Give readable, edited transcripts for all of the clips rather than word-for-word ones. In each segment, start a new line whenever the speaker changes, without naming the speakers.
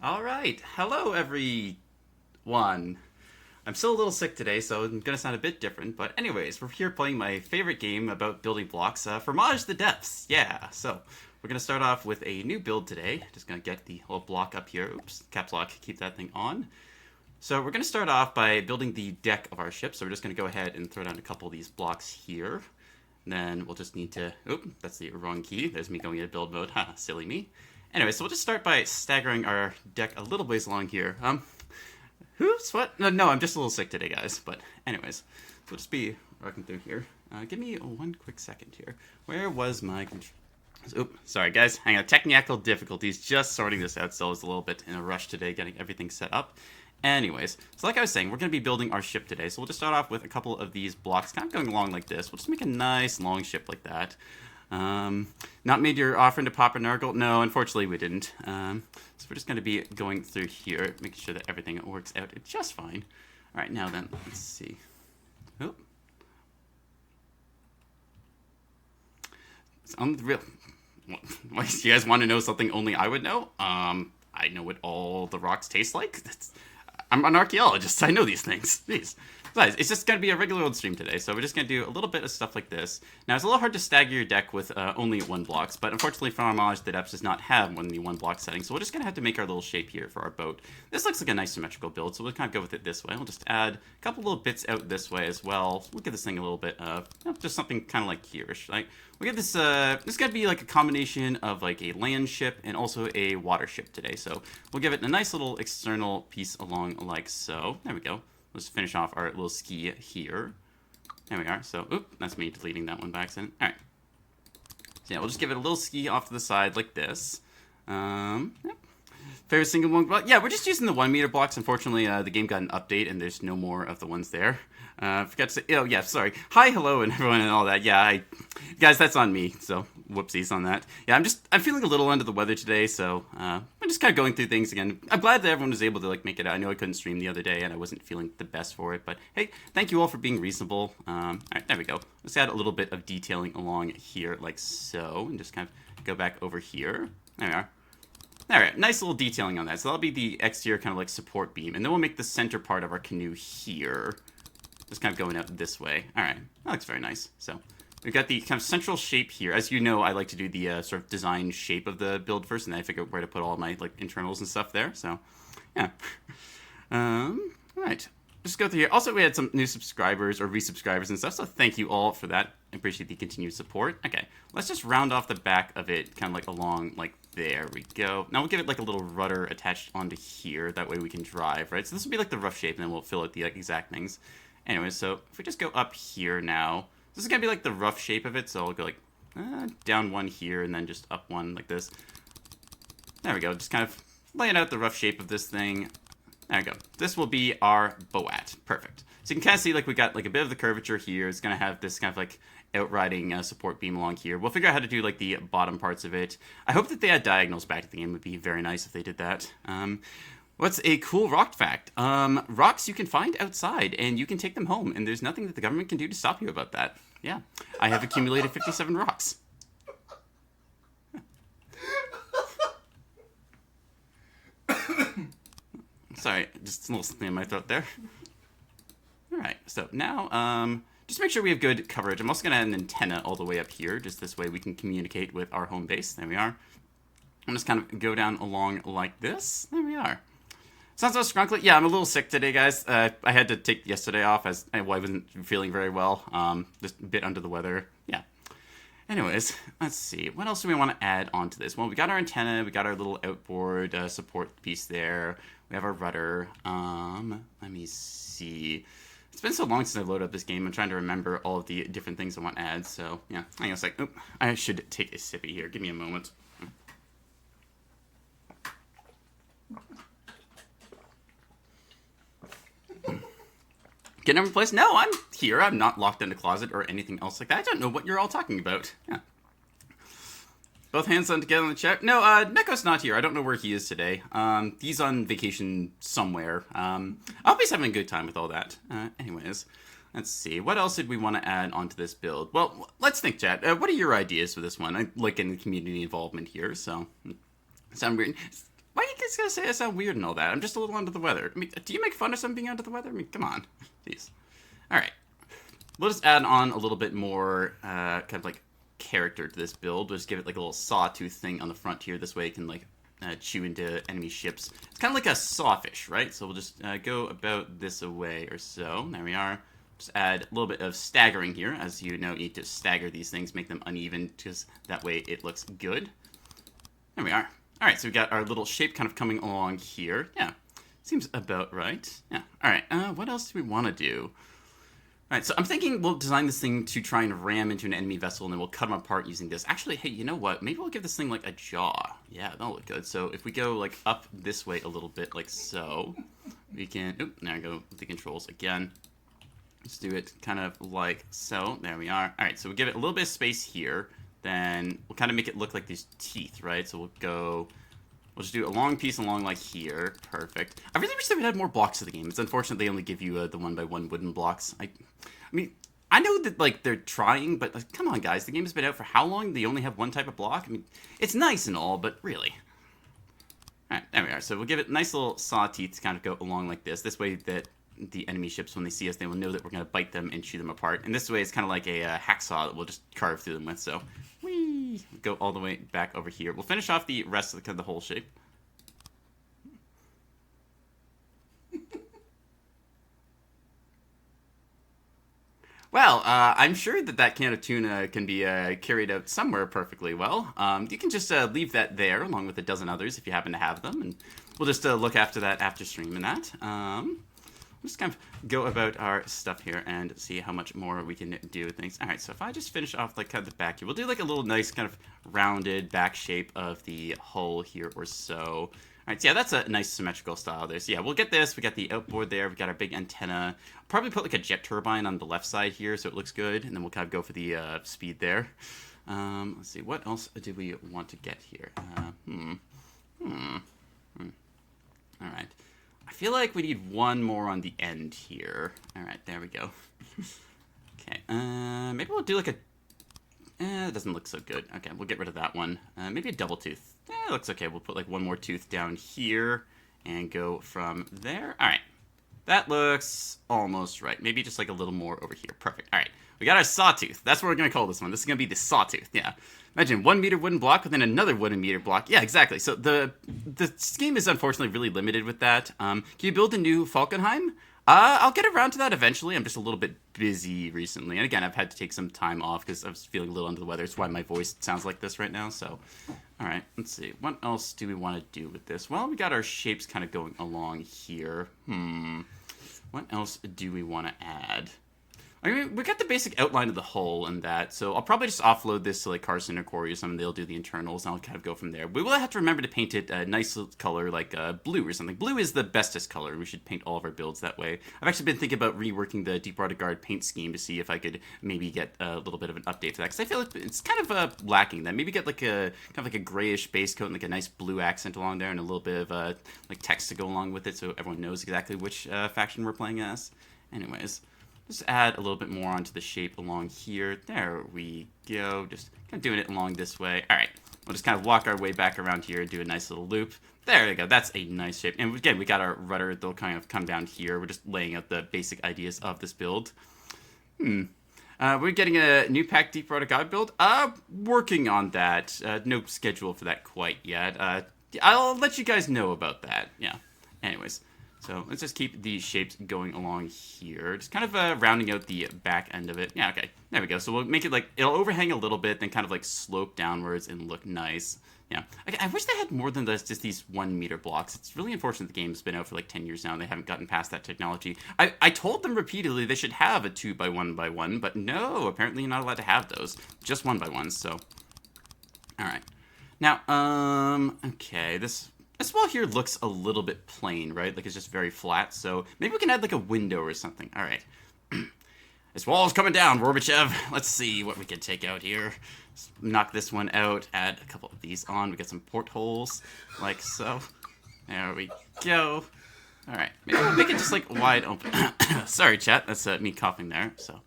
All right. Hello, everyone. I'm still a little sick today, so I'm going to sound a bit different. But, anyways, we're here playing my favorite game about building blocks, Fromage the Depths. Yeah, so we're going to start off with a new build today. Just going to get the little block up here. Oops, caps lock, keep that thing on. So, we're going to start off by building the deck of our ship. So, we're just going to go ahead and throw down a couple of these blocks here. And then we'll just need to. Oop, that's the wrong key. There's me going into build mode. Ha, silly me. Anyway, so we'll just start by staggering our deck a little ways along here. Who's what? No, I'm just a little sick today, guys. But anyways, we'll just be rocking through here. Give me one quick second here. Where was my control? Oop, sorry, guys. Hang on. Technical difficulties. Just sorting this out. So I was a little bit in a rush today getting everything set up. Anyways, so like I was saying, we're going to be building our ship today. So we'll just start off with a couple of these blocks kind of going along like this. We'll just make a nice long ship like that. Not made your offering to Papa Nurgle? No, unfortunately we didn't. So we're just going to be going through here, making sure that everything works out just fine. All right, now then, let's see. Oh. It's unreal. What, you guys want to know something only I would know? I know what all the rocks taste like. I'm an archaeologist. I know these things. Jeez. Guys, it's just going to be a regular old stream today, so we're just going to do a little bit of stuff like this. Now, it's a little hard to stagger your deck with only one blocks, but unfortunately, Fromage the Depths does not have only one block setting, so we're just going to have to make our little shape here for our boat. This looks like a nice symmetrical build, so we'll kind of go with it this way. We'll just add a couple little bits out this way as well. We'll give this thing a little bit of just something kind of like here-ish. Like, we'll give this, this is going to be like a combination of like a land ship and also a water ship today, so we'll give it a nice little external piece along like so. There we go. Let's finish off our little ski here. There we are. So, oop, that's me deleting that one by accident. All right. So yeah, we'll just give it a little ski off to the side like this. Yep. Favorite single one. Well, yeah, we're just using the 1 meter blocks. Unfortunately, the game got an update and there's no more of the ones there. Forgot to say, oh yeah, sorry. Hi, hello, and everyone and all that. Yeah, guys, that's on me. So whoopsies on that. Yeah, I'm feeling a little under the weather today, so I'm just kind of going through things again. I'm glad that everyone was able to like make it out. I know I couldn't stream the other day and I wasn't feeling the best for it, but hey, thank you all for being reasonable. All right, there we go. Let's add a little bit of detailing along here like so, and just kind of go back over here. There we are. All right, nice little detailing on that. So that'll be the exterior kind of like support beam, and then we'll make the center part of our canoe here. Just kind of going out this way. All right, that looks very nice. So we've got the kind of central shape here. As you know, I like to do the sort of design shape of the build first, and then I figure out where to put all my like internals and stuff there. So, yeah. All right. Just go through here. Also, we had some new subscribers or resubscribers and stuff, so thank you all for that. I appreciate the continued support. Okay, let's just round off the back of it, kind of like along, like, there we go. Now we'll give it like a little rudder attached onto here. That way we can drive, right? So this will be like the rough shape, and then we'll fill out the like, exact things. Anyway, so if we just go up here now, this is going to be like the rough shape of it, so I'll go like down one here, and then just up one like this. There we go, just kind of laying out the rough shape of this thing. There we go. This will be our boat. Perfect. So you can kind of see like we got like a bit of the curvature here. It's going to have this kind of like outriding support beam along here. We'll figure out how to do like the bottom parts of it. I hope that they add diagonals back to the game. It would be very nice if they did that. What's a cool rock fact? Rocks you can find outside and you can take them home, and there's nothing that the government can do to stop you about that. Yeah. I have accumulated 57 rocks. Sorry, just a little something in my throat there. All right, so now, just make sure we have good coverage. I'm also going to add an antenna all the way up here, just this way we can communicate with our home base. There we are. I'm just kind of go down along like this. There we are. Sounds so scrunkly. Yeah, I'm a little sick today, guys. I had to take yesterday off as I wasn't feeling very well. Just a bit under the weather. Yeah. Anyways, let's see. What else do we want to add onto this? Well, we got our antenna. We got our little outboard support piece there. We have our rudder. Let me see. It's been so long since I loaded up this game. I'm trying to remember all of the different things I want to add. So, yeah. I guess like, oop, I should take a sippy here. Give me a moment. Getting every place? No, I'm here. I'm not locked in a closet or anything else like that. I don't know what you're all talking about. Yeah. Both hands on together in the chat. No, Neko's not here. I don't know where he is today. He's on vacation somewhere. I hope he's having a good time with all that. Anyways, let's see. What else did we want to add onto this build? Well, let's think, chat. What are your ideas for this one? I like in the community involvement here, so sound weird. why are you guys gonna say I sound weird and all that? I'm just a little under the weather. I mean, do you make fun of someone being under the weather? I mean, come on. Jeez. All right. We'll just add on a little bit more kind of like character to this build. We'll just give it like a little sawtooth thing on the front here. This way it can like chew into enemy ships. It's kind of like a sawfish, right? So we'll just go about this away or so. There we are. Just add a little bit of staggering here. As you know, you need to stagger these things, make them uneven, because that way it looks good. There we are. All right, so we got our little shape kind of coming along here. Yeah, seems about right. Yeah. All right, what else do we want to do? All right, so I'm thinking we'll design this thing to try and ram into an enemy vessel, and then we'll cut them apart using this. Actually, hey, you know what? Maybe we'll give this thing, like, a jaw. Yeah, that'll look good. So if we go, like, up this way a little bit, like so, we can... Oop, there we go with the controls again. Let's do it kind of like so. There we are. All right, so we'll give it a little bit of space here. Then we'll kind of make it look like these teeth, right? So we'll go... We'll just do a long piece along like here. Perfect. I really wish they would add more blocks to the game. It's unfortunate they only give you the 1x1 wooden blocks. I mean, I know that like they're trying, but like, come on, guys. The game has been out for how long? They only have one type of block? I mean, it's nice and all, but really. All right, there we are. So we'll give it nice little saw teeth to kind of go along like this. This way that the enemy ships, when they see us, they will know that we're going to bite them and chew them apart. And this way it's kind of like a hacksaw that we'll just carve through them with. So, whee! Go all the way back over here. We'll finish off the rest of the whole shape. Well, I'm sure that can of tuna can be carried out somewhere perfectly well. You can just leave that there along with a dozen others if you happen to have them. And we'll just look after that after stream and that. We'll just kind of go about our stuff here and see how much more we can do with things. All right, so if I just finish off like kind of the back here, we'll do like a little nice kind of rounded back shape of the hull here or so. All right, so yeah, that's a nice symmetrical style there. So yeah, we'll get this. We got the outboard there. We got our big antenna. Probably put like a jet turbine on the left side here so it looks good. And then we'll kind of go for the speed there. Let's see, what else do we want to get here? All right. I feel like we need one more on the end here. All right, there we go. Okay, maybe we'll do like a... it doesn't look so good. Okay, we'll get rid of that one. Maybe a double tooth. It looks okay. We'll put like one more tooth down here and go from there. All right, that looks almost right. Maybe just like a little more over here. Perfect. All right, we got our sawtooth. That's what we're gonna call this one. This is gonna be the sawtooth. Yeah. Imagine 1 meter wooden block within another 1 meter block. Yeah, exactly. So the game is unfortunately really limited with that. Can you build a new Falkenheim? I'll get around to that eventually. I'm just a little bit busy recently. And again, I've had to take some time off because I was feeling a little under the weather. It's why my voice sounds like this right now. So, all right, let's see. What else do we want to do with this? Well, we got our shapes kind of going along here. What else do we want to add? I mean, we got the basic outline of the hull and that, so I'll probably just offload this to like Carson or Corey or something. They'll do the internals, and I'll kind of go from there. We will have to remember to paint it a nice color like blue or something. Blue is the bestest color. We should paint all of our builds that way. I've actually been thinking about reworking the Deepwater Guard paint scheme to see if I could maybe get a little bit of an update to that, because I feel like it's kind of lacking that. Maybe get like a kind of like a grayish base coat and like a nice blue accent along there and a little bit of like text to go along with it so everyone knows exactly which faction we're playing as. Anyways. Just add a little bit more onto the shape along here. There we go. Just kind of doing it along this way. All right. We'll just kind of walk our way back around here and do a nice little loop. There we go. That's a nice shape. And again, we got our rudder. They'll kind of come down here. We're just laying out the basic ideas of this build. We're getting a new pack Deepwater God build. Working on that. No schedule for that quite yet. I'll let you guys know about that. Yeah. Anyways. So let's just keep these shapes going along here. Just kind of rounding out the back end of it. Yeah, okay. There we go. So we'll make it like, it'll overhang a little bit, then kind of like slope downwards and look nice. Yeah. I wish they had more than this, just these 1 meter blocks. It's really unfortunate the game's been out for like 10 years now and they haven't gotten past that technology. I told them repeatedly they should have a 2x1x1, but no, apparently you're not allowed to have those. Just 1x1s, so. All right. Now, okay, this wall here looks a little bit plain, right? Like it's just very flat, so maybe we can add like a window or something. All right. This wall's coming down, Gorbachev. Let's see what we can take out here. Let's knock this one out, add a couple of these on. We got some portholes, like so. There we go. All right, maybe we'll make it just like wide open. Sorry, chat, that's me coughing there. So,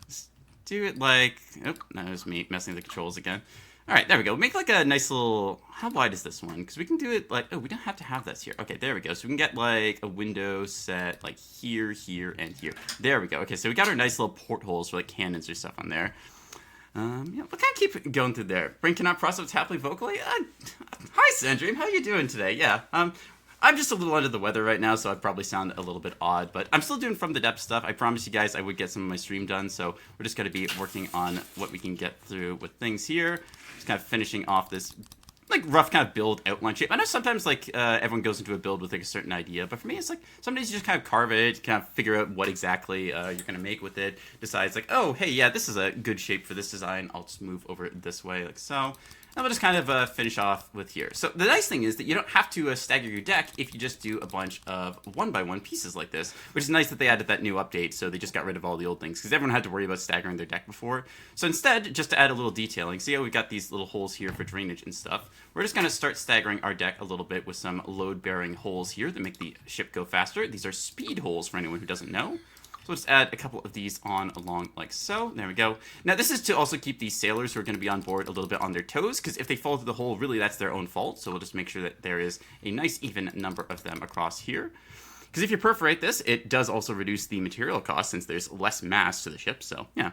just do it like, oh, that was me messing with the controls again. All right, there we go. Make like a nice little. How wide is this one? Because we can do it like. Oh, we don't have to have this here. Okay, there we go. So we can get like a window set like here, here, and here. There we go. Okay, so we got our nice little portholes for like cannons or stuff on there. Yeah, we'll kind of keep going through there. Brain cannot process happily vocally. Hi, Sandream. How you doing today? Yeah. I'm just a little under the weather right now, so I probably sound a little bit odd, but I'm still doing From the Depths stuff. I promised you guys I would get some of my stream done, so we're just going to be working on what we can get through with things here. Just kind of finishing off this like rough kind of build outline shape. I know sometimes like everyone goes into a build with like a certain idea, but for me it's like some days you just kind of carve it, kind of figure out what exactly you're going to make with it, decides like, oh, hey, yeah, this is a good shape for this design. I'll just move over it this way like so. And we'll just kind of finish off with here. So the nice thing is that you don't have to stagger your deck if you just do a bunch of 1x1 pieces like this, which is nice that they added that new update, so they just got rid of all the old things, because everyone had to worry about staggering their deck before. So instead, just to add a little detailing, see how we've got these little holes here for drainage and stuff, we're just going to start staggering our deck a little bit with some load-bearing holes here that make the ship go faster. These are speed holes for anyone who doesn't know. So we'll just add a couple of these on along like so. There we go. Now this is to also keep these sailors who are going to be on board a little bit on their toes, because if they fall through the hole, really that's their own fault. So we'll just make sure that there is a nice even number of them across here. Because if you perforate this, it does also reduce the material cost since there's less mass to the ship. So yeah.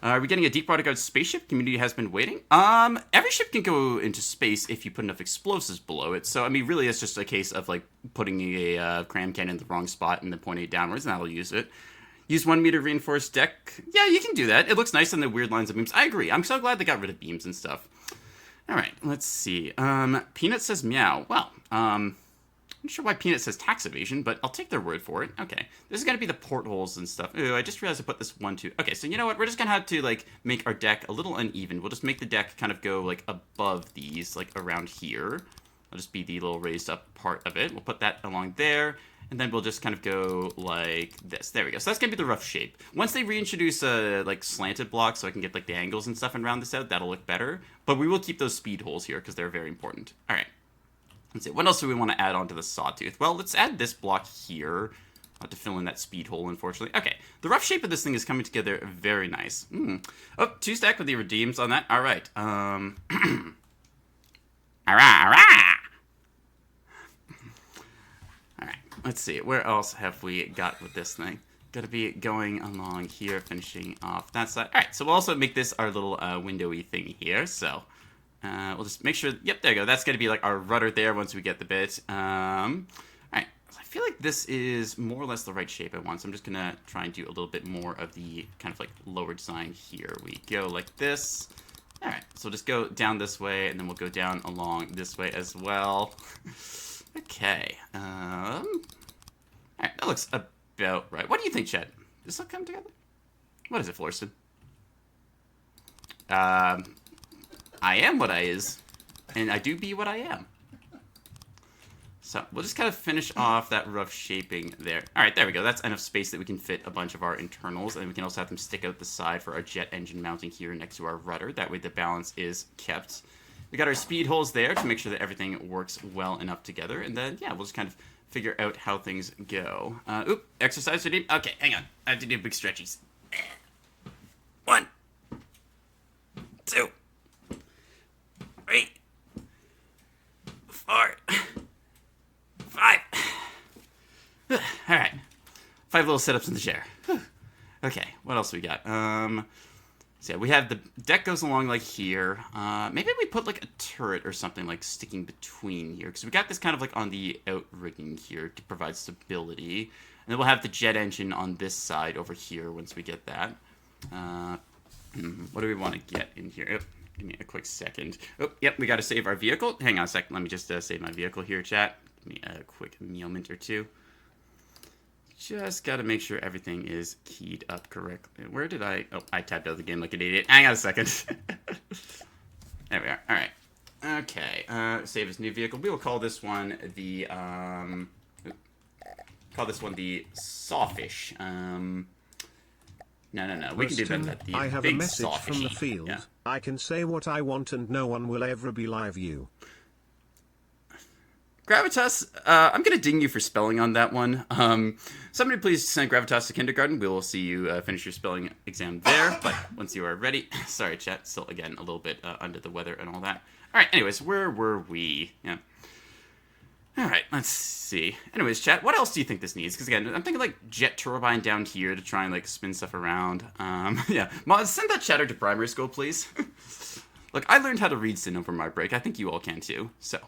Are we getting a deep water guard spaceship? Community has been waiting. Every ship can go into space if you put enough explosives below it. So I mean, really, it's just a case of like putting a cram cannon in the wrong spot and then pointing it downwards, and that'll use it. Use 1 meter reinforced deck. Yeah, you can do that. It looks nice on the weird lines of beams. I agree. I'm so glad they got rid of beams and stuff. All right, let's see. Peanut says meow. Well, I'm not sure why Peanut says tax evasion, but I'll take their word for it. Okay, this is going to be the portholes and stuff. Ooh, I just realized I put this 1, 2. Okay, so you know what? We're just going to have to, like, make our deck a little uneven. We'll just make the deck kind of go, like, above these, like, around here. It'll just be the little raised up part of it. We'll put that along there. And then we'll just kind of go like this. There we go. So that's going to be the rough shape. Once they reintroduce like slanted blocks so I can get like the angles and stuff and round this out, that'll look better. But we will keep those speed holes here because they're very important. All right. Let's see. What else do we want to add onto the sawtooth? Well, let's add this block here. I'll have to fill in that speed hole, unfortunately. Okay. The rough shape of this thing is coming together very nice. Oh, 2 stack with the redeems on that. All right. All right. Let's see, where else have we got with this thing? Gotta be going along here, finishing off that side. All right, so we'll also make this our little windowy thing here. So we'll just make sure, yep, there you go. That's gonna be like our rudder there once we get the bit. All right, so I feel like this is more or less the right shape I want. So I'm just gonna try and do a little bit more of the kind of like lower design here. We go like this. All right, so we'll just go down this way, and then we'll go down along this way as well. Okay. All right, that looks about right. What do you think, Chet? Does this all come together? What is it, Florston? I am what I is, and I do be what I am. So we'll just kind of finish off that rough shaping there. All right, there we go. That's enough space that we can fit a bunch of our internals, and we can also have them stick out the side for our jet engine mounting here next to our rudder. That way the balance is kept. We got our speed holes there to make sure that everything works well enough together, and then, yeah, we'll just kind of figure out how things go. Oop, exercise redeem. Okay, hang on. I have to do big stretchies. 1, 2, 3, 4, 5. All right. 5 little sit-ups in the chair. Okay, what else we got? So yeah, we have the deck goes along like here. Maybe we put like a turret or something like sticking between here, because we got this kind of like on the outrigging here to provide stability. And then we'll have the jet engine on this side over here once we get that. What do we want to get in here? Oh, give me a quick second. Oh, yep, we got to save our vehicle. Hang on a second. Let me just save my vehicle here, chat. Give me a quick moment or two. Just got to make sure everything is keyed up correctly. Where did I... Oh, I tapped out of the game like an idiot. Hang on a second. There we are. All right. Okay. Save as new vehicle. We will call this one the... Call this one the Sawfish. No. We can do better than that. The
I have
big
a message
Sawfishy.
from the field.
Yeah.
I can say what I want and no one will ever believe you.
Gravitas, I'm going to ding you for spelling on that one. Somebody please send Gravitas to kindergarten. We will see you finish your spelling exam there. But once you are ready... Sorry, chat. Still, again, a little bit under the weather and all that. All right, anyways, where were we? Yeah. All right, let's see. Anyways, chat, what else do you think this needs? Because, again, I'm thinking, like, jet turbine down here to try and, like, spin stuff around. Yeah. Mods, send that chatter to primary school, please. Look, I learned how to read Sin over my break. I think you all can, too. So...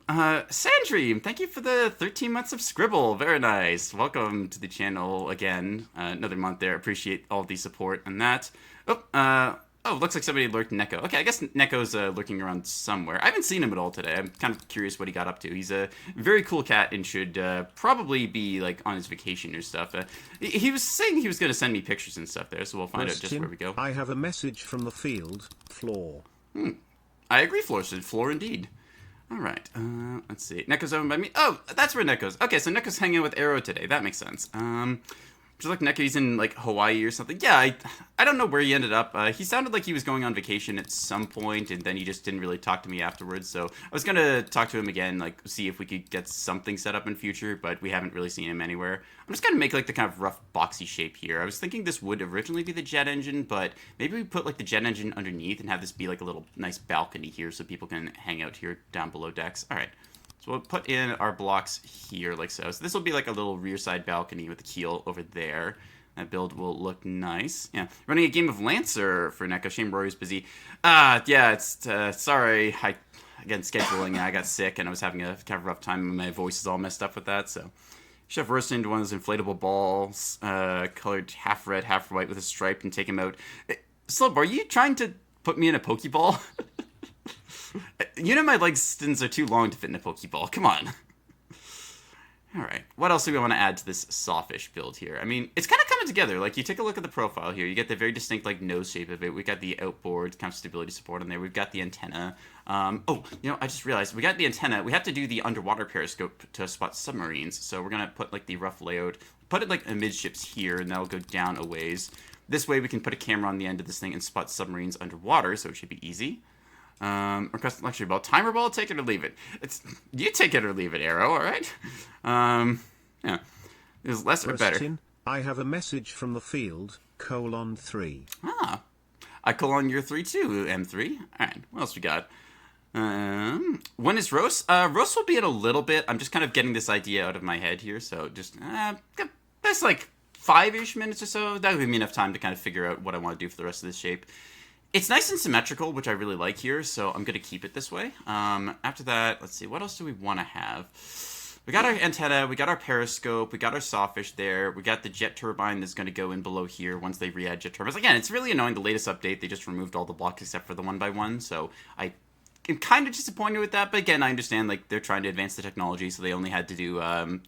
Sandream, thank you for the 13 months of Scribble. Very nice. Welcome to the channel again. Another month there. Appreciate all the support and that. Oh, looks like somebody lurked Neko. Okay, I guess Neko's lurking around somewhere. I haven't seen him at all today. I'm kind of curious what he got up to. He's a very cool cat and should probably be, like, on his vacation or stuff. He was saying he was going to send me pictures and stuff there, so we'll find out just where we go.
I have a message from the field, Floor.
I agree, Floor said. Floor indeed. All right, let's see. Neko's over by me. Oh, that's where Neko's. Okay, so Neko's hanging out with Arrow today. That makes sense. Just like Neko, he's in, like, Hawaii or something. Yeah, I don't know where he ended up. He sounded like he was going on vacation at some point, and then he just didn't really talk to me afterwards. So I was going to talk to him again, like, see if we could get something set up in future, but we haven't really seen him anywhere. I'm just going to make, like, the kind of rough, boxy shape here. I was thinking this would originally be the jet engine, but maybe we put, like, the jet engine underneath and have this be, like, a little nice balcony here so people can hang out here down below decks. All right. So we'll put in our blocks here, like so. So this will be like a little rear side balcony with the keel over there. That build will look nice. Yeah, running a game of Lancer for Neko. Shame Rory's busy. Yeah, it's, sorry. Again, scheduling, I got sick and I was having a kind of rough time and my voice is all messed up with that, so. Chef roasted into one of those inflatable balls, colored half red, half white with a stripe and take him out. Slub, are you trying to put me in a Pokeball? You know my leg stins are too long to fit in a Pokeball. Come on. Alright, what else do we want to add to this sawfish build here? I mean, it's kind of coming together. Like, you take a look at the profile here. You get the very distinct, like, nose shape of it. We got the outboard kind of stability support on there. We've got the antenna. Oh, you know, I just realized we got the antenna. We have to do the underwater periscope to spot submarines. So we're going to put, like, the rough layout. Put it, like, amidships here, and that'll go down a ways. This way we can put a camera on the end of this thing and spot submarines underwater, so it should be easy. Request luxury ball. Timer ball, take it or leave it. You take it or leave it, Arrow, alright? Yeah. Is less or better?
I have a message from the field, :3.
Ah. I colon your 3 too, M3. Alright, what else we got? When is roast? Roast will be in a little bit. I'm just kind of getting this idea out of my head here, so just, that's like 5-ish minutes or so. That would give me enough time to kind of figure out what I want to do for the rest of this shape. It's nice and symmetrical, which I really like here, so I'm going to keep it this way. After that, let's see, what else do we want to have? We got our antenna, we got our periscope, we got our sawfish there, we got the jet turbine that's going to go in below here once they re-add jet turbines. Again, it's really annoying, the latest update, they just removed all the blocks except for the 1x1, so I'm kind of disappointed with that, but again, I understand, like, they're trying to advance the technology, so they only had to do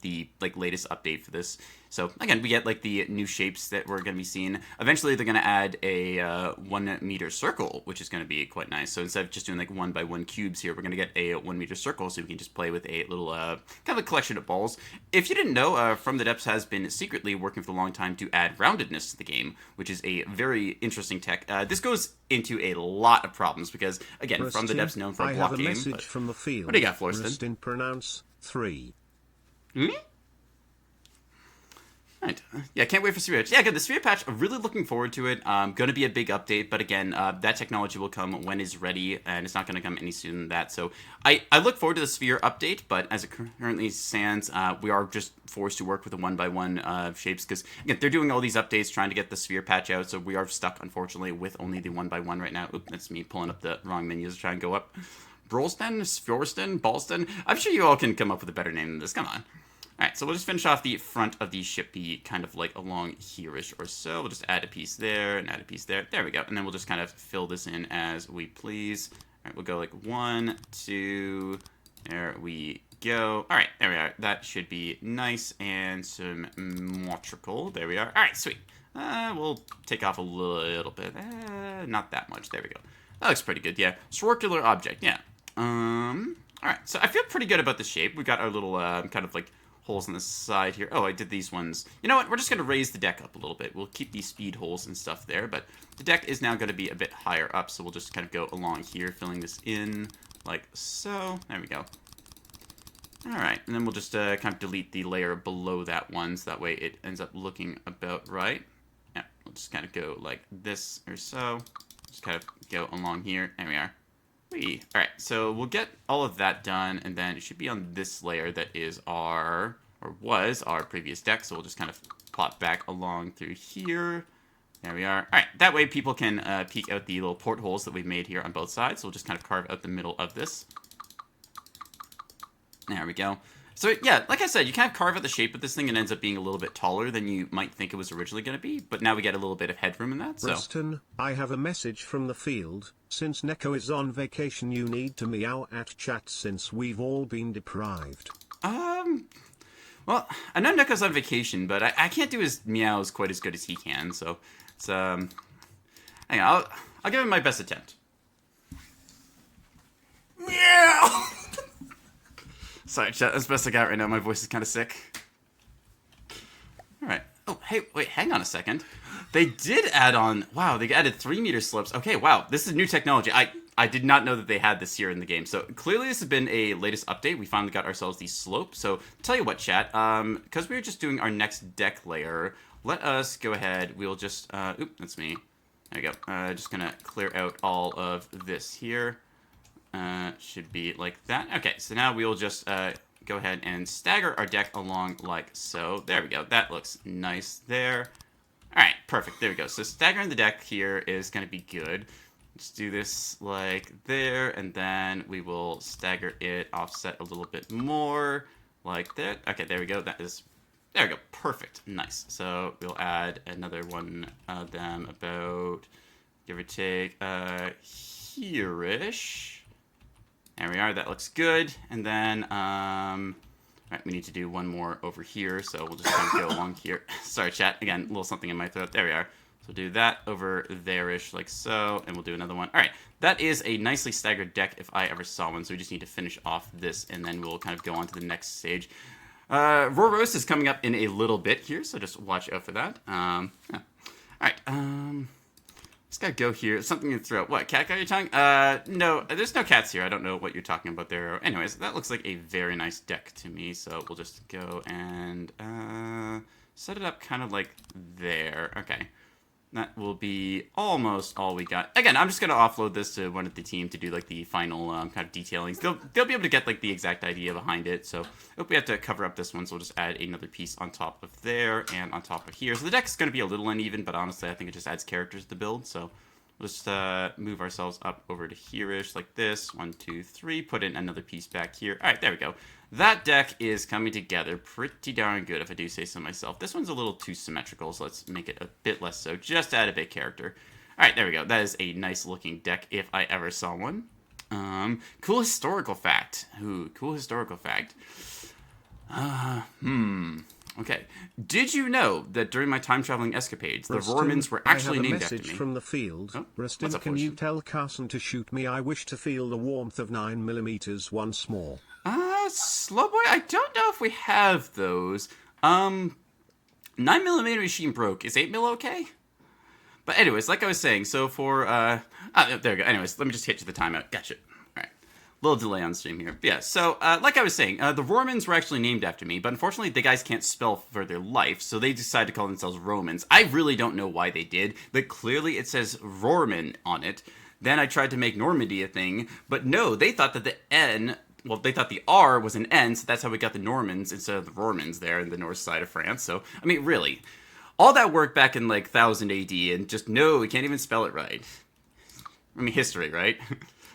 the, like, latest update for this. So, again, we get, like, the new shapes that we're going to be seeing. Eventually, they're going to add a 1-meter circle, which is going to be quite nice. So, instead of just doing, like, 1x1 cubes here, we're going to get a 1-meter circle, so we can just play with a little, kind of a collection of balls. If you didn't know, From the Depths has been secretly working for a long time to add roundedness to the game, which is a very interesting tech. This goes into a lot of problems, because, again,
Rustin,
From the Depths known for a block game.
I have a message from the field.
What do you got, Florston?
Rustin, pronounce 3.
Right. Yeah, can't wait for Sphere Patch. Yeah, good. The Sphere Patch, I'm really looking forward to it. Going to be a big update, but again, that technology will come when it's ready, and it's not going to come any sooner than that. So I look forward to the Sphere update, but as it currently stands, we are just forced to work with the 1x1 shapes, because again, they're doing all these updates, trying to get the Sphere Patch out, so we are stuck, unfortunately, with only the 1x1 right now. Oop, that's me pulling up the wrong menus to try and go up. Brolston, Sphorston, Ballston. I'm sure you all can come up with a better name than this. Come on. Alright, so we'll just finish off the front of the ship, be kind of like along here-ish or so. We'll just add a piece there and add a piece there. There we go. And then we'll just kind of fill this in as we please. Alright, we'll go like 1, 2, there we go. Alright, there we are. That should be nice and symmetrical. There we are. Alright, sweet. We'll take off a little bit. Not that much. There we go. That looks pretty good, yeah. Circular object, yeah. Alright, so I feel pretty good about the shape. We got our little kind of like holes on the side here. Oh, I did these ones. You know what? We're just going to raise the deck up a little bit. We'll keep these speed holes and stuff there, but the deck is now going to be a bit higher up, so we'll just kind of go along here, filling this in like so. There we go. Alright, and then we'll just kind of delete the layer below that one, so that way it ends up looking about right. Yeah, we'll just kind of go like this or so. Just kind of go along here. There we are. Whee. Alright, so we'll get all of that done, and then it should be on this layer that is our, or was our previous deck, so we'll just kind of plot back along through here. There we are. Alright, that way people can peek out the little portholes that we've made here on both sides, so we'll just kind of carve out the middle of this. There we go. So, yeah, like I said, you kind of carve out the shape of this thing and it ends up being a little bit taller than you might think it was originally going to be, but now we get a little bit of headroom in that, so...
Ruston, I have a message from the field. Since Neko is on vacation, you need to meow at chat since we've all been deprived.
Well, I know Neko's on vacation, but I can't do his meows quite as good as he can, so it's, hang on, I'll give him my best attempt. Meow! Sorry, chat, that's the best I got right now. My voice is kind of sick. Alright. Oh, hey, wait, hang on a second. They did add on... Wow, they added 3-meter slopes. Okay, wow, this is new technology. I did not know that they had this here in the game. So, clearly this has been a latest update. We finally got ourselves these slopes. So, tell you what, chat. Because we were just doing our next deck layer, let us go ahead. We'll just... Oop, that's me. There we go. Just gonna clear out all of this here. Should be like that. Okay, so now we'll just go ahead and stagger our deck along like so. There we go. That looks nice there. Alright, perfect. There we go. So staggering the deck here is going to be good. Let's do this like there, and then we will stagger it, offset a little bit more like that. Okay, there we go. That is... There we go. Perfect. Nice. So we'll add another one of them about, give or take, here-ish. There we are, that looks good. And then, right, we need to do one more over here, so we'll just kind of go along here. Sorry, chat, again, a little something in my throat. There we are. So do that over there-ish, like so, and we'll do another one. All right, that is a nicely staggered deck if I ever saw one, so we just need to finish off this, and then we'll kind of go on to the next stage. Roros is coming up in a little bit here, so just watch out for that. Yeah. All right, just gotta go here. Something in the throat. What, cat got your tongue? No, there's no cats here. I don't know what you're talking about there. Anyways, that looks like a very nice deck to me. So we'll just go and set it up kind of like there. Okay. That will be almost all we got. Again, I'm just going to offload this to one of the team to do like the final kind of detailings. They'll be able to get like the exact idea behind it. So if we have to cover up this one, so we'll just add another piece on top of there and on top of here. So the deck's going to be a little uneven, but honestly, I think it just adds characters to the build. So we'll just move ourselves up over to here-ish like this. 1, 2, 3. Put in another piece back here. All right, there we go. That deck is coming together pretty darn good, if I do say so myself. This one's a little too symmetrical, so let's make it a bit less so. Just add a bit character. All right, there we go. That is a nice-looking deck, if I ever saw one. Cool historical fact. Ooh, cool historical fact. Okay. Did you know that during my time-traveling escapades, the Rormans were actually named after me?
I have a message from the field.
Oh,
Rustin, can you tell Carson to shoot me? I wish to feel the warmth of 9mm once more.
Slowboy, I don't know if we have those. 9mm machine broke. Is 8mm okay? But anyways, like I was saying, so for, there we go. Anyways, let me just hit you the timeout. Gotcha. Alright. Little delay on stream here. But yeah, so, like I was saying, the Rormans were actually named after me, but unfortunately the guys can't spell for their life, so they decided to call themselves Romans. I really don't know why they did, but clearly it says Rorman on it. Then I tried to make Normandy a thing, but no, they thought that the N... Well, they thought the R was an N, so that's how we got the Normans instead of the Rormans there in the north side of France. So, I mean, really. All that work back in, like, 1000 AD, and just, no, we can't even spell it right. I mean, history, right?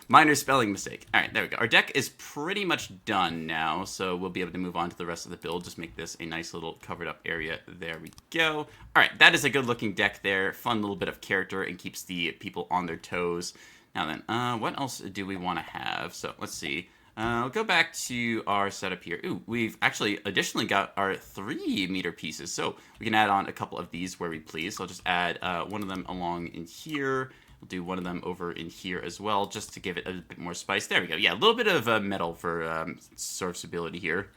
Minor spelling mistake. Alright, there we go. Our deck is pretty much done now, so we'll be able to move on to the rest of the build. Just make this a nice little covered up area. There we go. Alright, that is a good looking deck there. Fun little bit of character and keeps the people on their toes. Now then, what else do we want to have? So, let's see. I'll go back to our setup here. Ooh, we've actually additionally got our 3-meter pieces, so we can add on a couple of these where we please. So I'll just add one of them along in here. We'll do one of them over in here as well, just to give it a bit more spice. There we go. Yeah, a little bit of metal for serviceability here.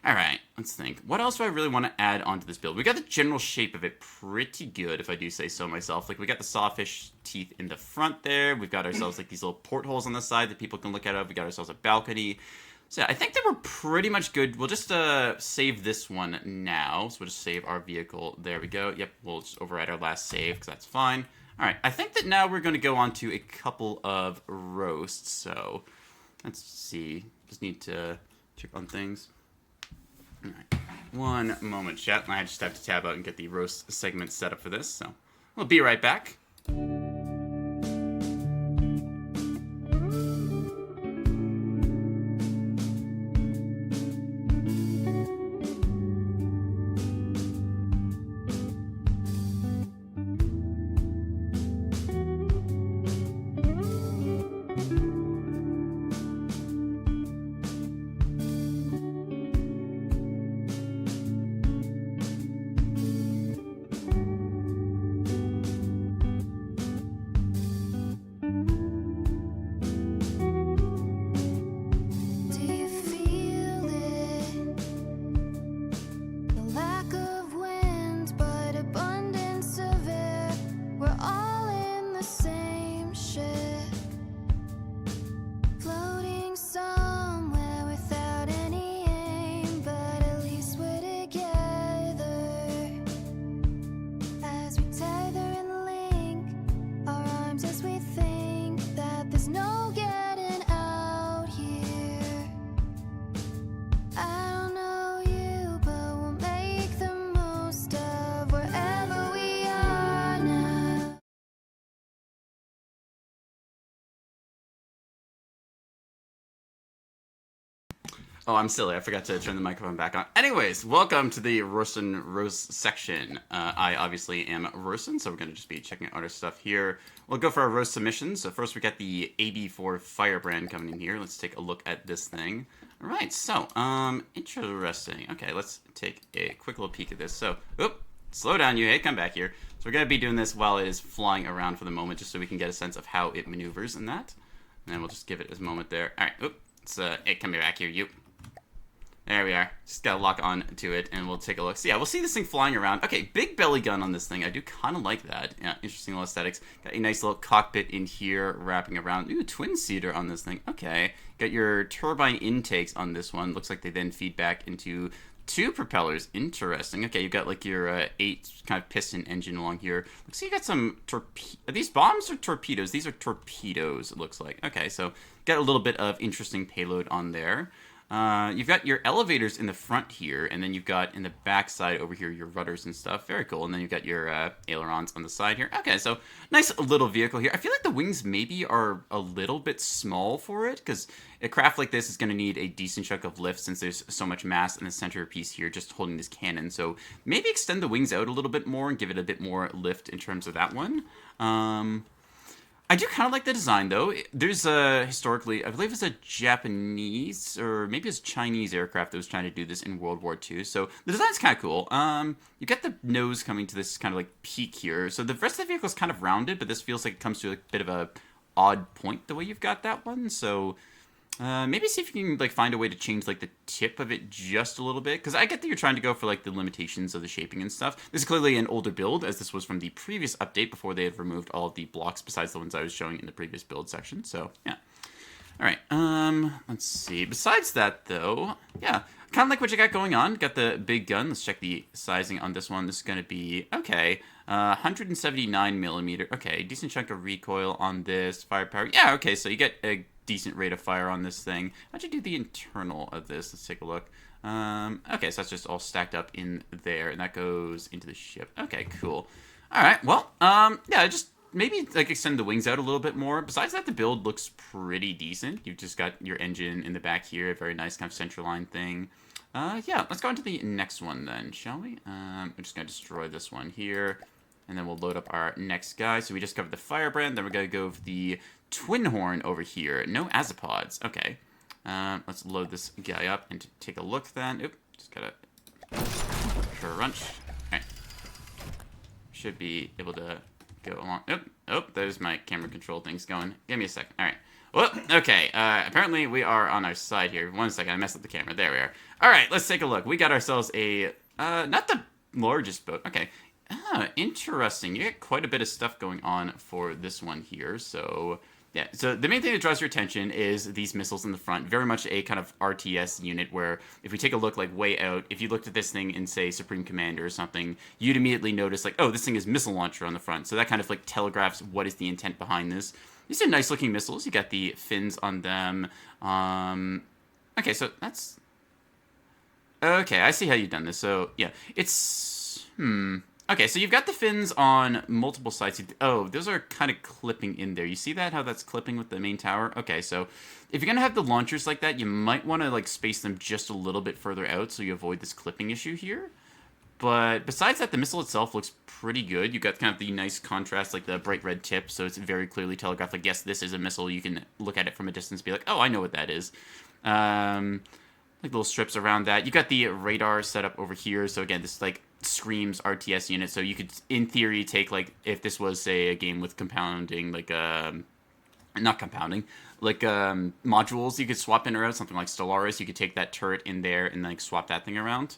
Alright, let's think. What else do I really want to add onto this build? We got the general shape of it pretty good, if I do say so myself. Like, we got the sawfish teeth in the front there. We've got ourselves, like, these little portholes on the side that people can look out of. We got ourselves a balcony. So, yeah, I think that we're pretty much good. We'll just save this one now. So, we'll just save our vehicle. There we go. Yep, we'll just override our last save, because that's fine. Alright, I think that now we're going to go on to a couple of roasts. So, let's see. Just need to check on things. Alright, one moment, chat. I just have to tab out and get the roast segment set up for this, so we'll be right back. Oh, I'm silly. I forgot to turn the microphone back on. Anyways, welcome to the Rorson Roast section. I obviously am Rorson, so we're going to just be checking out our stuff here. We'll go for our roast submissions. So first we got the AB4 Firebrand coming in here. Let's take a look at this thing. All right, so, interesting. Okay, let's take a quick little peek at this. So, slow down, you. Hey, come back here. So we're going to be doing this while it is flying around for the moment, just so we can get a sense of how it maneuvers and that. And then we'll just give it a moment there. All right, hey, come back here, you. There we are. Just gotta lock on to it, and we'll take a look. So yeah, we'll see this thing flying around. Okay, big belly gun on this thing. I do kind of like that. Yeah, interesting little aesthetics. Got a nice little cockpit in here wrapping around. Ooh, twin-seater on this thing. Okay. Got your turbine intakes on this one. Looks like they then feed back into two propellers. Interesting. Okay, you've got like your 8 kind of piston engine along here. Looks like you got some Are these bombs or torpedoes? These are torpedoes, it looks like. Okay, so got a little bit of interesting payload on there. You've got your elevators in the front here, and then you've got in the back side over here your rudders and stuff. Very cool. And then you've got your ailerons on the side here. Okay, so nice little vehicle here. I feel like the wings maybe are a little bit small for it, because a craft like this is going to need a decent chunk of lift since there's so much mass in the center piece here just holding this cannon. So maybe extend the wings out a little bit more and give it a bit more lift in terms of that one. I do kind of like the design, though. There's historically, I believe it's a Japanese, or maybe it's a Chinese aircraft that was trying to do this in World War II. So the design's kind of cool. You get the nose coming to this kind of like peak here. So the rest of the vehicle is kind of rounded, but this feels like it comes to a bit of a odd point the way you've got that one. So maybe see if you can like find a way to change like the tip of it just a little bit, because I get that you're trying to go for like the limitations of the shaping and stuff. This is clearly an older build, as this was from the previous update before they had removed all of the blocks besides the ones I was showing in the previous build section. So yeah. All right. Let's see. Besides that, though, yeah, kind of like what you got going on. Got the big gun. Let's check the sizing on this one. This is going to be okay. 179 millimeter. Okay, decent chunk of recoil on this. Firepower. Yeah. Okay, so you get a decent rate of fire on this thing. How'd you do the internal of this? Let's take a look. Okay, so that's just all stacked up in there, and that goes into the ship. Okay, cool. All right, well, yeah, just maybe like extend the wings out a little bit more. Besides that, the build looks pretty decent. You've just got your engine in the back here, a very nice kind of central line thing. Yeah, let's go on to the next one then, shall we? I'm just gonna destroy this one here, and then we'll load up our next guy. So we just covered the Firebrand, then we're gonna go with the Twin Horn over here. No azipods. Okay. Let's load this guy up and take a look then. Oop, just gotta crunch. Alright. Should be able to go along. Oh, there's my camera control things going. Give me a second. Alright. Well, okay. Apparently we are on our side here. 1 second, I messed up the camera. There we are. All right, let's take a look. We got ourselves a not the largest boat. Okay. Interesting. You get quite a bit of stuff going on for this one here. So yeah. So the main thing that draws your attention is these missiles in the front. Very much a kind of RTS unit where if we take a look like way out, if you looked at this thing in say Supreme Commander or something, you'd immediately notice like, oh, this thing is missile launcher on the front. So that kind of like telegraphs what is the intent behind this. These are nice looking missiles. You got the fins on them. Okay, so that's okay. I see how you've done this. So yeah, it's Okay, so you've got the fins on multiple sides. Oh, those are kind of clipping in there. You see that? How that's clipping with the main tower? Okay, so if you're going to have the launchers like that, you might want to like space them just a little bit further out so you avoid this clipping issue here. But besides that, the missile itself looks pretty good. You got kind of the nice contrast, like the bright red tip, so it's very clearly telegraphed. Like, yes, this is a missile. You can look at it from a distance and be like, oh, I know what that is. Like little strips around that. You got the radar set up over here. So again, this like screams RTS unit. So you could, in theory, take like if this was say a game with compounding, like not compounding, like modules. You could swap in or out something like Stellaris. You could take that turret in there and like swap that thing around.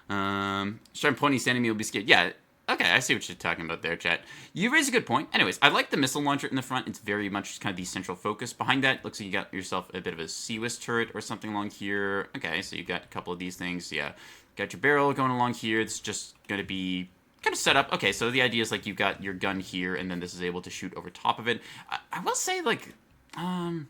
Sharp pointy enemy will be scared. Yeah, okay, I see what you're talking about there, chat. You raise a good point. Anyways, I like the missile launcher in the front. It's very much kind of the central focus. Behind that, looks like you got yourself a bit of a CWIS turret or something along here. Okay, so you got a couple of these things. Yeah, got your barrel going along here. It's just going to be kind of set up. Okay, so the idea is like you've got your gun here, and then this is able to shoot over top of it. I will say, like, the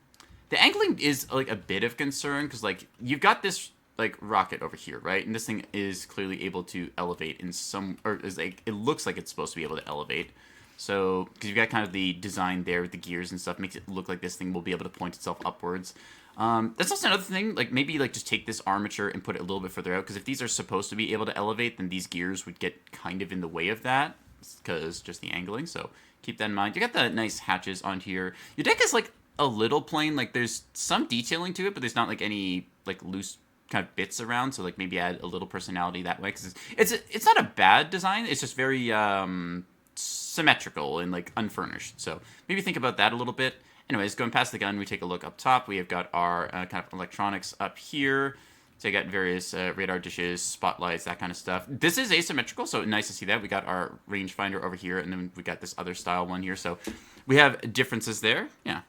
angling is like a bit of concern because like you've got this like rocket over here, right? And this thing is clearly able to elevate in some, or is like it looks like it's supposed to be able to elevate. So because you've got kind of the design there with the gears and stuff, makes it look like this thing will be able to point itself upwards. That's also another thing. Like maybe like just take this armature and put it a little bit further out because if these are supposed to be able to elevate, then these gears would get kind of in the way of that because just the angling. So keep that in mind. You got the nice hatches on here. Your deck is like a little plain. Like there's some detailing to it, but there's not like any like loose kind of bits around, so like maybe add a little personality that way because it's not a bad design. It's just very symmetrical and like unfurnished. So maybe think about that a little bit. Anyways, going past the gun, we take a look up top. We have got our kind of electronics up here. So you got various radar dishes, spotlights, that kind of stuff. This is asymmetrical, so nice to see that. We got our rangefinder over here, and then we got this other style one here. So we have differences there. Yeah.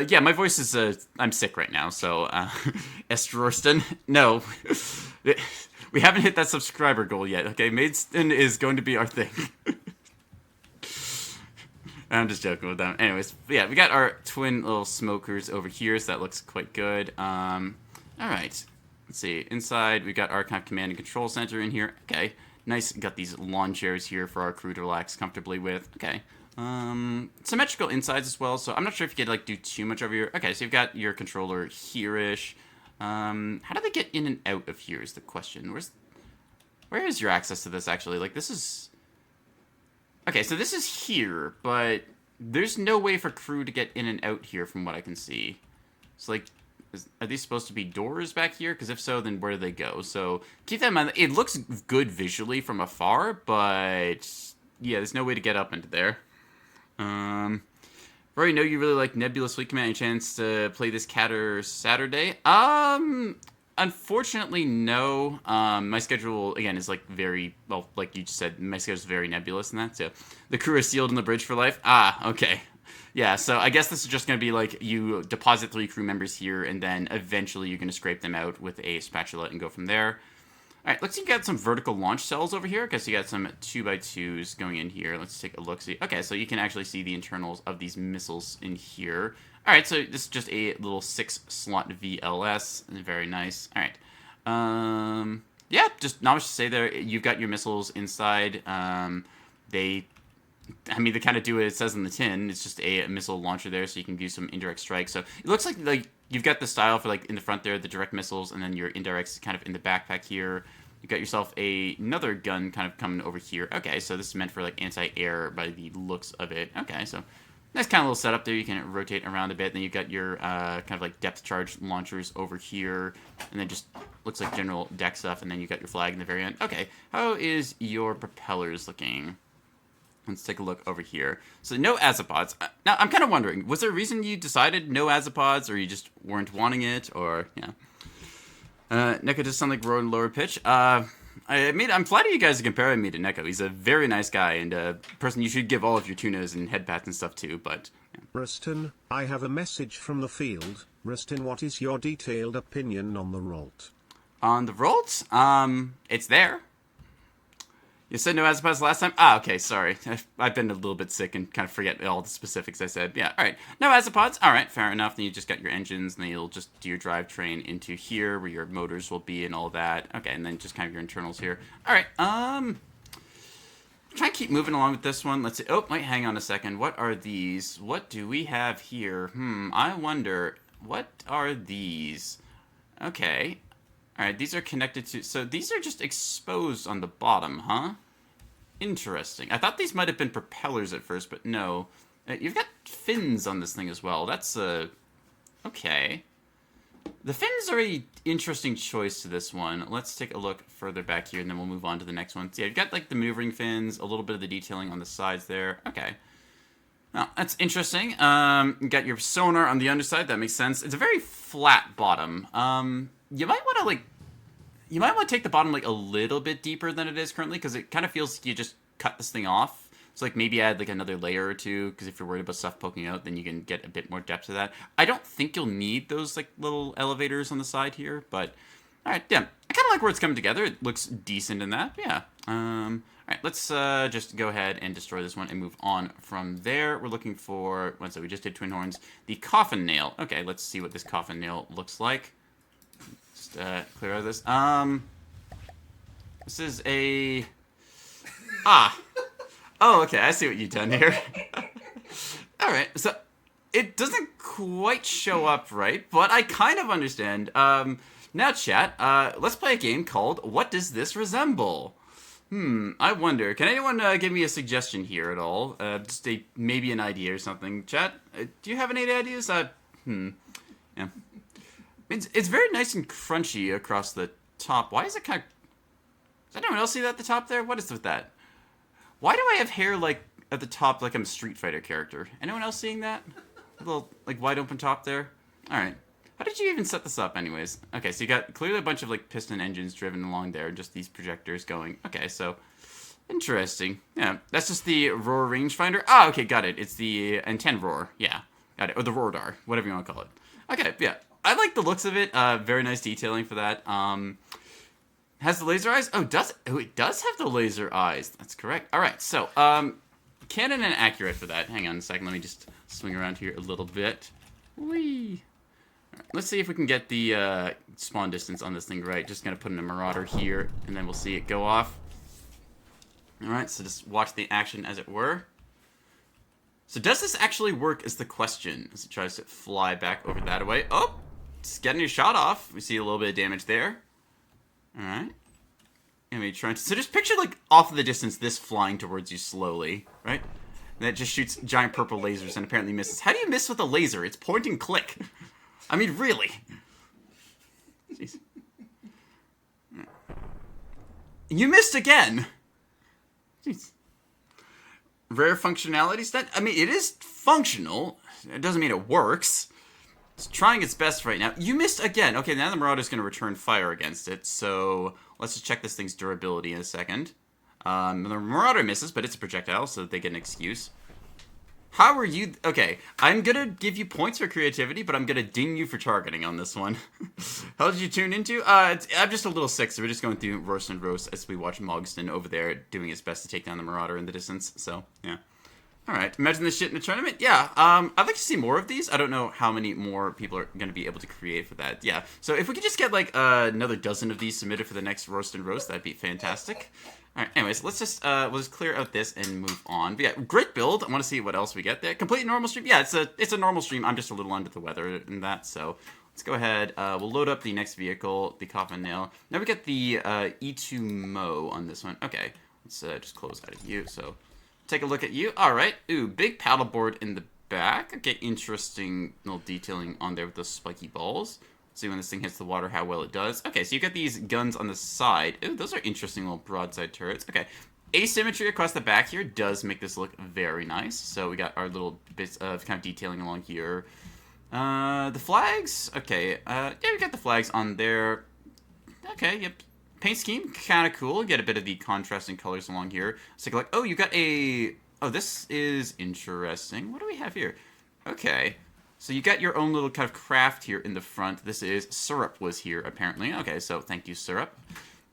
Yeah, my voice is, I'm sick right now, so, Estrorston, no. We haven't hit that subscriber goal yet, okay? Maidstone is going to be our thing. I'm just joking with them. Anyways, yeah, we got our twin little smokers over here, so that looks quite good. Alright, let's see. Inside, we got our kind of command and control center in here. Okay, nice. Got these lawn chairs here for our crew to relax comfortably with. Okay. Symmetrical insides as well, so I'm not sure if you could like do too much over here. Okay, so you've got your controller here-ish. How do they get in and out of here is the question. Where is your access to this actually? Like this is okay, so this is here, but there's no way for crew to get in and out here from what I can see. So like are these supposed to be doors back here? Because if so, then where do they go? So keep that in mind. It looks good visually from afar, but yeah, there's no way to get up into there. Rory, know you really like Nebulous Fleet Command. Any chance to play this Catter Saturday? Unfortunately, no. My schedule, again, is like very, well, like you just said, my schedule is very nebulous in that, so the crew is sealed in the bridge for life. Ah, okay. Yeah, so I guess this is just going to be like you deposit 3 crew members here, and then eventually you're going to scrape them out with a spatula and go from there. Alright, looks like you got some vertical launch cells over here. Guess you got some 2x2s going in here. Let's take a look. See. Okay, so you can actually see the internals of these missiles in here. Alright, so this is just a little 6-slot VLS. Very nice. Alright. Yeah, just not much to say there. You've got your missiles inside. They kind of do what it says in the tin. It's just a missile launcher there, so you can do some indirect strikes. So it looks like you've got the style for like in the front there, the direct missiles, and then your indirects kind of in the backpack here. You got yourself another gun kind of coming over here. Okay, so this is meant for like anti-air by the looks of it. Okay, so nice kind of little setup there. You can rotate around a bit. Then you've got your kind of like depth charge launchers over here, and then just looks like general deck stuff. And then you got your flag in the very end. Okay, how is your propellers looking? Let's take a look over here. So no azapods. Now, I'm kind of wondering, was there a reason you decided no azapods, or you just weren't wanting it, or, yeah. Neko does sound like Roar in lower pitch. I'm flattered you guys are comparing me to Neko. He's a very nice guy, and a person you should give all of your tunas and headpats and stuff to, but... Yeah.
Rustin, I have a message from the field. Rustin, what is your detailed opinion on the Rolt?
On the Rolt? It's there. You said no azapods last time? Ah, okay, sorry. I've been a little bit sick and kind of forget all the specifics I said. Yeah, alright. No azapods? Alright, fair enough. Then you just got your engines, and then you'll just do your drivetrain into here, where your motors will be and all that. Okay, and then just kind of your internals here. Alright, try and keep moving along with this one. Let's see. Oh, wait, hang on a second. What are these? What do we have here? I wonder, what are these? Okay. Alright, these are connected to... So these are just exposed on the bottom, huh? Interesting. I thought these might have been propellers at first, but no. You've got fins on this thing as well. That's, okay. The fins are an interesting choice to this one. Let's take a look further back here, and then we'll move on to the next one. So yeah, you've got, like, the maneuvering fins, a little bit of the detailing on the sides there. Okay. Well, that's interesting. You got your sonar on the underside. That makes sense. It's a very flat bottom. You might want to take the bottom, like, a little bit deeper than it is currently, because it kind of feels like you just cut this thing off. So, like, maybe add, like, another layer or two, because if you're worried about stuff poking out, then you can get a bit more depth to that. I don't think you'll need those, like, little elevators on the side here, but... Alright, yeah. I kind of like where it's coming together. It looks decent in that. Yeah. Alright, let's just go ahead and destroy this one and move on from there. We're looking for... So we just did twin horns. The coffin nail. Okay, let's see what this coffin nail looks like. Just clear out of this. This is a... Oh, okay, I see what you've done here. Alright, so it doesn't quite show up right, but I kind of understand. Now, chat, let's play a game called What Does This Resemble? I wonder, can anyone give me a suggestion here at all? Just maybe an idea or something. Chat, do you have any ideas? Yeah. It's very nice and crunchy across the top. Why is it kind of... Does anyone else see that at the top there? What is with that? Why do I have hair, like, at the top like I'm a Street Fighter character? Anyone else seeing that? A little, like, wide open top there? Alright. How did you even set this up, anyways? Okay, so you got clearly a bunch of, like, piston engines driven along there, just these projectors going. Okay, so, interesting. Yeah, that's just the roar rangefinder. Ah, okay, got it. It's the antenna roar. Yeah, got it. Or the roar whatever you want to call it. Okay, yeah. I like the looks of it. Very nice detailing for that. Has the laser eyes? Oh, it does have the laser eyes. That's correct. All right, so, canon and accurate for that. Hang on a second. Let me just swing around here a little bit. Whee! Right, let's see if we can get the spawn distance on this thing right. Just going to put in a Marauder here, and then we'll see it go off. All right, so just watch the action as it were. So does this actually work is the question as it tries to fly back over that way. Oh, just getting your shot off. We see a little bit of damage there. All right. And we trying to... So just picture, like, off of the distance, this flying towards you slowly, right? And that just shoots giant purple lasers and apparently misses. How do you miss with a laser? It's point and click. I mean, really. Jeez. You missed again. Jeez. Rare functionality stat? I mean, it is functional. It doesn't mean it works. It's trying its best right now. You missed again. Okay, now the Marauder's going to return fire against it. So let's just check this thing's durability in a second. The Marauder misses, but it's a projectile, so they get an excuse. How are you... Okay, I'm going to give you points for creativity, but I'm going to ding you for targeting on this one. How did you tune into? I'm just a little sick, so we're just going through roast and roast as we watch Mogston over there doing his best to take down the Marauder in the distance. So, yeah. Alright, imagine this shit in a tournament? Yeah, I'd like to see more of these. I don't know how many more people are going to be able to create for that. Yeah, so if we could just get, like, another dozen of these submitted for the next roast and roast, that'd be fantastic. Alright, anyways, let's just, we'll just clear out this and move on. But yeah, great build. I want to see what else we get there. Completely normal stream? Yeah, it's a normal stream. I'm just a little under the weather in that, so let's go ahead. We'll load up the next vehicle, the Coffin Nail. Now we get the E2 Mo on this one. Okay, let's just close out of you, so... Take a look at you. All right. Ooh, big paddleboard in the back. Okay, interesting little detailing on there with those spiky balls. See when this thing hits the water how well it does. Okay, so you got these guns on the side. Ooh, those are interesting little broadside turrets. Okay, Asymmetry across the back here does make this look very nice. So we got our little bits of kind of detailing along here. The flags, okay. Yeah, we got the flags on there. Okay, yep. Paint scheme, kind of cool. Get a bit of the contrasting colors along here. Let's take a look. Oh, you got a... Oh, this is interesting. What do we have here? Okay. So you got your own little kind of craft here in the front. This is... Syrup was here, apparently. Okay, so thank you, Syrup.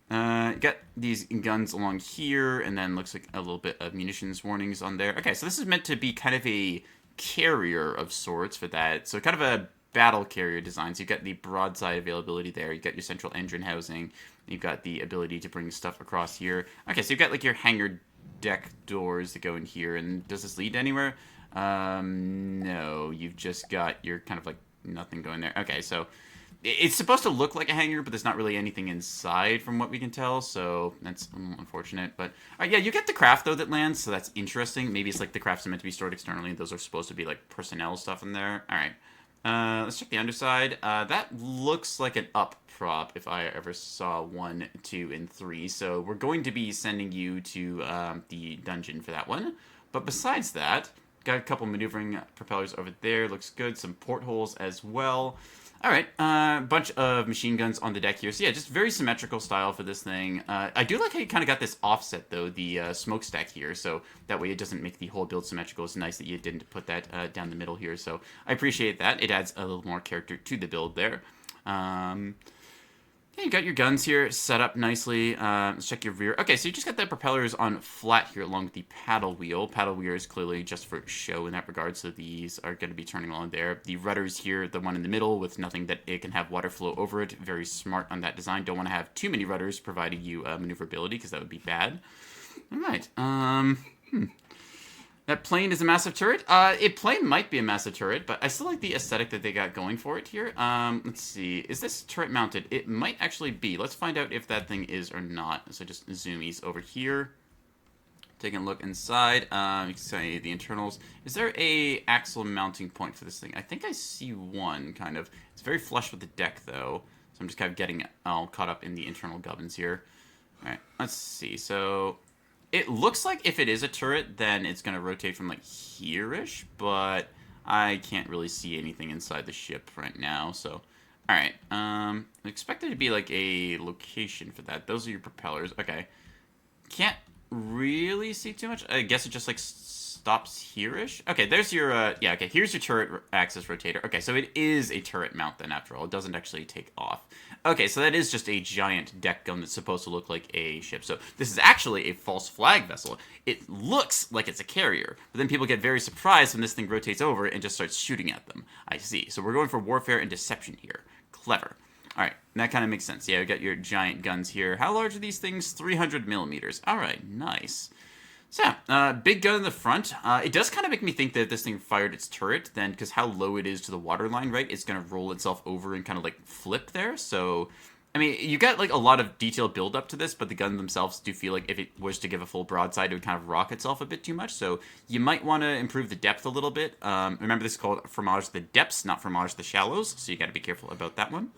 You got these guns along here, and then looks like a little bit of munitions warnings on there. Okay, so this is meant to be kind of a carrier of sorts for that. So kind of a battle carrier design. So you've got the broadside availability there. You've got your central engine housing. You've got the ability to bring stuff across here. Okay, so you've got like your hangar deck doors that go in here. And does this lead anywhere? No. You've just got your kind of like nothing going there. Okay, so it's supposed to look like a hangar, but there's not really anything inside from what we can tell, so that's unfortunate. But yeah, you get the craft, though, that lands, so that's interesting. Maybe it's like the crafts are meant to be stored externally, and those are supposed to be like personnel stuff in there. All right. Let's check the underside. That looks like an up prop if I ever saw 1, 2, and 3. So we're going to be sending you to the dungeon for that one. But besides that, got a couple maneuvering propellers over there. Looks good. Some portholes as well. All right, bunch of machine guns on the deck here. So yeah, just very symmetrical style for this thing. I do like how you kind of got this offset, though, the smokestack here. So that way it doesn't make the whole build symmetrical. It's nice that you didn't put that down the middle here. So I appreciate that. It adds a little more character to the build there. Yeah, you got your guns here set up nicely. Let's check your rear. Okay, so you just got the propellers on flat here along with the paddle wheel. Paddle wheel is clearly just for show in that regard, so these are going to be turning along there. The rudders here, the one in the middle with nothing that it can have water flow over it. Very smart on that design. Don't want to have too many rudders providing you maneuverability because that would be bad. All right. That plane is a massive turret. Plane might be a massive turret, but I still like the aesthetic that they got going for it here. Let's see. Is this turret mounted? It might actually be. Let's find out if that thing is or not. So just zoomies over here. Taking a look inside. You can see the internals. Is there a axle mounting point for this thing? I think I see one, kind of. It's very flush with the deck, though. So I'm just kind of getting all caught up in the internal gubbins here. All right, let's see. So it looks like if it is a turret, then it's going to rotate from like here-ish, but I can't really see anything inside the ship right now, so alright. I expect it to be like a location for that. Those are your propellers. Okay. Can't really see too much. I guess it just like stops here-ish. Okay, there's your, yeah, okay, here's your turret axis rotator. Okay, so it is a turret mount then after all. It doesn't actually take off. Okay, so that is just a giant deck gun that's supposed to look like a ship. So this is actually a false flag vessel. It looks like it's a carrier, but then people get very surprised when this thing rotates over and just starts shooting at them. I see. So we're going for warfare and deception here. Clever. All right, that kind of makes sense. Yeah, we got your giant guns here. How large are these things? 300 millimeters. All right, nice. So yeah, big gun in the front. It does kind of make me think that if this thing fired its turret, then because how low it is to the water line, right, it's going to roll itself over and kind of like flip there. So, I mean, you got like a lot of detailed build up to this, but the guns themselves do feel like if it was to give a full broadside, it would kind of rock itself a bit too much. So you might want to improve the depth a little bit. Remember, this is called fromage the depths, not fromage the shallows. So you got to be careful about that one.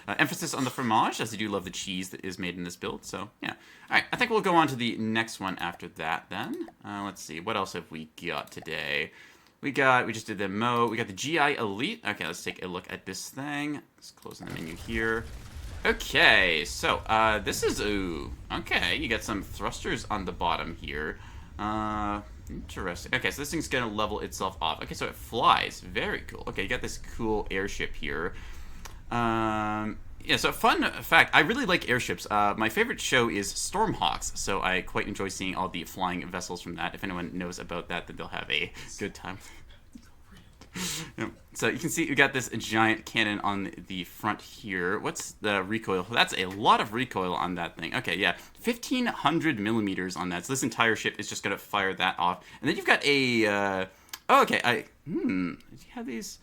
Emphasis on the fromage, as I do love the cheese that is made in this build, so yeah. Alright, I think we'll go on to the next one after that then. Let's see, what else have we got today? We just did the Mo, we got the GI Elite. Okay, let's take a look at this thing. Let's close the menu here. Okay, so, this is, ooh, okay, you got some thrusters on the bottom here. Interesting. Okay, so this thing's gonna level itself off. Okay, so it flies, very cool. Okay, you got this cool airship here. Yeah, so fun fact, I really like airships. My favorite show is Stormhawks, so I quite enjoy seeing all the flying vessels from that. If anyone knows about that, then they'll have a good time. Yeah. So you can see we got this giant cannon on the front here. What's the recoil? That's a lot of recoil on that thing. Okay, yeah, 1,500 millimeters on that. So this entire ship is just gonna fire that off. And then you've got a, oh, okay, did you have these?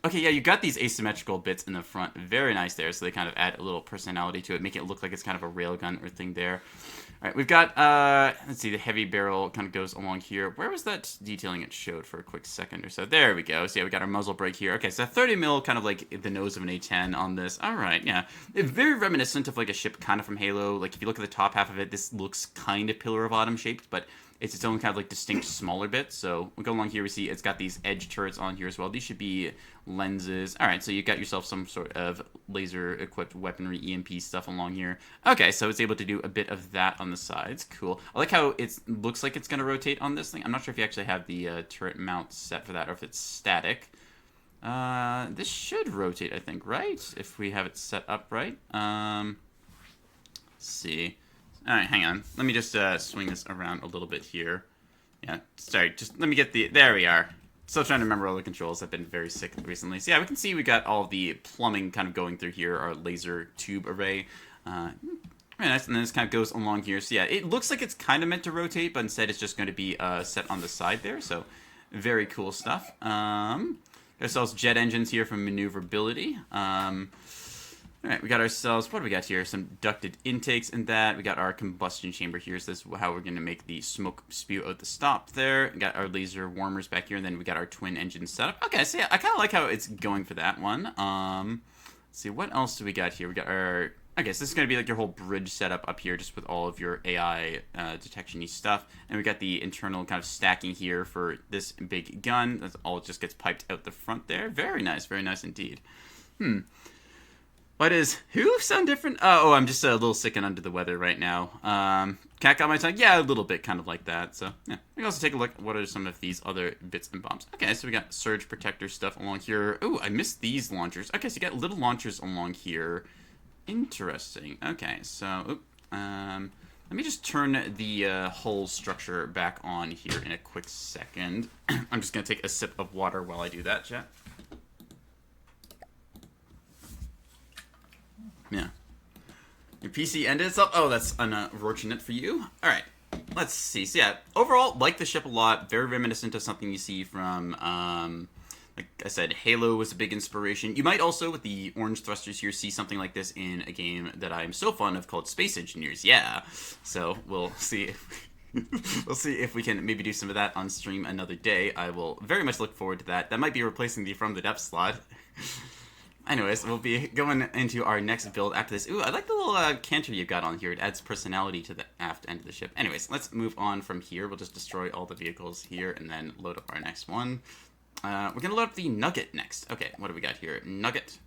Okay, yeah, you got these asymmetrical bits in the front. Very nice there, so they kind of add a little personality to it, make it look like it's kind of a railgun or thing there. All right, we've got, let's see, the heavy barrel kind of goes along here. Where was that detailing it showed for a quick second or so? There we go. So yeah, we got our muzzle brake here. Okay, so 30 mil, kind of like the nose of an A10 on this. All right, yeah. It's very reminiscent of like a ship kind of from Halo. Like if you look at the top half of it, this looks kind of Pillar of Autumn shaped, but it's its own kind of like distinct smaller bit. So we go along here, we see it's got these edge turrets on here as well. These should be lenses. All right, so you got yourself some sort of laser equipped weaponry EMP stuff along here. Okay, so it's able to do a bit of that on the sides. Cool. I like how it looks like it's going to rotate on this thing. I'm not sure if you actually have the turret mount set for that or if it's static. This should rotate, I think, right? If we have it set up right. Let's see. All right, hang on. Let me just swing this around a little bit here. Yeah, sorry. Just let me get the... There we are. Still trying to remember all the controls. I've been very sick recently. So yeah, we can see we got all the plumbing kind of going through here. Our laser tube array. Very nice. And then this kind of goes along here. So yeah, it looks like it's kind of meant to rotate, but instead it's just going to be set on the side there. So very cool stuff. Ourselves jet engines here for maneuverability. All right, we got ourselves, what do we got here? Some ducted intakes and that. We got our combustion chamber here. So this is how we're going to make the smoke spew out the stop there. We got our laser warmers back here, and then we got our twin engine setup. Okay, so yeah, I kind of like how it's going for that one. Let's see, what else do we got here? We got our... Okay, so this is going to be like your whole bridge setup up here, just with all of your AI detection-y stuff. And we got the internal kind of stacking here for this big gun. That's all just gets piped out the front there. Very nice indeed. What is... Who sound different? Oh, I'm just a little sick and under the weather right now. Cat got my tongue? Yeah, a little bit kind of like that. So, yeah. We can also take a look at what are some of these other bits and bombs. Okay, so we got surge protector stuff along here. Oh, I missed these launchers. Okay, so you got little launchers along here. Interesting. Okay, so... let me just turn the whole structure back on here in a quick second. I'm just going to take a sip of water while I do that, chat. Yeah. Your PC ended itself? Oh, that's unfortunate for you. Alright, let's see. So yeah, overall, like the ship a lot. Very reminiscent of something you see from, like I said, Halo was a big inspiration. You might also, with the orange thrusters here, see something like this in a game that I'm so fond of called Space Engineers. Yeah. So we'll see if... we'll see if we can maybe do some of that on stream another day. I will very much look forward to that. That might be replacing the From the Depths slot. Anyways, we'll be going into our next build after this. Ooh, I like the little canter you've got on here. It adds personality to the aft end of the ship. Anyways, let's move on from here. We'll just destroy all the vehicles here and then load up our next one. We're going to load up the Nugget next. Okay, what do we got here? Nugget.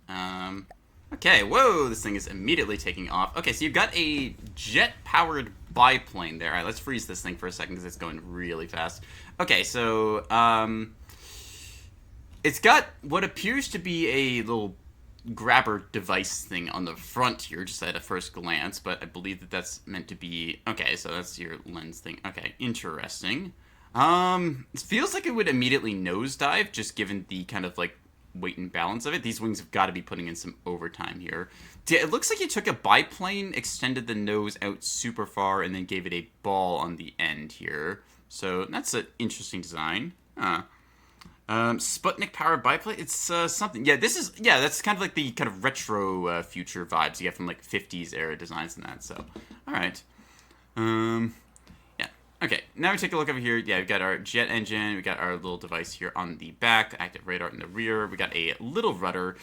Okay, whoa, this thing is immediately taking off. Okay, so you've got a jet-powered biplane there. All right, let's freeze this thing for a second because it's going really fast. Okay, so it's got what appears to be a little grabber device thing on the front here, just at a first glance, but I believe that that's meant to be... Okay, so that's your lens thing. Okay, interesting. It feels like it would immediately nosedive, just given the kind of, like, weight and balance of it. These wings have got to be putting in some overtime here. It looks like you took a biplane, extended the nose out super far, and then gave it a ball on the end here. So that's an interesting design. Sputnik powered biplane. It's something. Yeah, this is. Yeah, that's kind of like the kind of retro future vibes you get from like 50s era designs and that. So, all right. Yeah. Okay. Now we take a look over here. Yeah, we've got our jet engine. We got our little device here on the back. Active radar in the rear. We got a little rudder.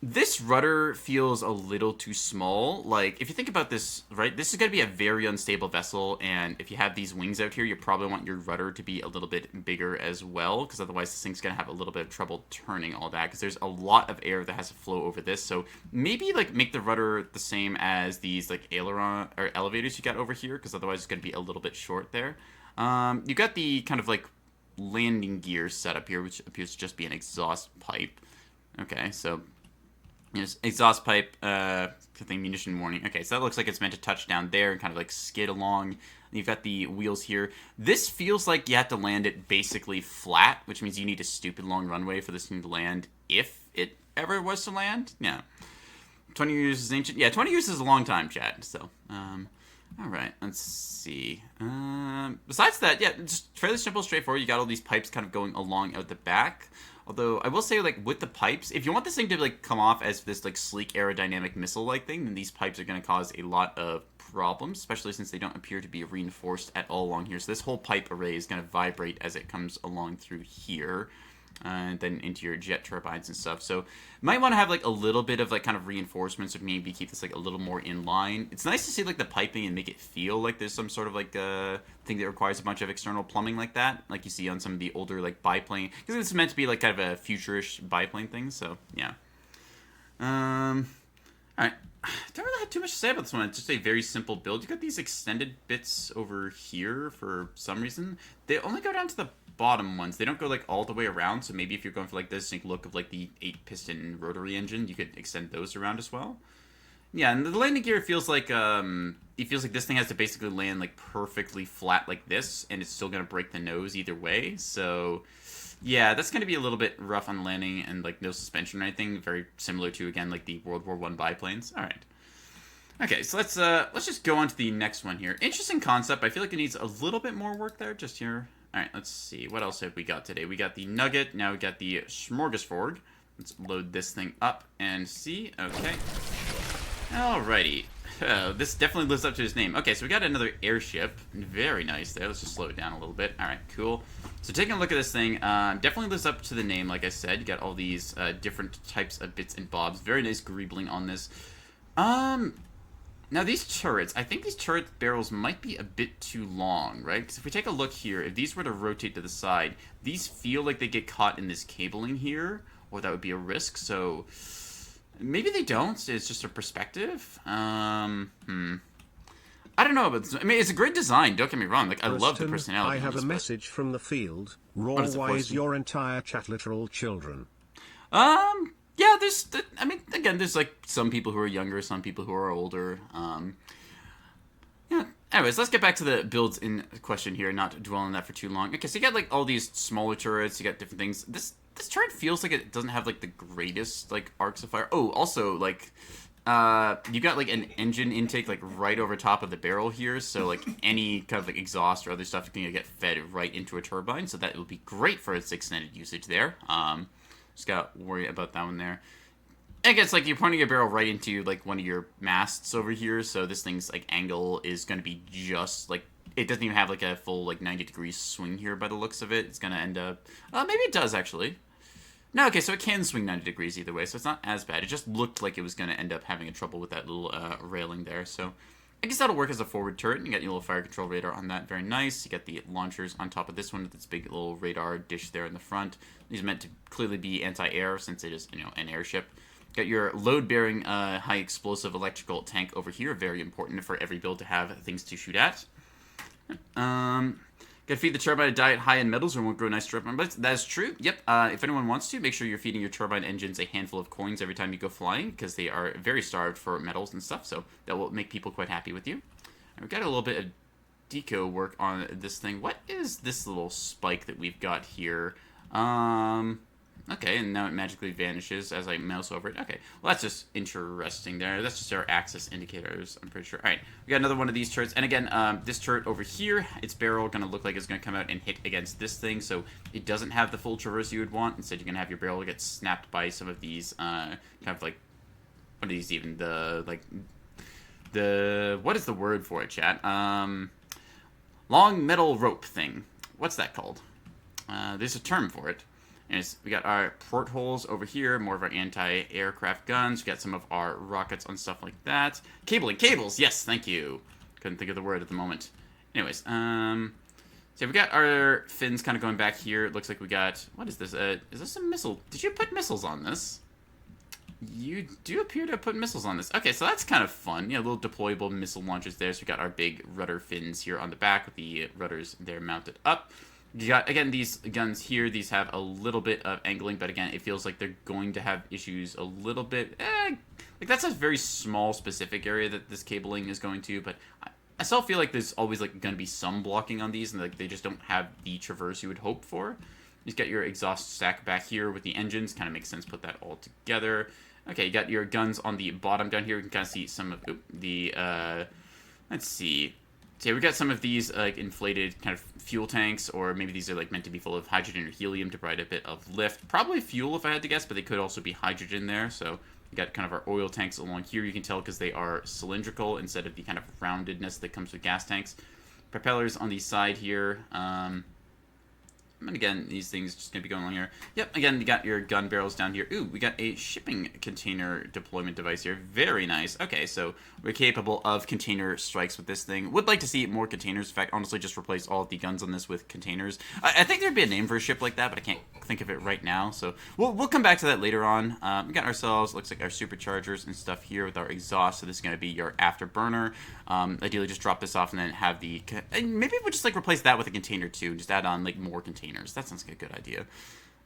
This rudder feels a little too small. Like, if you think about this, right, this is going to be a very unstable vessel, and if you have these wings out here, you probably want your rudder to be a little bit bigger as well, because otherwise this thing's going to have a little bit of trouble turning all that, because there's a lot of air that has to flow over this, so maybe, like, make the rudder the same as these, like, aileron, or elevators you got over here, because otherwise it's going to be a little bit short there. You got the kind of, like, landing gear set up here, which appears to just be an exhaust pipe. Okay, so... Yes, exhaust pipe, something munition warning. Okay, so that looks like it's meant to touch down there and kind of like skid along. And you've got the wheels here. This feels like you have to land it basically flat, which means you need a stupid long runway for this thing to land if it ever was to land. Yeah. 20 years is ancient. Yeah, 20 years is a long time, chat. So, all right, let's see. Besides that, yeah, just fairly simple, straightforward. You got all these pipes kind of going along out the back. Although, I will say, like, with the pipes, if you want this thing to, like, come off as this, like, sleek aerodynamic missile-like thing, then these pipes are going to cause a lot of problems, especially since they don't appear to be reinforced at all along here. So this whole pipe array is going to vibrate as it comes along through here. And then into your jet turbines and stuff. So might want to have like a little bit of like kind of reinforcements, or maybe keep this like a little more in line. It's nice to see like the piping and make it feel like there's some sort of like thing that requires a bunch of external plumbing like that, like you see on some of the older like biplane, because it's meant to be like kind of a futurish biplane thing. So yeah. All right. I don't really have too much to say about this one. It's just a very simple build. You got these extended bits over here for some reason. They only go down to the bottom ones. They don't go like all the way around. So maybe if you're going for like the distinct look of like the 8-piston rotary engine, you could extend those around as well. Yeah, and the landing gear feels like it feels like this thing has to basically land like perfectly flat like this, and it's still gonna break the nose either way. So yeah, that's going to be a little bit rough on landing, and like no suspension or anything. Very similar to, again, like the World War I biplanes. All right. Okay, so let's just go on to the next one here. Interesting concept. I feel like it needs a little bit more work there. Just here. All right, let's see. What else have we got today? We got the Nugget. Now we got the Smorgasbord. Let's load this thing up and see. Okay. Alrighty. This definitely lives up to his name. Okay, so we got another airship. Very nice there. Let's just slow it down a little bit. All right, cool. So taking a look at this thing, definitely lives up to the name, like I said. You got all these different types of bits and bobs. Very nice greebling on this. Now these turrets, I think these turret barrels might be a bit too long, right? Because if we take a look here, if these were to rotate to the side, these feel like they get caught in this cabling here, or that would be a risk, so maybe they don't. It's just a perspective. I don't know about this. I mean, it's a great design. Don't get me wrong. Like, I love the personality.
I have a message from the field. Raw wise, your entire chat literal children.
Yeah, I mean, again, there's like some people who are younger, some people who are older. Yeah. Anyways, let's get back to the builds in question here, not dwell on that for too long. Okay, so you got like all these smaller turrets, you got different things. This turret feels like it doesn't have like the greatest like arcs of fire. Oh, also like you got like an engine intake like right over top of the barrel here, so like any kind of like exhaust or other stuff is gonna get fed right into a turbine, so that will be great for its extended usage there. Just gotta worry about that one there. I guess like you're pointing a barrel right into like one of your masts over here, so this thing's like angle is gonna be just like, it doesn't even have like a full like 90 degrees swing here by the looks of it. It's gonna end up maybe it does actually. No, okay, so it can swing 90 degrees either way, so it's not as bad. It just looked like it was gonna end up having a trouble with that little railing there, so I guess that'll work as a forward turret. You got your little fire control radar on that, very nice. You got the launchers on top of this one with this big little radar dish there in the front. These are meant to clearly be anti-air since it is, you know, an airship. Got your load-bearing, high-explosive electrical tank over here. Very important for every build to have things to shoot at. Got to feed the turbine a diet high in metals or it won't grow nice turbine. But that is true. Yep. If anyone wants to, make sure you're feeding your turbine engines a handful of coins every time you go flying, because they are very starved for metals and stuff. So that will make people quite happy with you. And we've got a little bit of deco work on this thing. What is this little spike that we've got here? Okay, and now it magically vanishes as I mouse over it. Okay, well, that's just interesting there. That's just our axis indicators, I'm pretty sure. All right, we got another one of these turrets. And again, this turret over here, its barrel going to look like it's going to come out and hit against this thing. So it doesn't have the full traverse you would want. Instead, you're going to have your barrel get snapped by some of these kind of like, what are these even? What is the word for it, chat? Long metal rope thing. What's that called? There's a term for it. And we got our portholes over here, more of our anti-aircraft guns. We got some of our rockets and stuff like that. Cables, yes, thank you. Couldn't think of the word at the moment. Anyways, so we got our fins kind of going back here. It looks like we got, what is this? Is this a missile? Did you put missiles on this? You do appear to have put missiles on this. Okay, so that's kind of fun. Yeah, little deployable missile launchers there. So we got our big rudder fins here on the back with the rudders there mounted up. You got, again, these guns here. These have a little bit of angling, but again, it feels like they're going to have issues a little bit. Like, that's a very small, specific area that this cabling is going to, but I still feel like there's always, like, going to be some blocking on these, and, like, they just don't have the traverse you would hope for. You've got your exhaust stack back here with the engines. Kind of makes sense, put that all together. Okay, you got your guns on the bottom down here. We can kind of see some of the, let's see. So yeah, we got some of these like inflated kind of fuel tanks, or maybe these are like meant to be full of hydrogen or helium to provide a bit of lift. Probably fuel if I had to guess, but they could also be hydrogen there. So We got kind of our oil tanks along here. You can tell because they are cylindrical instead of the kind of roundedness that comes with gas tanks. Propellers on the side here. And again, these things just going to be going along here. Yep, again, you got your gun barrels down here. Ooh, we got a shipping container deployment device here. Very nice. Okay, so we're capable of container strikes with this thing. Would like to see more containers. In fact, honestly, just replace all of the guns on this with containers. I think there'd be a name for a ship like that, but I can't think of it right now. So we'll come back to that later on. We got ourselves, looks like our superchargers and stuff here with our exhaust. So this is going to be your afterburner. Ideally, just drop this off and then have the... And maybe we'll just like replace that with a container too. Just add on like more containers. That sounds like a good idea.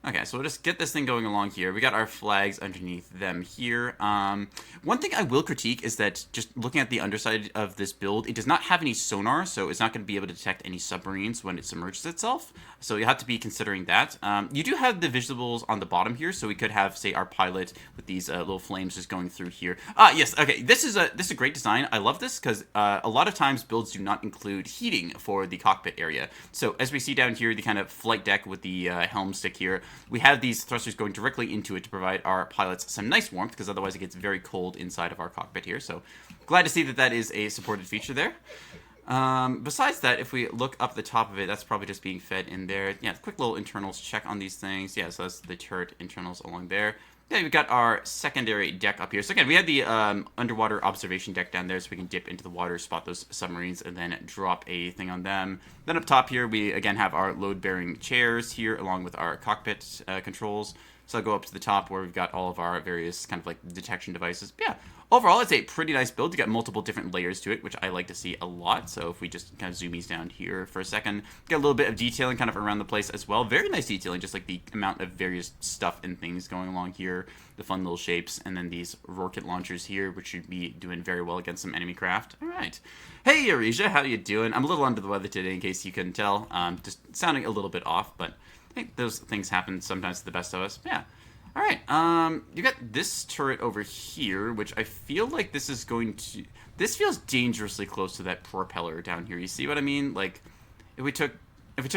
Okay, so we'll just get this thing going along here. We got our flags underneath them here. One thing I will critique is that just looking at the underside of this build, it does not have any sonar, so it's not going to be able to detect any submarines when it submerges itself. So you have to be considering that. You do have the visuals on the bottom here, so we could have, say, our pilot with these little flames just going through here. Yes, okay, this is a great design. I love this because a lot of times builds do not include heating for the cockpit area. So as we see down here, the kind of flight deck with the helm stick here, we have these thrusters going directly into it to provide our pilots some nice warmth, because otherwise it gets very cold inside of our cockpit here. So glad to see that that is a supported feature there. Besides that, if we look up the top of it, that's probably just being fed in there. Yeah, quick little internals check on these things. Yeah, so that's the turret internals along there. Yeah, we've got our secondary deck up here. So again, we have the underwater observation deck down there, so we can dip into the water, spot those submarines, and then drop a thing on them. Then up top here, we again have our load-bearing chairs here, along with our cockpit controls. So I'll go up to the top where we've got all of our various kind of like detection devices. But yeah, overall, it's a pretty nice build. You got multiple different layers to it, which I like to see a lot. So if we just kind of zoom these down here for a second, get a little bit of detailing kind of around the place as well. Very nice detailing, just like the amount of various stuff and things going along here. The fun little shapes, and then these rocket launchers here, which should be doing very well against some enemy craft. All right. Hey, Arisha, how you doing? I'm a little under the weather today, in case you couldn't tell. Just sounding a little bit off, but I think those things happen sometimes to the best of us. Yeah. All right, you got this turret over here, which I feel like this is going to... This feels dangerously close to that propeller down here. You see what I mean? Like, if we took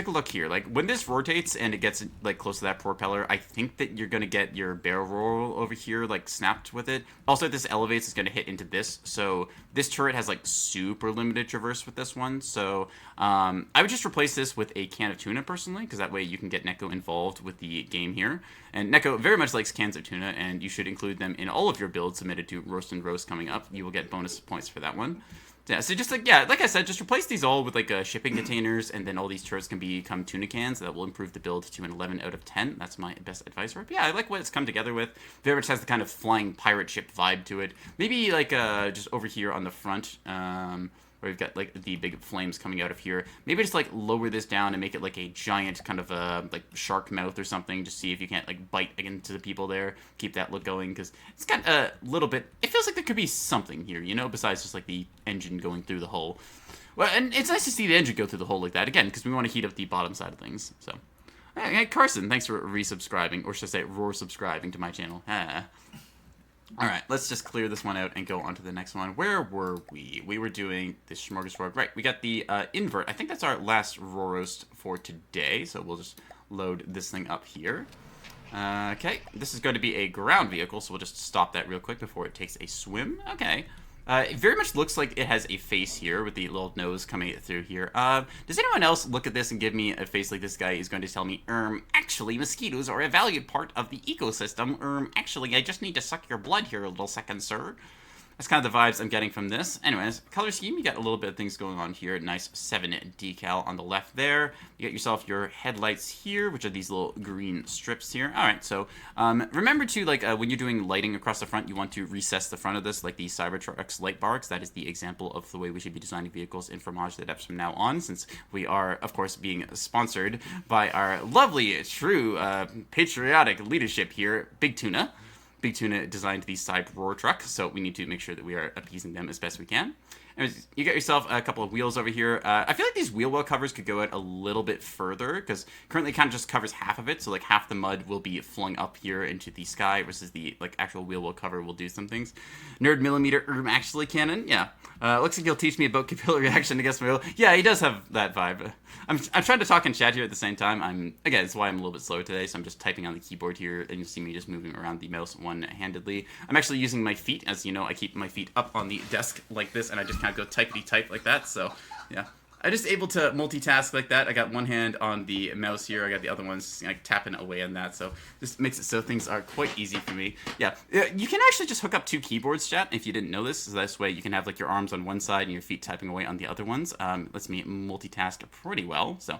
a look here, like, when this rotates and it gets, like, close to that propeller, I think that you're going to get your barrel roll over here, like, snapped with it. Also, if this elevates, it's going to hit into this. So, this turret has, like, super limited traverse with this one. So, I would just replace this with a can of tuna, personally, because that way you can get Neko involved with the game here. And Neko very much likes cans of tuna, and you should include them in all of your builds submitted to Roast and Roast coming up. You will get bonus points for that one. Yeah, so just like, yeah, like I said, just replace these all with like shipping containers, and then all these turrets can become tuna cans. That will improve the build to an 11 out of 10. That's my best advice for it. But yeah, I like what it's come together with. Very much has the kind of flying pirate ship vibe to it. Maybe like just over here on the front, where we've got like the big flames coming out of here. Maybe just like lower this down and make it like a giant kind of like shark mouth or something. Just see if you can't like bite into the people there. Keep that look going, because it's got a little bit... It feels like there could be something here, you know, besides just like the engine going through the hole. Well, and it's nice to see the engine go through the hole like that, again, because we want to heat up the bottom side of things. So, hey, Carson, thanks for resubscribing, or should I say roar subscribing to my channel. Alright, let's just clear this one out and go on to the next one. Where were we? We were doing this smorgasbord. Right, we got the invert. I think that's our last roar roast for today, so we'll just load this thing up here. Okay, this is going to be a ground vehicle, so we'll just stop that real quick before it takes a swim. Okay. It very much looks like it has a face here with the little nose coming through here. Does anyone else look at this and give me a face like this guy is going to tell me, actually, mosquitoes are a valued part of the ecosystem. Actually, I just need to suck your blood here a little second, sir. That's kind of the vibes I'm getting from this. Anyways, color scheme, you got a little bit of things going on here. Nice 7 decal on the left there. You got yourself your headlights here, which are these little green strips here. All right, so remember to, like, when you're doing lighting across the front, you want to recess the front of this, like the Cybertruck's light bar, because that is the example of the way we should be designing vehicles in Fromage the Depths from now on, since we are, of course, being sponsored by our lovely, true, patriotic leadership here, Big Tuna. Big Tuna designed the Cyber Roar truck, so we need to make sure that we are appeasing them as best we can. Anyways, you get yourself a couple of wheels over here. I feel like these wheel well covers could go out a little bit further, because currently it kind of just covers half of it, so like half the mud will be flung up here into the sky, versus the like actual wheel well cover will do some things. Nerd millimeter actually cannon, yeah. Looks like he'll teach me about capillary reaction against my will. Yeah, he does have that vibe. I'm trying to talk and chat here at the same time. Again, it's why I'm a little bit slow today, so I'm just typing on the keyboard here, and you'll see me just moving around the mouse one-handedly. I'm actually using my feet, as you know, I keep my feet up on the desk like this, and I just kind of go typety-type like that, so, yeah. I'm just able to multitask like that. I got one hand on the mouse here, I got the other one's like tapping away on that, so this makes it so things are quite easy for me. Yeah, you can actually just hook up 2 keyboards, chat, if you didn't know this, so this way you can have like your arms on one side and your feet typing away on the other ones. Lets me multitask pretty well, so.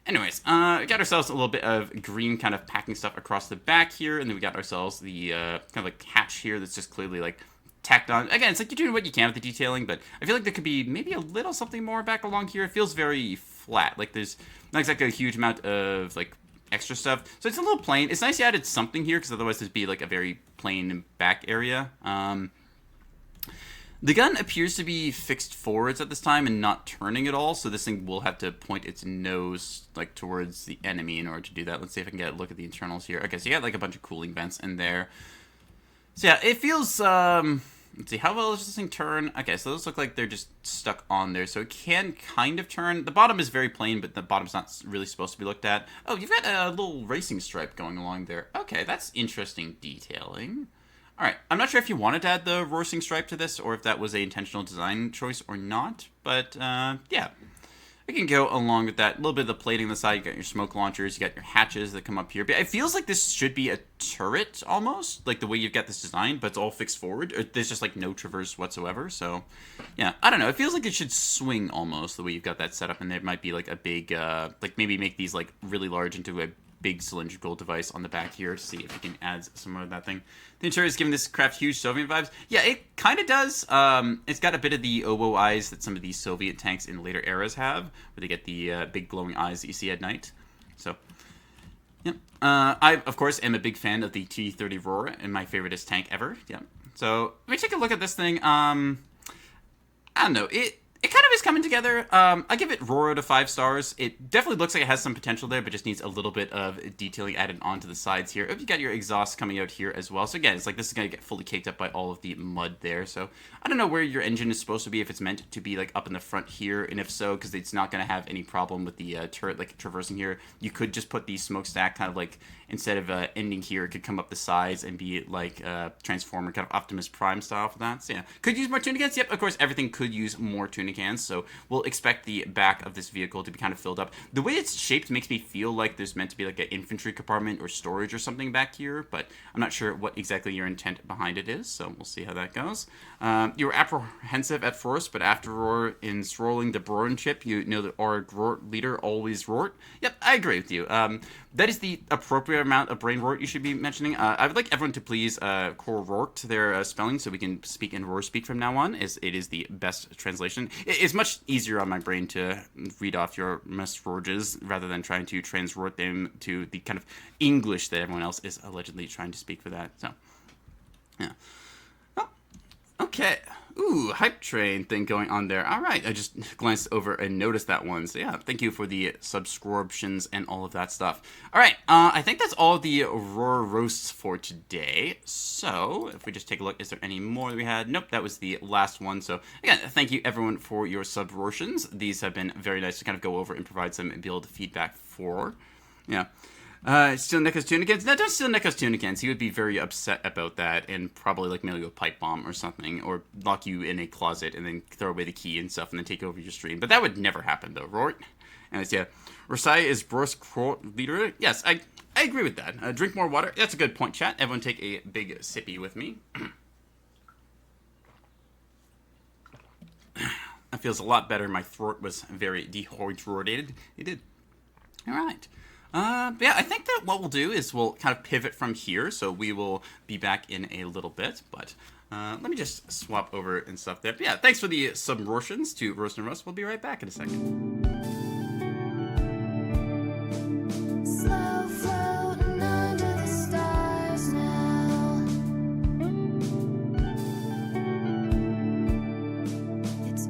Anyways, we got ourselves a little bit of green kind of packing stuff across the back here, and then we got ourselves the kind of like hatch here that's just clearly like tacked on. Again, it's like you're doing what you can with the detailing, but I feel like there could be maybe a little something more back along here. It feels very flat, like there's not exactly a huge amount of like extra stuff, so it's a little plain. It's nice you added something here, because otherwise there'd be like a very plain back area. The gun appears to be fixed forwards at this time and not turning at all, so this thing will have to point its nose like towards the enemy in order to do that. Let's see if I can get a look at the internals here. Okay, so you got like a bunch of cooling vents in there. So yeah, it feels, let's see, how well does this thing turn? Okay, so those look like they're just stuck on there, so it can kind of turn. The bottom is very plain, but the bottom's not really supposed to be looked at. Oh, you've got a little racing stripe going along there. Okay, that's interesting detailing. Alright, I'm not sure if you wanted to add the racing stripe to this, or if that was a intentional design choice or not, but, yeah. We can go along with that. A little bit of the plating on the side. You got your smoke launchers. You got your hatches that come up here. But it feels like this should be a turret, almost. Like, the way you've got this design, but it's all fixed forward. There's just, like, no traverse whatsoever. So, yeah. I don't know. It feels like it should swing, almost, the way you've got that set up. And there might be, like, a big, like, maybe make these, like, really large into a big cylindrical device on the back here to see if we can add some more of that thing. The interior is giving this craft huge Soviet vibes. Yeah, it kind of does. It's got a bit of the oboe eyes that some of these Soviet tanks in later eras have, where they get the big glowing eyes that you see at night. So, yeah. I, of course, am a big fan of the T-30 Roar, and my favoriteest tank ever. Yeah. So, let me take a look at this thing. I don't know. It kind of is coming together. I give it Roar out of 5 stars. It definitely looks like it has some potential there, but just needs a little bit of detailing added onto the sides here. Oh, you got your exhaust coming out here as well. So again, it's like this is going to get fully caked up by all of the mud there. So I don't know where your engine is supposed to be, if it's meant to be like up in the front here, and if so, because it's not going to have any problem with the turret like traversing here. You could just put the smokestack kind of like, instead of ending here, it could come up the sides and be like Transformer, kind of Optimus Prime style for that. So yeah, could use more tuning cans. Yep, of course, everything could use more tuning cans. So we'll expect the back of this vehicle to be kind of filled up. The way it's shaped makes me feel like there's meant to be like an infantry compartment or storage or something back here, but I'm not sure what exactly your intent behind it is. So we'll see how that goes. You were apprehensive at first, but after installing the Brorin chip, you know that our Rort leader always Rort. Yep, I agree with you. That is the appropriate amount of brain Rort you should be mentioning. I would like everyone to please core Rort their spelling so we can speak in Roar speak from now on, as it is the best translation. It's much easier on my brain to read off your misforges rather than trying to transrort them to the kind of English that everyone else is allegedly trying to speak for that. So, yeah. Oh, okay. Ooh, hype train thing going on there. All right, I just glanced over and noticed that one. So yeah, thank you for the subscriptions and all of that stuff. All right, I think that's all the Roar roasts for today. So if we just take a look, is there any more that we had? Nope, that was the last one. So again, thank you everyone for your subrotions. These have been very nice to kind of go over and provide some build feedback for. Yeah. Steal Nico's tunicans? No, don't steal Nico's tunicans. He would be very upset about that and probably like mail you a pipe bomb or something, or lock you in a closet and then throw away the key and stuff and then take over your stream. But that would never happen though, right? And it's, yeah, Rasai is Boris Krot leader. Yes, I agree with that. Drink more water. That's a good point, chat. Everyone take a big sippy with me. That feels a lot better. My throat was very dehydrated. It did. All right. Yeah, I think that what we'll do is we'll kind of pivot from here, so we will be back in a little bit, but let me just swap over and stuff there. But yeah, thanks for the subrotions to Roast and Roast. We'll be right back in a second.
Slow floating under the stars now. It's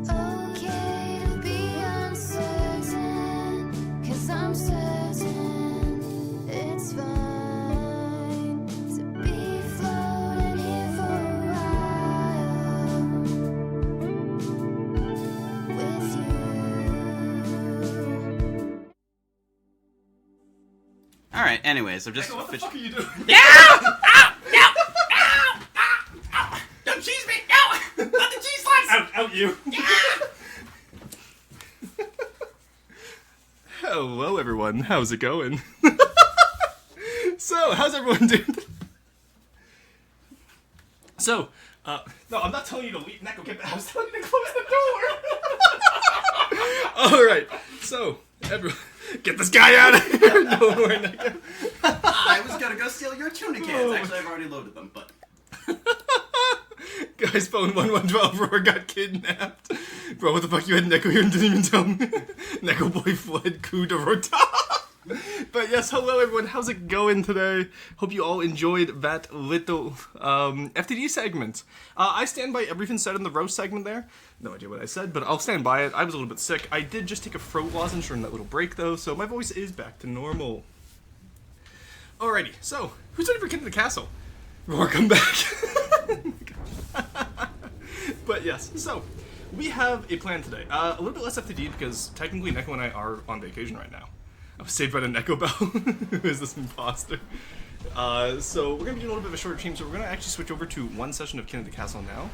All right. Anyways, I'm just.
What the fuck are you doing?
Don't cheese me! No! Not the cheese slice!
Out you. Hello, everyone. How's it going? So, how's everyone doing? So, no, I'm not telling you to leave. Neko, get back. I was telling you to close the door. All right. So, everyone, get this guy out of here. Don't worry, Neko.
I was gonna go steal your tuna cans. Actually, I've already loaded them, but.
Guys, phone 1112 Roar got kidnapped. Bro, what the fuck? You had Neko here and didn't even tell me. Neko boy fled coup de rota. But yes, hello everyone. How's it going today? Hope you all enjoyed that little FTD segment. I stand by everything said in the roast segment there. No idea what I said, but I'll stand by it. I was a little bit sick. I did just take a throat lozenge during that little break though, so my voice is back to normal. Alrighty, so who's ready for King of the Castle? Roar, come back. But yes, so we have a plan today. A little bit less FTD because technically Neko and I are on vacation right now. I was saved by the Neko Bell, who is this imposter. So we're gonna be doing a little bit of a shorter team. So we're gonna actually switch over to one session of King of the Castle now.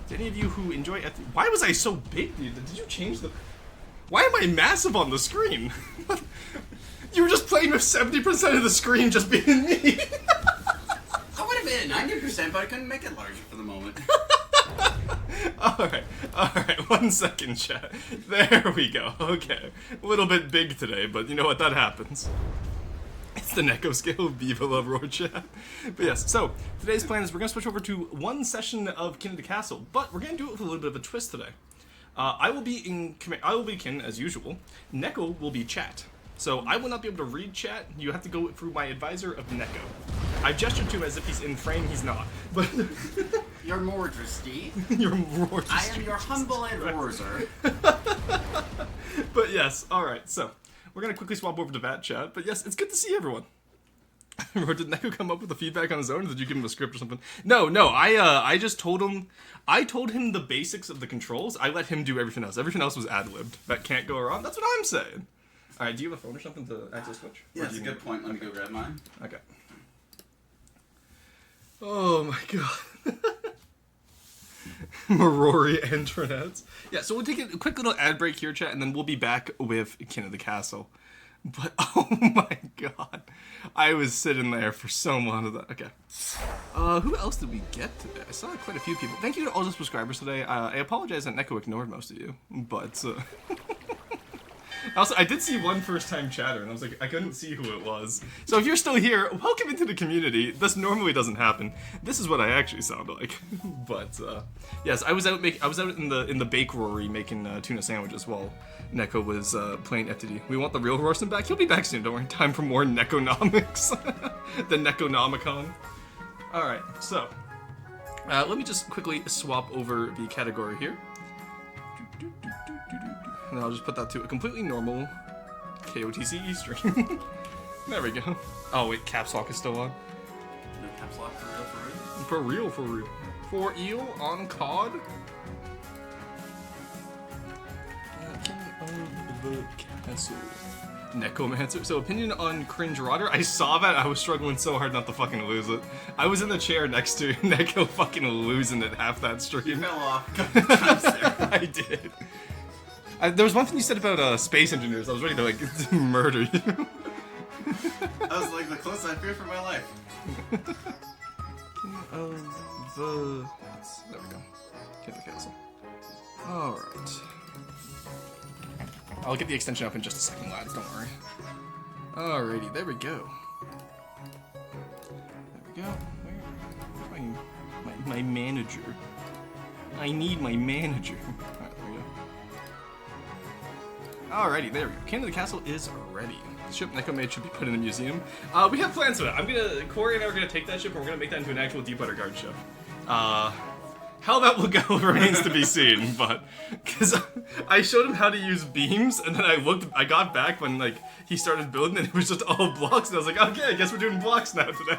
To any of you who enjoy FTD, why was I so big, dude? Did you change the? Why am I massive on the screen? You were just playing with 70% of the screen just being me.
I would have been at 90%, but I couldn't make it larger for the moment.
Alright, 1 second, chat. There we go, okay. A little bit big today, but you know what, that happens. It's the Neko scale, Viva Love Roar chat. But yes, so, today's plan is we're gonna switch over to one session of King of the Castle, but we're gonna do it with a little bit of a twist today. I will be Kin, as usual. Neko will be chat. So I will not be able to read chat. You have to go through my advisor of Neko. I've gestured to him as if he's in frame. He's not. But
You're majesty.
You're majesty.
I am your humble advisor.
But yes, all right. So we're gonna quickly swap over to that chat. But yes, it's good to see everyone. Or did Neko come up with the feedback on his own? Or did you give him a script or something? No. I just told him. I told him the basics of the controls. I let him do everything else. Everything else was ad-libbed. That can't go wrong. That's what I'm saying. All right, do you have a phone or something to access Twitch?
Yeah, that's a good point. Let me go grab mine.
Okay. Oh my god. Marori intranets. Yeah, so we'll take a quick little ad break here, chat, and then we'll be back with King of the Castle. But, oh my god. I was sitting there for so long of that. Okay. Who else did we get today? I saw quite a few people. Thank you to all the subscribers today. I apologize that Neko ignored most of you, but, Also, I did see one first-time chatter, and I was like, I couldn't see who it was. So if you're still here, welcome into the community. This normally doesn't happen. This is what I actually sound like. But yes, I was out in the bakery making tuna sandwiches while Neko was playing FTD. We want the real Rorson back. He'll be back soon. Don't worry. Time for more Nekonomics. The Nekonomicon. All right. So let me just quickly swap over the category here. And I'll just put that to a completely normal KOTC stream. There we go. Oh wait, caps lock is still on.
No caps lock for real?
For real. For eel on COD. King of the Castle. Necromancer. So opinion on Cringe Rotter. I saw that. I was struggling so hard not to fucking lose it. I was in the chair next to Neko fucking losing it half that stream.
You fell off a couple times there.
I did. There was one thing you said about space engineers. I was ready to like murder you.
I was like the closest I feared for my life.
King of the... There we go. King of the Castle. Alright. I'll get the extension up in just a second, lads. Don't worry. Alrighty, there we go. There we go. Where's my manager? I need my manager. Alright, there we go. Alrighty, there we go. King of the Castle is ready. The ship Neko made should be put in a museum. We have plans for that. Corey and I are gonna take that ship and we're gonna make that into an actual deep water guard ship. How that will go remains to be seen, but because I showed him how to use beams, and then I got back when like he started building, and it was just all blocks, and I was like, okay, I guess we're doing blocks now today.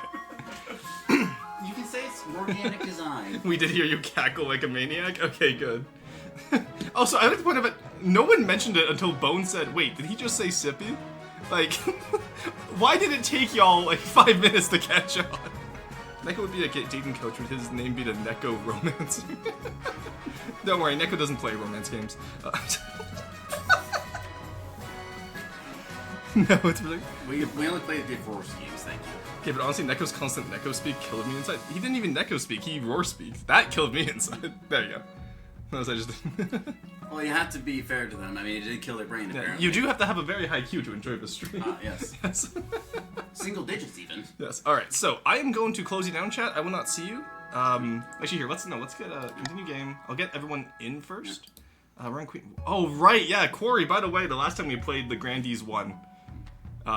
You can say it's organic design.
We did hear you cackle like a maniac. Okay, good. Also, I like to point out that no one mentioned it until Bone said, "Wait, did he just say Sippy?" Like, why did it take y'all like 5 minutes to catch on? Neko would be a dating coach. Would his name be the Neko Romance? Don't worry, Neko doesn't play romance games. No, it's really...
We only play the big horse games, thank you.
Okay, but honestly, Neko's constant Neko speak killed me inside. He didn't even Neko speak, he roar speaks. That killed me inside. There you go. Notice I just...
Well, you have to be fair to them. I mean, it did kill their brain, apparently.
You do have to have a very high Q to enjoy the stream.
Yes.
Yes.
Single digits, even.
Yes. Alright, so I am going to close you down, chat. I will not see you. Actually, here, let's get a continue game. I'll get everyone in first. We're on Queen... Oh, right, yeah, Quarry, by the way, the last time we played, the Grandees won.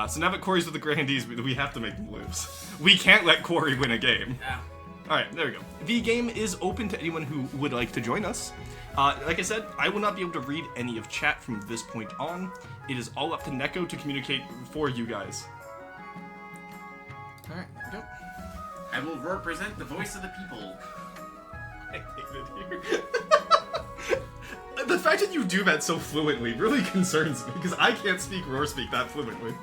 So now that Quarry's with the Grandees, we have to make them lose. We can't let Quarry win a game.
Yeah.
Alright, there we go. The game is open to anyone who would like to join us. Like I said, I will not be able to read any of chat from this point on. It is all up to Neko to communicate for you guys. Alright, there we go.
I will represent the voice of the people.
I hate it here. The fact that you do that so fluently really concerns me, because I can't speak roar speak that fluently.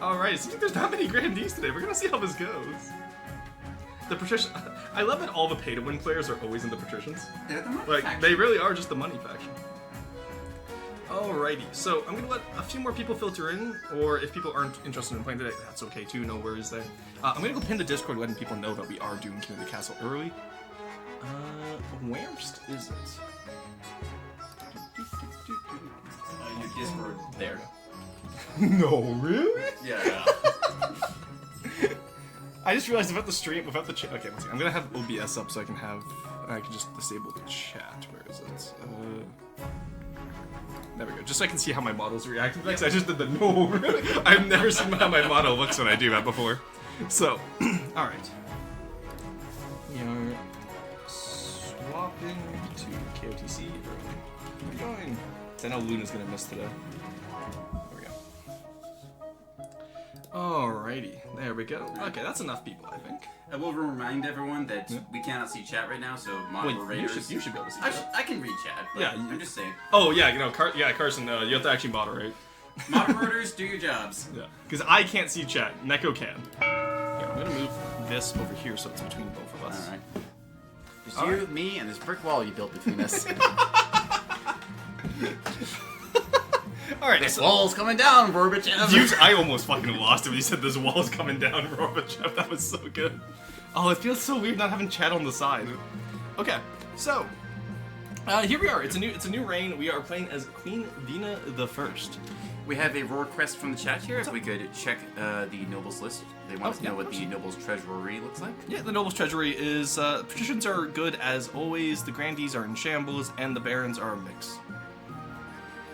Alright, it seems like there's not many Grandees today. We're gonna see how this goes. The patrician. I love that all the pay-to-win players are always in the patricians.
They're the money
Like,
faction.
they really are just the money faction. Alrighty, so I'm gonna let a few more people filter in, or if people aren't interested in playing today, that's okay too, no worries there. I'm gonna go pin the Discord letting people know that we are doing King of the Castle early. Where's is it?
Your Discord there.
No, really?
Yeah.
I just realized without the stream, without the chat. Okay, let's see. I'm gonna have OBS up so I can just disable the chat. Where is it? There we go. Just so I can see how my models react to that. I just did the no. Really? I've never seen how my model looks when I do that before. So, all right. We are swapping to KOTC. Where are we going? I know Luna's gonna miss today. There we go. Alrighty, there we go. Okay, that's enough people, I think.
I will remind everyone that we cannot see chat right now, so moderators...
you should be able to see chat.
I can read chat, but
Yeah,
I'm just saying.
Oh, yeah, Carson, you have to actually moderate.
Moderators, do your jobs.
Yeah, because I can't see chat. Neko can. Yeah, I'm gonna move this over here so it's between both of us.
Alright. Just you, me, and this brick wall you built between us.
Alright,
This wall's coming down, Gorbachev!
I almost fucking lost it when you said this wall's coming down, Gorbachev. That was so good. Oh, it feels so weird not having chat on the side. Okay, so here we are. It's a new reign. We are playing as Queen Vina the First.
We have a roar request from the chat here. If we could check the nobles list. They want us to know what the nobles treasury looks like.
Yeah, the nobles treasury is patricians are good as always. The grandees are in shambles, and the barons are a mix.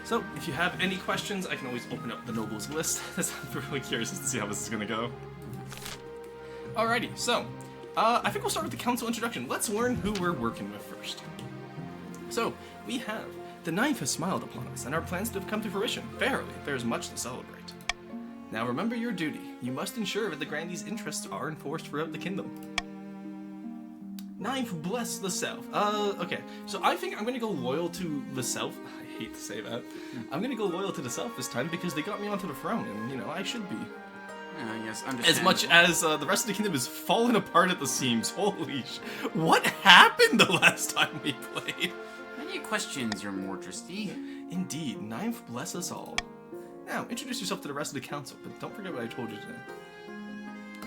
So, if you have any questions, I can always open up the nobles list. I'm really curious to see how this is going to go. Alrighty, so, I think we'll start with the council introduction. Let's learn who we're working with first. So, we have, the knife has smiled upon us, and our plans have come to fruition. Verily, there is much to celebrate. Now remember your duty. You must ensure that the Grandees' interests are enforced throughout the kingdom. Knife, bless the South. Okay, so I think I'm going to go loyal to the South. I hate to say that. I'm going to go loyal to the South this time because they got me onto the throne, and, you know, I should be.
Yes,
As much as the rest of the kingdom is falling apart at the seams. Holy sh... What happened the last time we played?
Any questions, Your Majesty?
Indeed, Knife bless us all. Now, introduce yourself to the rest of the council, but don't forget what I told you today.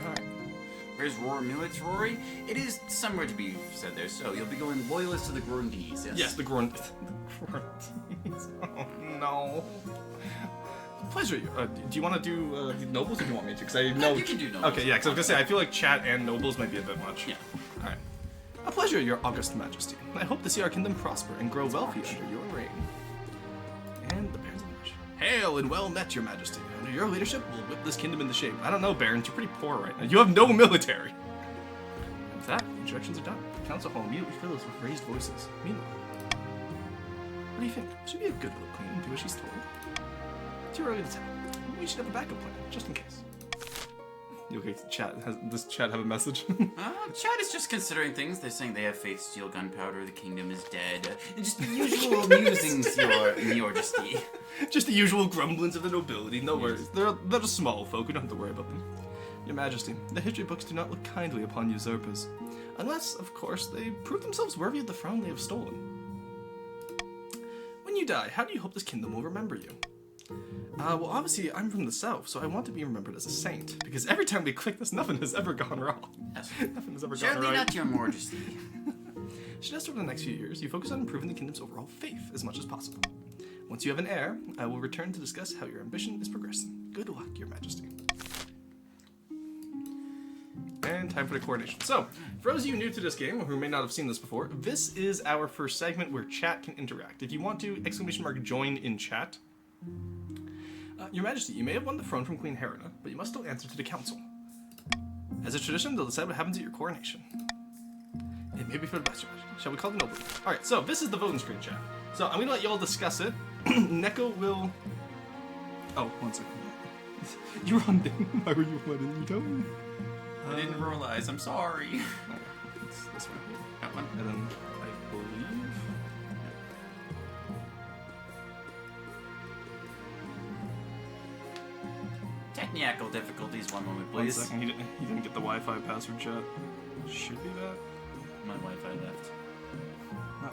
Alright.
Where's Roar Military? It is somewhere to be said there, so you'll be going loyalist to the Grandees, yes?
Yes, the Grandees. Oh, no. Pleasure. Do you want to do the nobles, or do you want me to? Because I know...
You can do nobles.
Okay, yeah, because I was going to say, I feel like chat and nobles might be a bit much.
Yeah.
Alright. A pleasure, your august majesty. I hope to see our kingdom prosper and grow wealthy under your reign. And the Barons of Marsh. Hail and well met, your majesty. Under your leadership, we'll whip this kingdom into shape. I don't know, Barons, you're pretty poor right now. You have no military. And with that, the introductions are done. The council hall immediately fills with raised voices. Meanwhile, what do you think? Should be a good little queen and do as she's told. Too early to tell. We should have a backup plan, just in case. You okay? Chat. Does chat have a message?
Chad is just considering things. They're saying they have faith, steel, gunpowder, the kingdom is dead. And just the usual musings, your majesty.
Just the usual grumblings of the nobility. No worries. They're just small folk. We don't have to worry about them. Your Majesty, the history books do not look kindly upon usurpers. Unless, of course, they prove themselves worthy of the throne they have stolen. When you die, how do you hope this kingdom will remember you? Well, obviously, I'm from the south, so I want to be remembered as a saint. Because every time we click this, nothing has ever gone wrong.
Yes.
Nothing has ever gone
Surely
right.
not, your majesty.
Suggest over the next few years, you focus on improving the kingdom's overall faith as much as possible. Once you have an heir, I will return to discuss how your ambition is progressing. Good luck, your majesty. And time for the coronation. So, for those of you new to this game, who may not have seen this before, this is our first segment where chat can interact. If you want to, !join in chat. Your Majesty, you may have won the throne from Queen Helena, but you must still answer to the council. As a tradition, they'll decide what happens at your coronation. It may be for the best, Your Majesty. Shall we call the noble? Alright, so this is the voting screen, chat. So I'm gonna let you all discuss it. Neko will... Oh, 1 second. You're on there. Why were you letting me tell me?
I didn't realize. I'm sorry.
It's this one here.
That one.
And then I believe...
Technical difficulties. One moment,
1
please.
second. He didn't get the Wi-Fi password, chat. Should be that.
My Wi-Fi left.
No.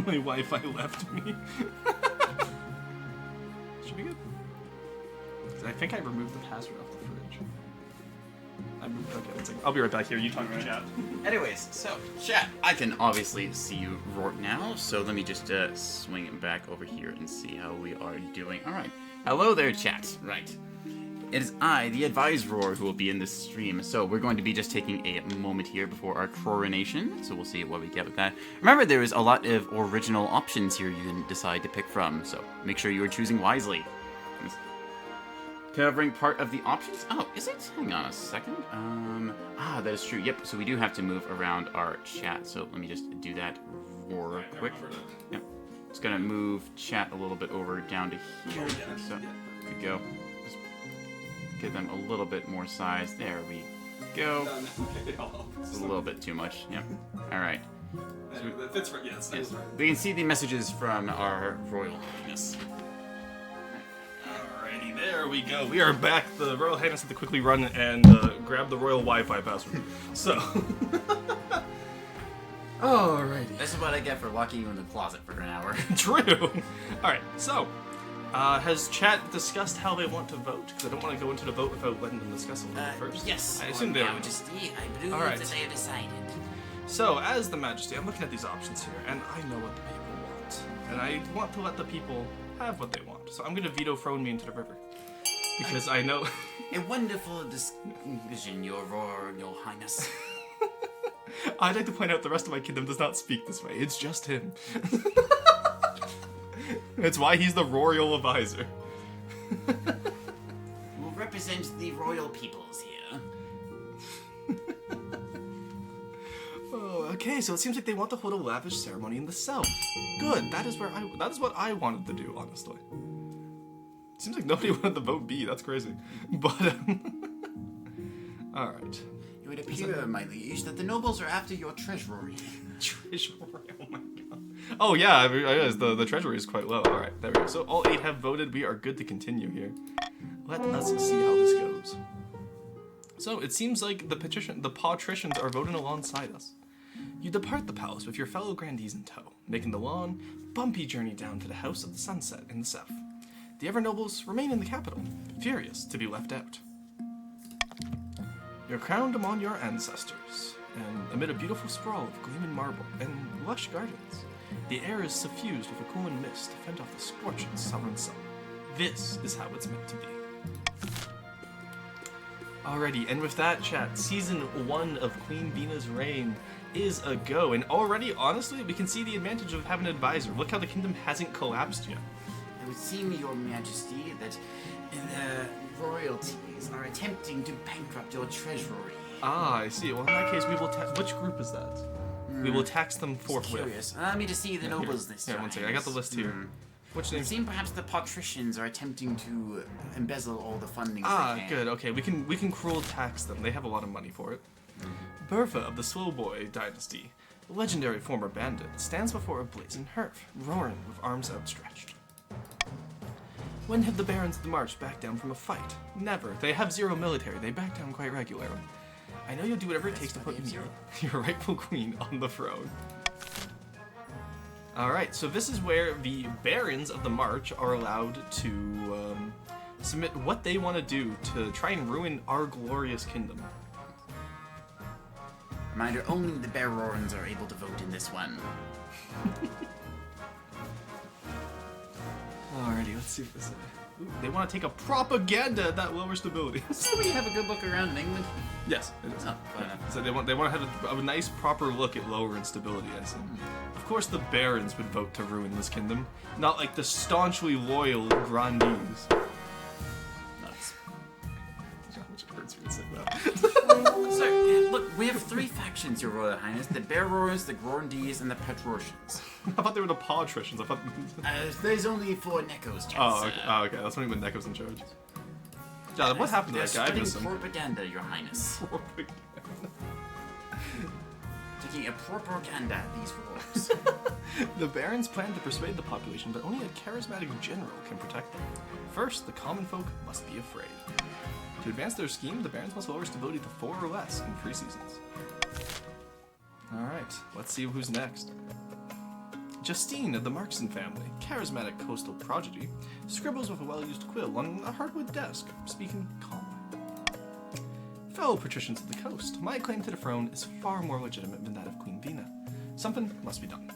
Okay, my Wi-Fi left me. Should be good. 'Cause I think I removed the password off the fridge. Okay, 1 second. I'll be right back here. You talk to chat.
Anyways, so chat, I can obviously see you Rourke now, so let me just swing it back over here and see how we are doing. All right, hello there, chat. Right, it is I, the Advisorer, who will be in this stream. So we're going to be just taking a moment here before our coronation. So we'll see what we get with that. Remember, there is a lot of original options here you can decide to pick from. So make sure you are choosing wisely. Covering part of the options. Oh, is it? Hang on a second. That is true. Yep. So we do have to move around our chat. So let me just do that real quick. Yep. Just gonna move chat a little bit over down to here. So there we go. Just give them a little bit more size. There we go. It's a little bit too much. Yep. All right.
That's right. Yes.
Yes. We can see the messages from our Royal Highness.
Alrighty, there we go. We are back. The Royal Highness had to quickly run and grab the Royal Wi-Fi password. So. Alrighty.
This is what I get for locking you in the closet for an hour.
True. Alright, so. Has chat discussed how they want to vote? Because I don't want to go into the vote without letting them discuss it a little bit first.
Yes.
I assume they are.
Majesty, I believe
Alright.
that they have decided.
So, as the Majesty, I'm looking at these options here, and I know what the people want. And I want to let the people have what they want. So I'm going to veto throwing me into the river. Because I know...
A wonderful decision, your Royal Highness.
I'd like to point out the rest of my kingdom does not speak this way. It's just him. It's why he's the royal advisor.
Will represent the royal peoples here.
Oh, okay, so it seems like they want to hold a lavish ceremony in the south. Good, that is what I wanted to do, honestly. Seems like nobody wanted to vote B, that's crazy. But, alright.
It would appear, my liege, that the nobles are after your treasury.
Treasury, oh my god. Oh yeah, I realize the treasury is quite low. Alright, there we go. So all 8 have voted, we are good to continue here. Let us see how this goes. So it seems like the patricians are voting alongside us. You depart the palace with your fellow grandees in tow, making the long, bumpy journey down to the House of the Sunset in the south. The ever nobles remain in the capital, furious to be left out. You're crowned among your ancestors, and amid a beautiful sprawl of gleaming marble and lush gardens, the air is suffused with a cooling mist to fend off the scorching southern sun. This is how it's meant to be. Alrighty, and with that, chat, Season 1 of Queen Bina's reign is a go, and already, honestly, we can see the advantage of having an advisor. Look how the kingdom hasn't collapsed yet.
It would seem, your majesty, that the royalties are attempting to bankrupt your treasury.
Ah, I see. Well, in that case, we will tax... Which group is that? We will tax them forthwith.
Curious. Allow me to see the nobles this
Here,
time.
1 second. I got the list here. Which
It
name?
seems perhaps the patricians are attempting to embezzle all the funding.
Ah,
they can.
good. Okay, we can cruel tax them. They have a lot of money for it. Bertha of the Slowboy dynasty, a legendary former bandit, stands before a blazing hearth, roaring with arms outstretched. When have the barons of the march backed down from a fight? Never. They have zero military. They back down quite regularly. I know you'll do whatever it takes to put you, your rightful queen, on the throne. Alright, so this is where the barons of the march are allowed to submit what they want to do to try and ruin our glorious kingdom.
Reminder, only the barons are able to vote in this one.
Alrighty, let's see what this is. Ooh, they want to take a propaganda at that lower stability.
So we have a good look around in England.
Yes, it is.
Oh, fair enough.
So they want to have a nice proper look at lower instability, I see. Of course the barons would vote to ruin this kingdom, not like the staunchly loyal grandees.
Nuts.
Which hurts me to say that.
So, look, we have three factions, Your Royal Highness: the barons, the grandees, and the patricians.
I thought they were the patricians. I thought.
There's only four Neko's chance.
Oh, okay. Oh, okay. That's when Neko's in charge. Yeah, what happened to
They're
that guy? I
spreading
miss him.
propaganda, Your Highness. Taking a propaganda at these wars.
The barons plan to persuade the population, but only a charismatic general can protect them. First, the common folk must be afraid. To advance their scheme, the barons must lower stability to 4 or less in 3 seasons. Alright, let's see who's next. Justine of the Markson family, charismatic coastal prodigy, scribbles with a well-used quill on a hardwood desk, speaking calmly. Fellow patricians of the coast, my claim to the throne is far more legitimate than that of Queen Vina. Something must be done.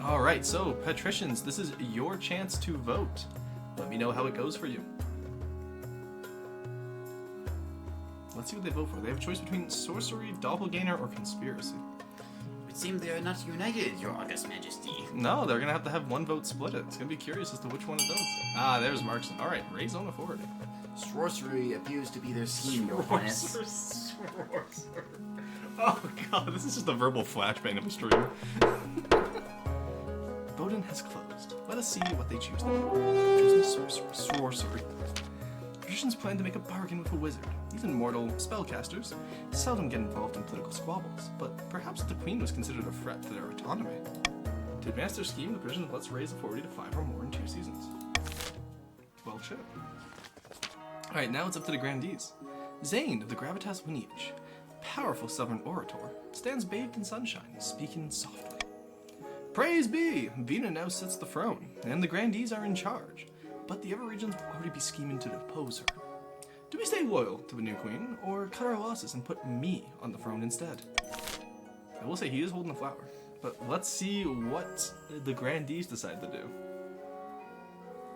Alright, so, patricians, this is your chance to vote. Let me know how it goes for you. Let's see what they vote for. They have a choice between sorcery, doppelganger, or conspiracy.
It seems they are not united, Your August Majesty.
No, they're gonna have one vote split it. It's gonna be curious as to which one it does. Ah, there's Markson. Alright, raise on authority.
Sorcery appears to be their scheme, Your Highness.
Sorcerer. Oh god, this is just a verbal flashbang of a stream. Voting has closed. Let us see what they choose to do. Choosing sorcery. Magicians plan to make a bargain with a wizard. Even mortal spellcasters seldom get involved in political squabbles, but perhaps the queen was considered a threat to their autonomy. To advance their scheme, the Persians let's raise authority to 5 or more in 2 seasons. Well, shit. Alright, now it's up to the grandees. Zane of the Gravitas lineage, powerful southern orator, stands bathed in sunshine, speaking softly. Praise be! Vina now sits the throne, and the grandees are in charge, but the other regions will already be scheming to depose her. Do we stay loyal to the new queen, or cut our losses and put me on the throne instead? I will say he is holding the flower, but let's see what the grandees decide to do.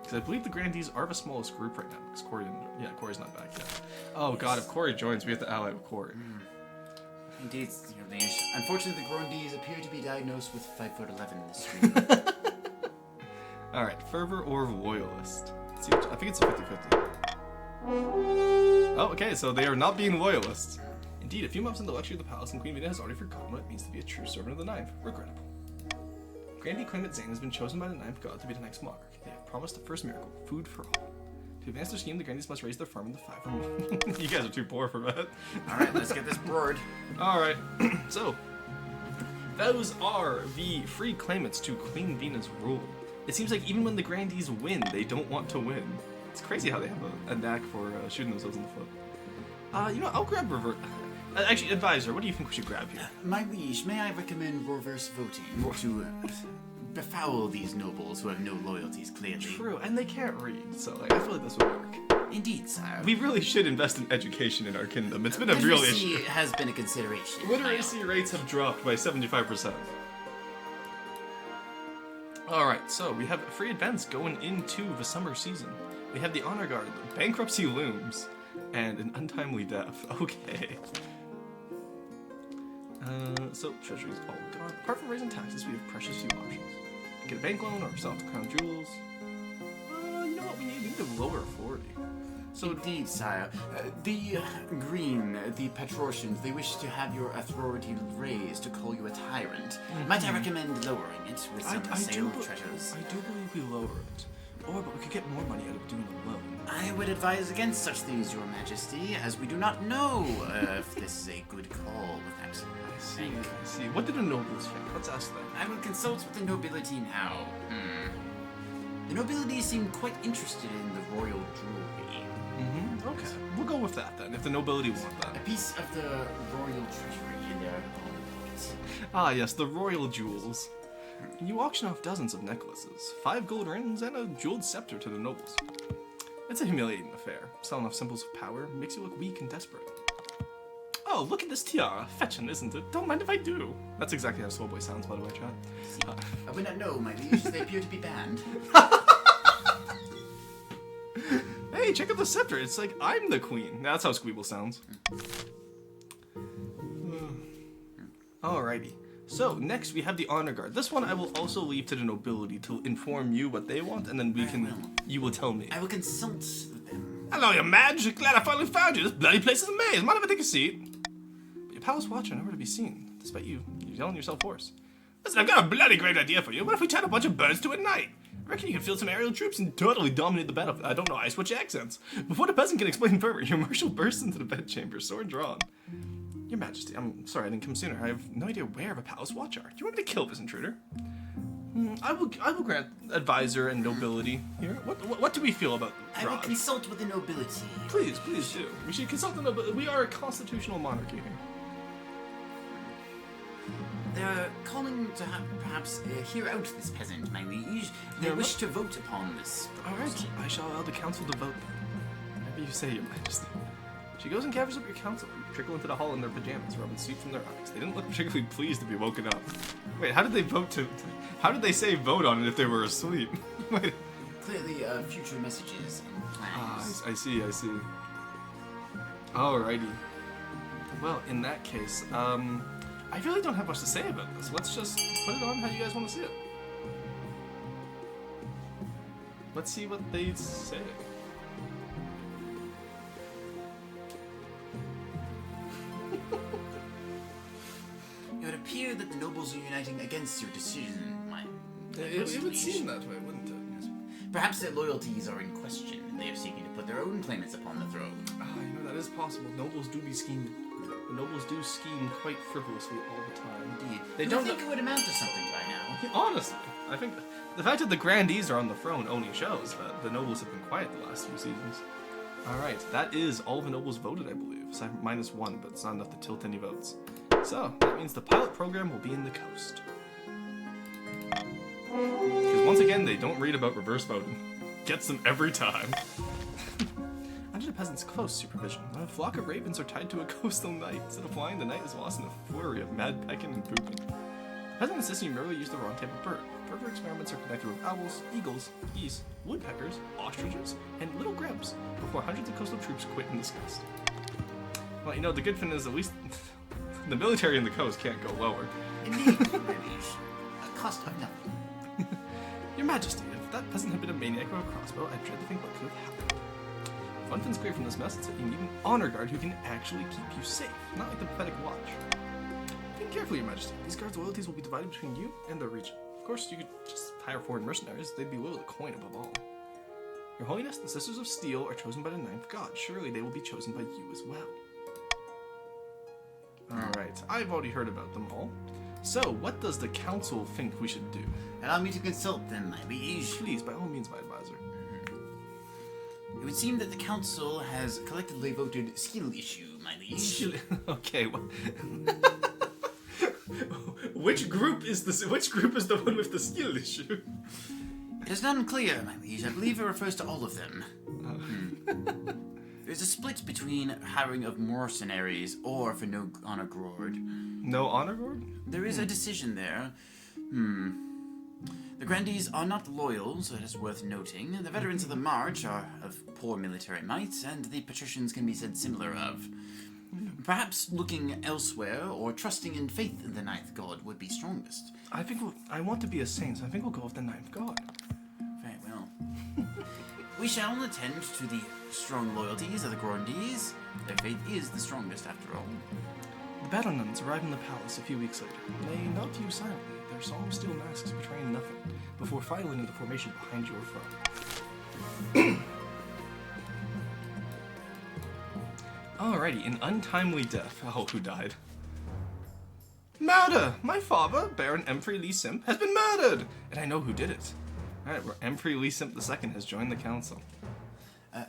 Because I believe the grandees are the smallest group right now, because Corey's not back yet. Oh god, if Corey joins, we have to ally with Corey.
Indeed, unfortunately, the grandees appear to be diagnosed with 5'11" in this stream.
Alright, fervor or loyalist? Let's see which, I think it's a 50-50. Oh, okay, so they are not being loyalists. Indeed, a few months into the luxury of the palace, and Queen Vina has already forgotten what it means to be a true servant of the Ninth. Regrettable. Grandee claim that Zane has been chosen by the Ninth God to be the next monarch. They have promised the first miracle, food for all. To advance their scheme, the grandees must raise their farm into 5 or more. You guys are too poor for that.
Alright, let's get this broad.
Alright, so, those are the free claimants to Queen Vina's rule. It seems like even when the grandees win, they don't want to win. It's crazy how they have a knack for shooting themselves in the foot. You know, I'll grab revert. Actually, advisor, what do you think we should grab here?
My liege, may I recommend reverse voting to befoul these nobles who have no loyalties, clearly?
True, and they can't read, so like, I feel like this would work.
Indeed, sire.
We really should invest in education in our kingdom. It's been a real issue.
Literacy has been a consideration.
Literacy rates have dropped by 75%. Alright, so we have free events going into the summer season. We have the Honor Guard, Bankruptcy Looms, and an untimely death. Okay. So treasury's all gone. Apart from raising taxes, we have precious few options. Get a bank loan or sell off the crown jewels. You know what we need? We need to lower authority. So
Indeed, sire. The Green, the Petrosians, they wish to have your authority raised to call you a tyrant. Might I recommend lowering it with some sale of treasures?
I do believe we lower it. Or, but we could get more money out of doing a loan.
I would advise against such things, your majesty, as we do not know if this is a good call with that thing.
I see. What did the nobles think? Let's ask them.
I will consult with the nobility now. The nobility seem quite interested in the royal jewelry.
Okay. We'll go with that then, if the nobility want
A
that.
piece of the royal treasury in their own pocket.
Ah, yes, the royal jewels. You auction off dozens of necklaces, 5 gold rings, and a jeweled scepter to the nobles. It's a humiliating affair. Selling off symbols of power makes you look weak and desperate. Oh, look at this tiara. Fetching, isn't it? Don't mind if I do. That's exactly how Soulboy sounds, by the way, chat.
I would not know, my liege. They appear to be banned.
Hey, check out the scepter. It's like I'm the queen. That's how Squeeble sounds. Alrighty. So, next we have the honor guard. This one I will also leave to the nobility to inform you what they want, and then we can... You will tell me.
I will consult with them.
Hello, your Madge. Glad I finally found you. This bloody place is a maze. Mind if I take a seat? But your palace watch are nowhere to be seen, despite you yelling yourself hoarse. Listen, I've got a bloody great idea for you. What if we tied a bunch of birds to it at night? I reckon you could field some aerial troops and totally dominate the battlefield. I don't know, I switch accents. Before the peasant can explain further, your marshal bursts into the bedchamber, sword drawn. Your Majesty, I'm sorry I didn't come sooner. I have no idea where the palace watch are. Do you want me to kill this intruder? I will grant advisor and nobility here. What do we feel about
I will
Raj?
consult with the nobility.
Please do. We should consult the nobility. We are a constitutional monarchy here.
They're calling to have perhaps hear out this peasant, my liege. They
Yeah,
wish
what?
to vote upon this.
All right, I shall allow the council to vote. Whatever you say, Your Majesty. She goes and gathers up your council. Trickle into the hall in their pajamas, rubbing sweat from their eyes. They didn't look particularly pleased to be woken up. Wait, how did they vote to? How did they say vote on it if they were asleep? Wait.
Clearly, future messages and plans.
I see. Alrighty. Well, in that case, I really don't have much to say about this. Let's just put it on how you guys want to see it. Let's see what they say.
It would appear that the nobles are uniting against your decision, my
It would
liege.
seem that way, wouldn't it?
Perhaps their loyalties are in question, and they are seeking to put their own claimants upon the throne.
That is possible. Nobles do be scheming. The nobles do scheme quite frivolously all the time.
Indeed.
They
You
don't
would think
know-
it would amount to something by now.
Honestly, I think the fact that the grandees are on the throne only shows that the nobles have been quiet the last few seasons. Alright, that is all the nobles voted, I believe. So -1, but it's not enough to tilt any votes. So, that means the pilot program will be in the coast. Because once again, they don't read about reverse voting. Gets them every time. Under the peasants' close supervision, a flock of ravens are tied to a coastal knight. Instead of flying, the knight is lost in a flurry of mad pecking and pooping. The peasant insists you merely use the wrong type of bird. Further experiments are conducted with owls, eagles, geese, woodpeckers, ostriches, and little grebes before hundreds of coastal troops quit in disgust. Well, the good thing is at least the military in the coast can't go lower.
Indeed, my liege. A cost of nothing.
Your Majesty, if that peasant had been a maniac or a crossbow, I dread to think what could have happened. If one thing's clear from this message, that you need an honor guard who can actually keep you safe, not like the pathetic watch. Think carefully, Your Majesty. These guards' loyalties will be divided between you and the region. Of course, you could just hire foreign mercenaries. They'd be loyal to coin above all. Your Holiness, the Sisters of Steel are chosen by the Ninth God. Surely they will be chosen by you as well. Alright, I've already heard about them all. So, what does the council think we should do?
Allow me to consult them, my liege.
Please, by all means, my advisor.
It would seem that the council has collectively voted skill issue, my liege.
Okay, well... Which group is the one with the skill issue?
It is not unclear, my liege. I believe it refers to all of them. There's a split between hiring of mercenaries or for no honor guard.
No honor guard?
There is a decision there. The grandees are not loyal, so it is worth noting. The veterans of the march are of poor military might, and the patricians can be said similar of. Perhaps looking elsewhere or trusting in faith in the Ninth God would be strongest.
I want to be a saint, so I think we'll go with the Ninth God.
Very well. We shall attend to the strong loyalties of the Grandees. Their faith is the strongest, after all.
The battle nuns arrived in the palace a few weeks later. They nod to you silently, their solemn steel masks betraying nothing, before filing into formation behind your throne. Alrighty, an untimely death. Oh, who died? Murder! My father, Baron Emfrey Lee Simp, has been murdered! And I know who did it. Alright, where Emfrey Lee Simp II has joined the council.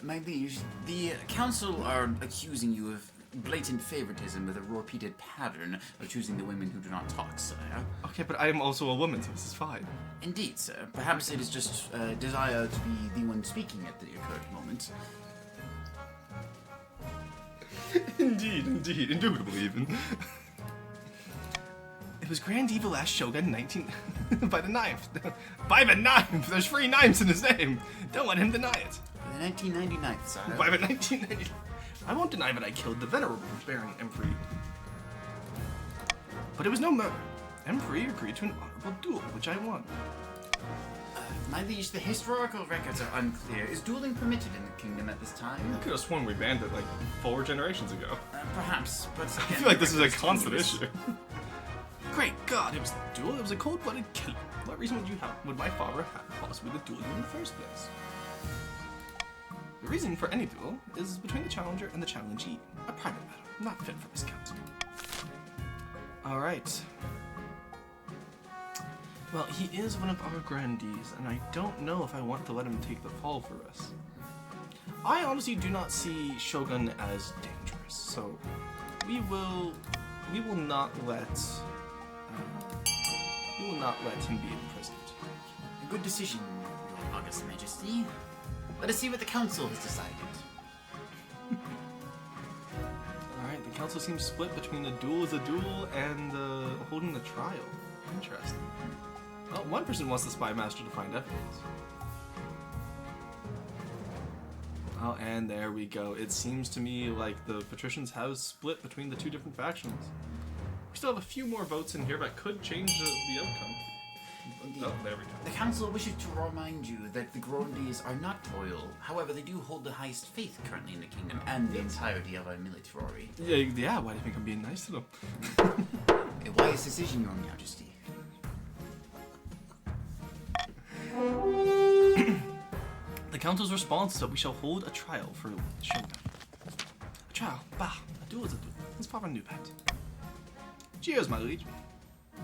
My liege, the council are accusing you of blatant favoritism with a repeated pattern of choosing the women who do not talk, sire.
Okay, but I am also a woman, so this is fine.
Indeed, sir. Perhaps it is just a desire to be the one speaking at the current moment.
Indeed, indubitably even. It was Grand Evil Ash Shogun 19... by the knife. By the knife! There's 3 knives in his name! Don't let him deny it.
The 1999, sire.
By the 1990... I won't deny that I killed the venerable Baron Emfrey. But it was no murder. Emfrey agreed to an honorable duel, which I won.
My liege, the historical records are unclear. Is dueling permitted in the kingdom at this time?
I could have sworn we banned it like 4 generations ago.
Perhaps, but...
I feel like this is a constant issue. Great God, it was a duel. It was a cold-blooded killing. What reason would my father have possibly the duel in the first place? The reason for any duel is between the challenger and the challengee. A private matter, not fit for this council. Alright. Well, he is one of our grandees, and I don't know if I want to let him take the fall for us. I honestly do not see Shogun as dangerous, so we will not let him be imprisoned.
A good decision, Your August Majesty. Let us see what the council has decided.
Alright, the council seems split between a duel is a duel and holding a trial. Interesting. Well, one person wants the spy master to find evidence. Oh, and there we go. It seems to me like the patricians have split between the 2 different factions. We still have a few more votes in here that could change the outcome. Oh, there we go.
The council wishes to remind you that the Grandees are not loyal. However, they do hold the highest faith currently in the kingdom and the entirety of our military.
Yeah, why do you think I'm being nice to them?
A wise decision, Your Majesty.
The council's response is that we shall hold a trial for Shogun. A trial? Bah, a duel is a duel. His father knew that. Cheers, my liege.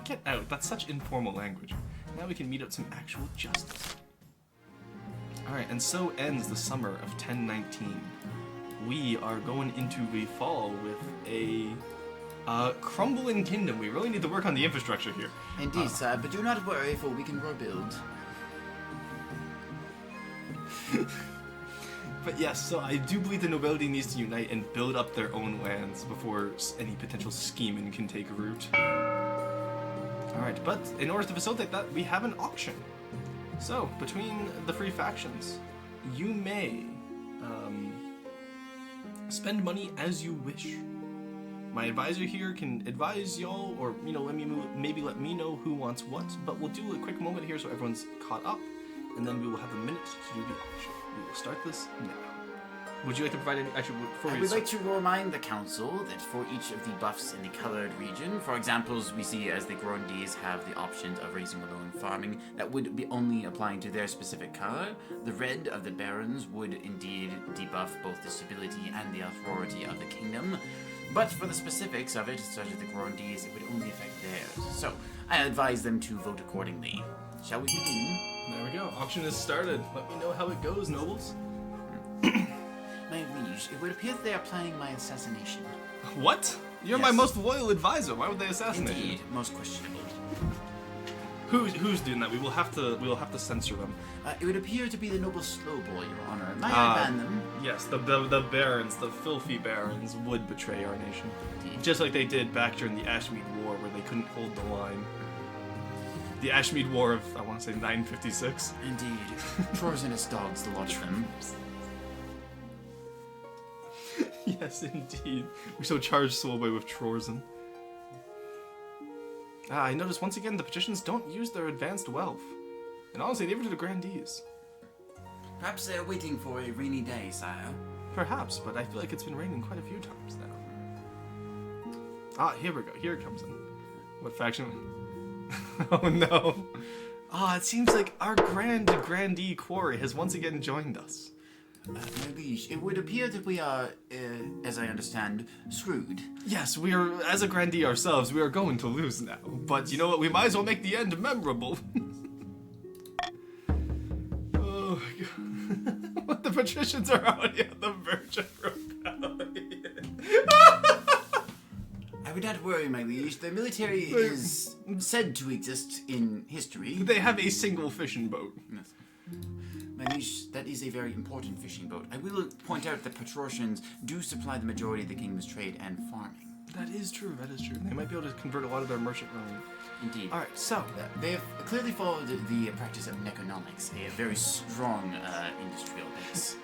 Get out, that's such informal language. Now we can mete out some actual justice. Alright, and so ends the summer of 1019. We are going into the fall with a crumbling kingdom. We really need to work on the infrastructure here.
Indeed, sir, but do not worry, for we can rebuild.
But yes, so I do believe the nobility needs to unite and build up their own lands before any potential scheming can take root. Alright, but in order to facilitate that, we have an auction. So, between the 3 factions, you may spend money as you wish. My advisor here can advise y'all, or maybe let me know who wants what, but we'll do a quick moment here so everyone's caught up, and then we will have a minute to do the auction. We will start this now. Would you like to provide any... Actually, before we
I would
start...
like to remind the council that for each of the buffs in the colored region, for examples we see as the Grandees have the options of raising alone farming, that would be only applying to their specific color. The red of the barons would indeed debuff both the stability and the authority of the kingdom. But for the specifics of it, such as the Grandees, it would only affect theirs. So, I advise them to vote accordingly. Shall we begin?
There we go. Auction is started. Let me know how it goes, nobles.
My liege, it would appear that they are planning my assassination.
What? You're my
Yes.
most loyal advisor. Why would they assassinate you?
Indeed, most questionable.
Who's doing that? We will have to censor them.
It would appear to be the noble Slowboy, Your Honor. May I ban them?
Yes, the barons, the filthy barons, would betray our nation.
Indeed.
Just like they did back during the Ashmead War, where they couldn't hold the line. The Ashmead War of, I want to say, 956.
Indeed. Troors and his dogs, the lot of them.
Yes, indeed. We shall charge Solway with Trorzen. I notice once again the patricians don't use their advanced wealth. And honestly, neither do the grandees.
Perhaps they're waiting for a rainy day, sire.
Perhaps, but I feel like it's been raining quite a few times now. Ah, here we go. Here it comes in. What faction? Oh no. Ah, it seems like our grandee Quarry has once again joined us.
My liege, it would appear that we are, as I understand, screwed.
Yes, we are, as a grandee ourselves, we are going to lose now. But you know what? We might as well make the end memorable. Oh my god. The patricians are already on the verge of rebellion.
I would not worry, my liege. The military is said to exist in history.
They have a single fishing boat.
Yes. My liege, that is a very important fishing boat. I will point out that Patricians do supply the majority of the kingdom's trade and farming.
That is true, that is true. They might be able to convert a lot of their merchant marine.
Indeed.
Alright, so...
They have clearly followed the practice of neconomics, a very strong industrial base.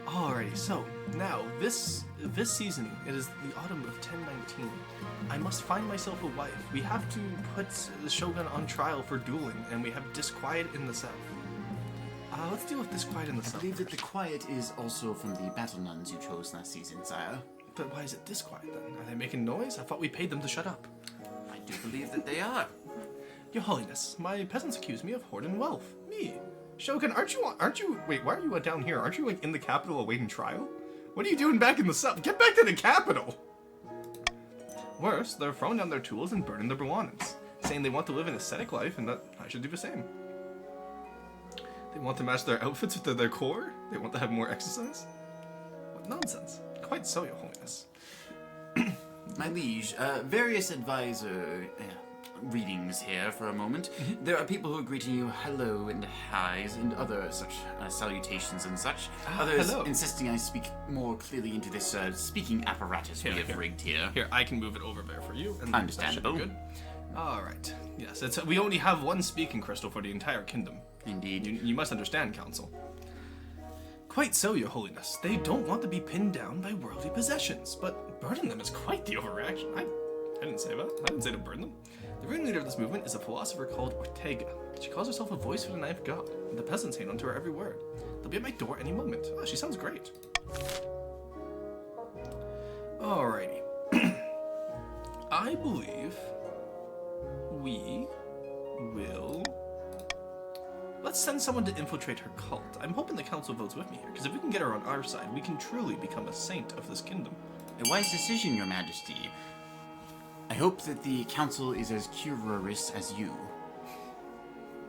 Alrighty, so, now, this season, it is the autumn of 1019. I must find myself a wife. We have to put the Shogun on trial for dueling, and we have disquiet in the south. Let's deal with disquiet in the
I
south.
believe that the quiet is also from the battle nuns you chose last season, sire.
But why is it disquiet then? Are they making noise? I thought we paid them to shut up.
I do believe that they are.
Your Holiness, my peasants accuse me of hoarding wealth. Me? Shogun, aren't you, wait, why are you down here? Aren't you, like, in the capital awaiting trial? What are you doing back in the south? Get back to the capital! Worse, they're throwing down their tools and burning their belongings, saying they want to live an ascetic life and that I should do the same. They want to match their outfits with their core? They want to have more exercise? What nonsense. Quite so, Your Holiness.
My liege, various advisor readings here for a moment. There are people who are greeting you hello and highs and other such salutations and such. Others
hello.
insisting I speak more clearly into this speaking apparatus we have rigged here.
Here, I can move it over there for you. And
Understandable.
That should be good. Alright. Yes, we only have one speaking crystal for the entire kingdom.
Indeed.
You must understand, Council. Quite so, Your Holiness. They don't want to be pinned down by worldly possessions, but burden them is quite the overreaction. I didn't say that. I didn't say to burden them. The ringleader of this movement is a philosopher called Ortega. She calls herself a voice for the ninth god, and the peasants hang on to her every word. They'll be at my door any moment. Oh, she sounds great. Alrighty. I believe we will... Let's send someone to infiltrate her cult. I'm hoping the council votes with me here, because if we can get her on our side, we can truly become a saint of this kingdom.
A wise decision, Your Majesty. I hope that the council is as curious as you.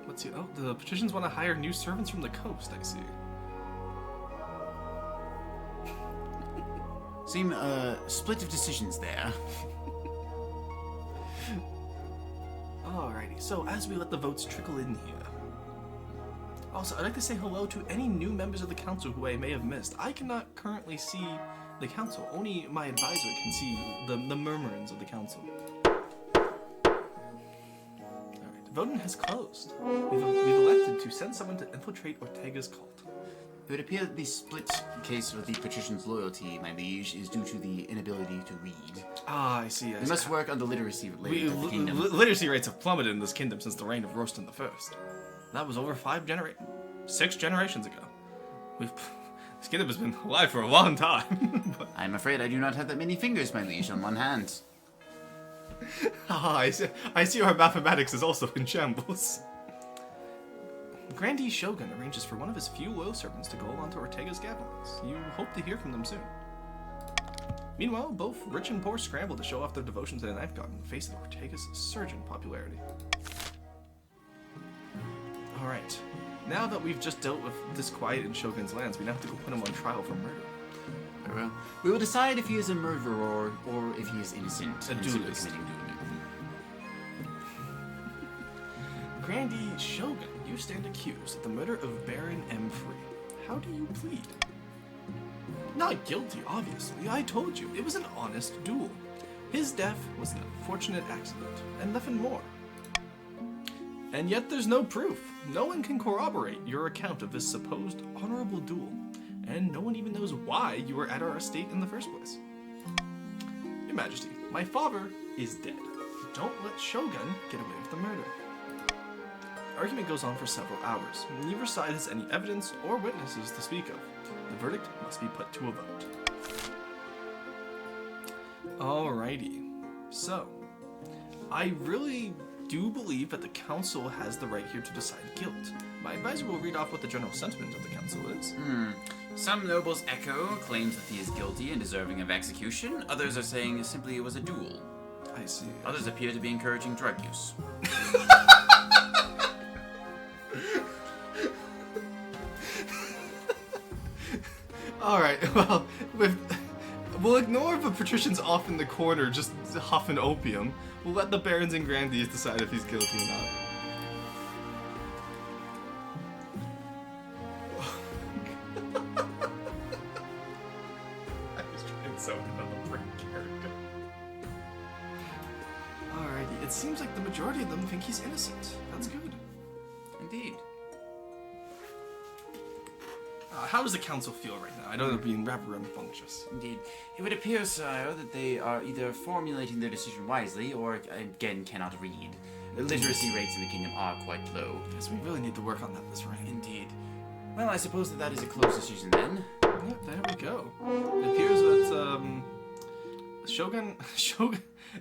Let's see. Oh, the patricians want to hire new servants from the coast, I see.
Seem split of decisions there.
Alrighty, so as we let the votes trickle in here. Also, I'd like to say hello to any new members of the council who I may have missed. I cannot currently see the council. Only my advisor can see the murmurings of the council. Alright, voting has closed. We've elected to send someone to infiltrate Ortega's cult.
It would appear that the split case of the patrician's loyalty, my liege, is due to the inability to read.
Ah, I see.
We must work on the literacy rate of the kingdom.
Literacy rates have plummeted in this kingdom since the reign of Rostan I. That was over 6 generations ago. This kingdom has been alive for a long time. But...
I'm afraid I do not have that many fingers, my liege, on one hand.
I see our mathematics is also in shambles. Grandee Shogun arranges for one of his few loyal servants to go along to Ortega's gatherings. You hope to hear from them soon. Meanwhile, both rich and poor scramble to show off their devotion to the Knife God in the face of Ortega's surging popularity. Alright, now that we've just dealt with disquiet in Shogun's lands, we now have to go put him on trial for murder.
Very well. We will decide if he is a murderer or if he is innocent.
A
and simply
duelist.
committing dueling.
Grandee Shogun, you stand accused of the murder of Baron M. Free. How do you plead? Not guilty, obviously. I told you, it was an honest duel. His death was an unfortunate accident, and nothing more. And yet there's no proof. No one can corroborate your account of this supposed honorable duel, and no one even knows why you were at our estate in the first place. Your Majesty, my father is dead. Don't let Shogun get away with the murder. argument goes on for several hours. Neither side has any evidence or witnesses to speak of. The verdict must be put to a vote. Alrighty. So, I really do believe that the council has the right here to decide guilt. My advisor will read off what the general sentiment of the council is.
Some nobles echo claims that he is guilty and deserving of execution. Others are saying simply it was a duel.
I see.
Others appear to be encouraging drug use.
Alright, well, we'll ignore the patricians off in the corner just huffing opium. We'll let the barons and grandees decide if he's guilty or not. I was trying so develop a character. Alrighty, it seems like the majority of them think he's innocent. That's good.
Indeed.
How does the council feel right now? I know they're being rather rambunctious.
Indeed. It would appear, sire, that they are either formulating their decision wisely or, again, cannot read. The literacy rates in the kingdom are quite low.
Guess we really need to work on that this reign.
Indeed. Well, I suppose that is a close decision then.
Yeah, there we go. It appears that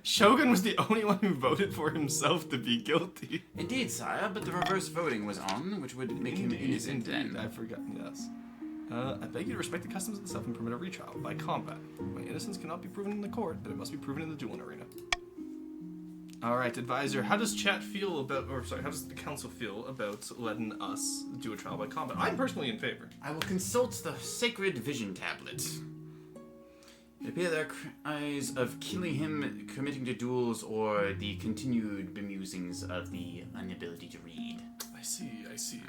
Shogun was the only one who voted for himself to be guilty.
Indeed, sire, but the reverse voting was on, which would make him innocent
Indeed,
then.
I forgot, yes. I beg you to respect the customs of the South and permit a retrial by combat. My innocence cannot be proven in the court, but it must be proven in the dueling arena. Alright, advisor, how does how does the council feel about letting us do a trial by combat? I'm personally in favor.
I will consult the sacred vision tablet. It appears there are cries of killing him, committing to duels, or the continued bemusings of the inability to read.
I see.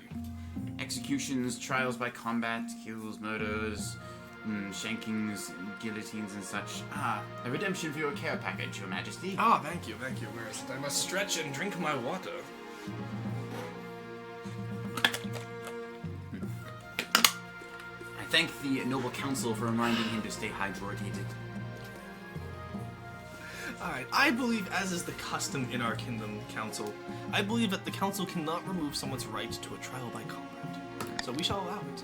Executions, trials by combat, kills, murders, shankings, guillotines, and such. A redemption for your care package, Your Majesty.
Thank you. Where is it? I must stretch and drink my water.
I thank the noble council for reminding him to stay hydrated.
Alright, I believe, as is the custom in our kingdom council, I believe that the council cannot remove someone's right to a trial by combat. So we shall allow it.